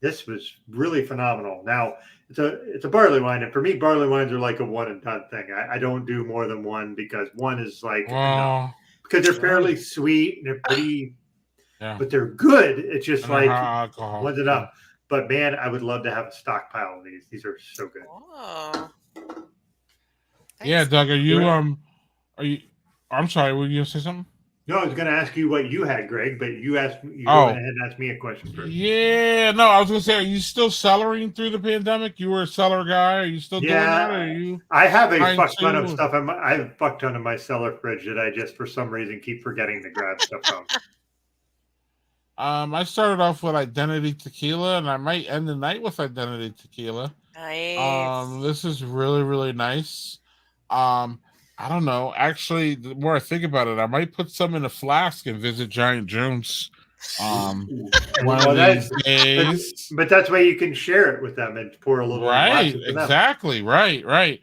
This was really phenomenal. Now, it's a barley wine, and for me, barley wines are like a one and done thing. I don't do more than one because one is like enough. Because they're fairly sweet and they're pretty, but they're good. It's just like one's enough. But man, I would love to have a stockpile of these. These are so good. Oh. Yeah, Doug, are you? I'm sorry. Were you gonna say something? No, I was going to ask you what you had, Greg, but you went ahead and asked me a question first. Yeah, no, I was going to say, are you still cellaring through the pandemic? You were a cellar guy. Are you still doing that? Or are you? I have a fuck ton of stuff. I have a fuck ton of my cellar fridge that I just, for some reason, keep forgetting to grab stuff from. I started off with Identity Tequila, and I might end the night with Identity Tequila. Nice. This is really, really nice. I don't know. Actually, the more I think about it, I might put some in a flask and visit Giant Jones. One of these days. But that's why you can share it with them and pour a little. Right, exactly. Right.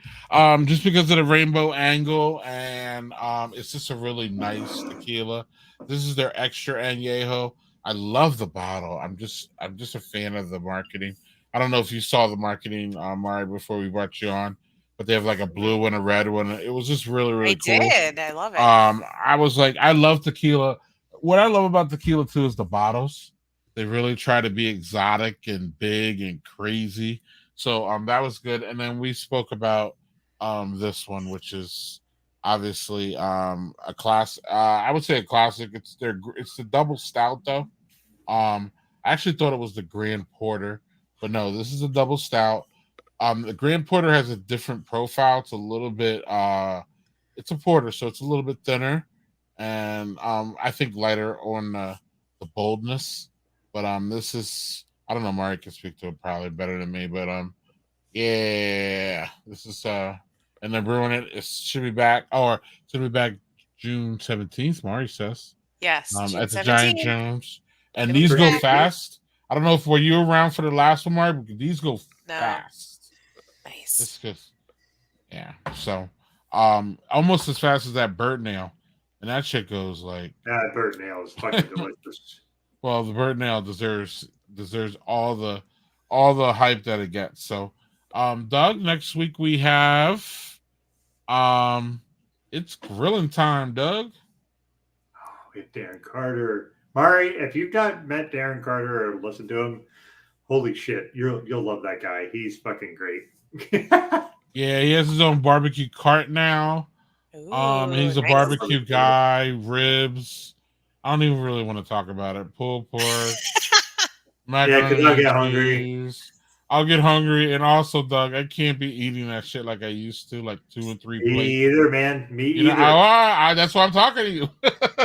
Just because of the rainbow angle, and it's just a really nice tequila. This is their extra añejo. I love the bottle. I'm just a fan of the marketing. I don't know if you saw the marketing, Mari, before we brought you on. But they have like a blue and a red one. It was just really, really cool. I did. I love it. I was like, I love tequila. What I love about tequila too is the bottles. They really try to be exotic and big and crazy. So that was good. And then we spoke about this one, which is obviously a class. I would say a classic. It's the double stout though. I actually thought it was the Grand Porter, but no, this is a double stout. The Grand Porter has a different profile. It's a little bit, it's a porter, so it's a little bit thinner, and I think lighter on the boldness. But this is, I don't know, Mari can speak to it probably better than me. But yeah, this is and they're brewing it. It should be back, or it should be back June 17th. Mari says yes, at the Giant Jones, and these go fast. I don't know if were you around for the last one, Mari, but these go fast. Nice. It's good. Yeah. So, almost as fast as that bird nail, and that shit goes like. That bird nail is fucking delicious. Well, the bird nail deserves all the hype that it gets. So, Doug, next week we have, it's grilling time, Doug. Oh, we have Darren Carter. Mari, if you've not met Darren Carter or listened to him, holy shit, you'll love that guy. He's fucking great. Yeah, he has his own barbecue cart now. He's a barbecue guy, ribs. I don't even really want to talk about it. Pulled pork, Macaroni because I'll and get hungry. cheese. I'll get hungry, and also, Doug, I can't be eating that shit like I used to, like 2 and 3 Me plates. either, man. Me You know, either. that's why I'm talking to you.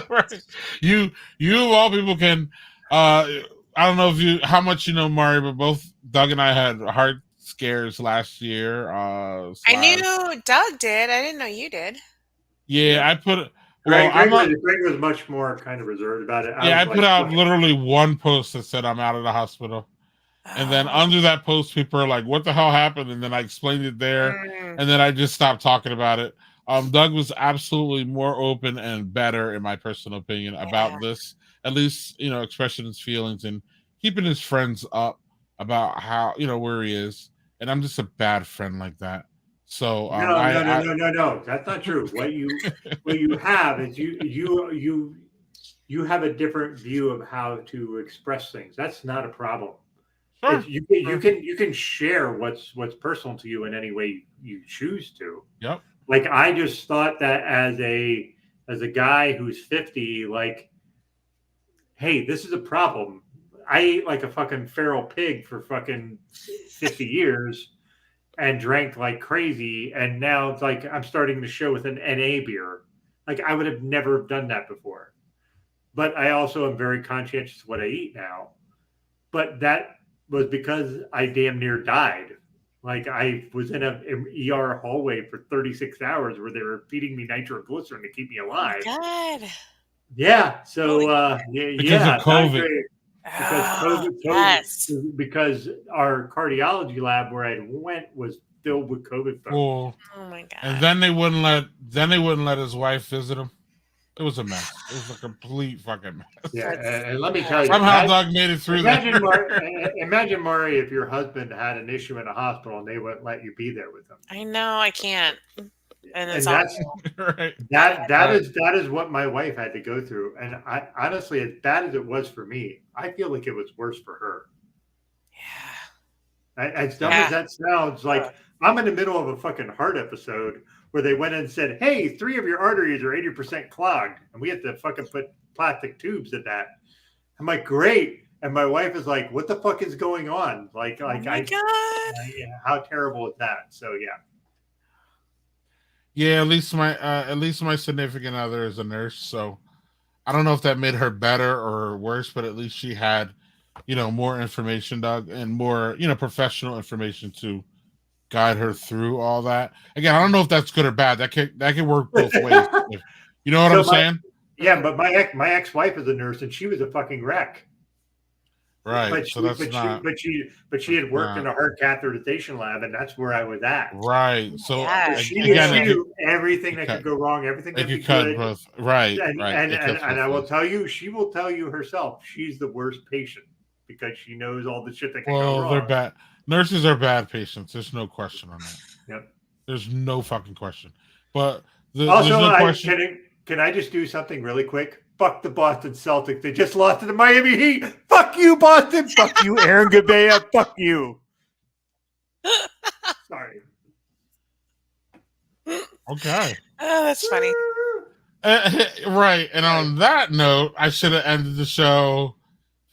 Right. You of all people can. I don't know how much you know Mari, but both Doug and I had heart scares last year. I knew Doug did. I didn't know you did. Yeah, I put. Greg, Well, Greg was much more kind of reserved about it. I was put out like, literally one post that said I'm out of the hospital. And then under that post, people are like, what the hell happened? And then I explained it there. And then I just stopped talking about it. Doug was absolutely more open and better, in my personal opinion, about this. At least, expressing his feelings and keeping his friends up about how, where he is. And I'm just a bad friend like that. So no. That's not true. What you have is you have a different view of how to express things. That's not a problem. Sure. You can share what's personal to you in any way you choose to. Yep. Like I just thought that as a guy who's 50, like, hey, this is a problem. I ate like a fucking feral pig for fucking 50 years and drank like crazy, and now it's like I'm starting the show with an NA beer. Like I would have never done that before. But I also am very conscientious of what I eat now. But that was because I damn near died. Like I was in an ER hallway for 36 hours where they were feeding me nitroglycerin to keep me alive. Oh my God. Yeah. So because of COVID. Because our cardiology lab where I went was filled with COVID folks. Cool. Oh my God. And then they wouldn't let his wife visit him. It was a mess. It was a complete fucking mess. Yeah, and let me tell you, somehow Doug made it through that. Imagine, Mari, if your husband had an issue in a hospital and they wouldn't let you be there with him. I know, I can't. And it's that's right. That is what my wife had to go through. And I honestly, as bad as it was for me, I feel like it was worse for her. Yeah. As dumb as that sounds, like I'm in the middle of a fucking heart episode where they went in and said, hey, 3 of your arteries are 80% clogged. And we have to fucking put plastic tubes in that. I'm like, great. And my wife is like, what the fuck is going on? Like, oh my God. How terrible is that? So, yeah. Yeah, at least my significant other is a nurse. So I don't know if that made her better or worse, but at least she had, more information, Doug, and more, professional information to guide her through all that. Again, I don't know if that's good or bad. That could work both ways. You know what I'm saying? Yeah, but my ex-wife is a nurse and she was a fucking wreck. Right. But she had worked in a heart catheterization lab, and that's where I was at. Right. So she knew everything that could go wrong, everything that could be good. Both. Right. And right. I will tell you, she will tell you herself, she's the worst patient because she knows all the shit that can go wrong. They're bad. Nurses are bad patients. There's no question on that. Yep. There's no fucking question. But also, there's no question. Can I just do something really quick? Fuck the Boston Celtics. They just lost to the Miami Heat. Fuck you, Boston. Fuck you, Aaron Gabea. Fuck you. Sorry. Okay. Oh, that's funny. Right. And on that note, I should have ended the show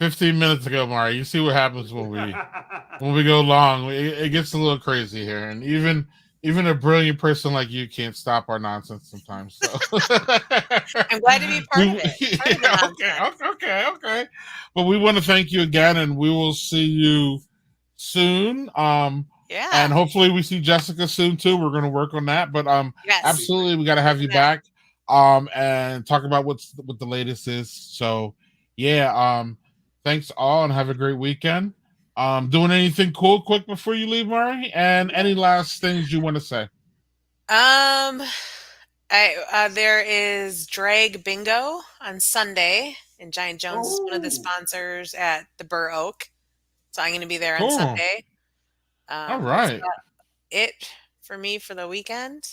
15 minutes ago, Mari. You see what happens when we go long. It gets a little crazy here. And even a brilliant person like you can't stop our nonsense sometimes. So. I'm glad to be part of it. Okay. But we want to thank you again, and we will see you soon. Yeah. And hopefully we see Jessica soon too. We're going to work on that. But yes. Absolutely, we got to have you back and talk about what the latest is. So yeah, thanks all, and have a great weekend. Doing anything cool quick before you leave, Mari? And any last things you want to say? There is Drag Bingo on Sunday, and Giant Jones is one of the sponsors at the Burr Oak. So I'm going to be there on Sunday. All right. It for me for the weekend.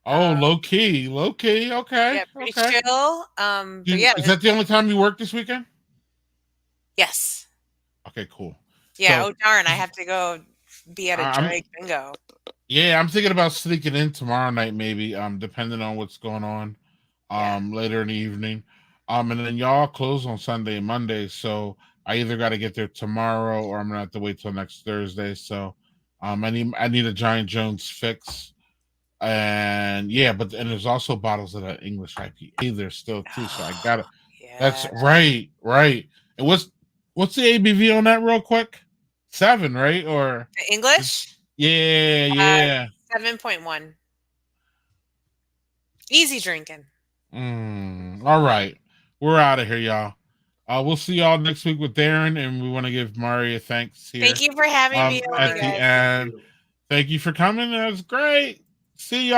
Oh, low key. Okay. Yeah, pretty chill. But yeah, is that the only time you work this weekend? Yes. Okay, cool. Yeah. So, darn! I have to go be at a Drag Bingo. Yeah, I'm thinking about sneaking in tomorrow night, maybe. Depending on what's going on. Later in the evening. And then y'all close on Sunday and Monday, so I either got to get there tomorrow or I'm gonna have to wait till next Thursday. So I need a Giant Jones fix. And yeah, but there's also bottles of that English IPA there still too. So I got it. That's right. And what's the ABV on that real quick? 7, right? Or the English? Yeah. 7.1. Easy drinking. All right. We're out of here, y'all. We'll see y'all next week with Darren, and we want to give Maria thanks here. Thank you for having me at the end. Thank you for coming. That was great. See y'all.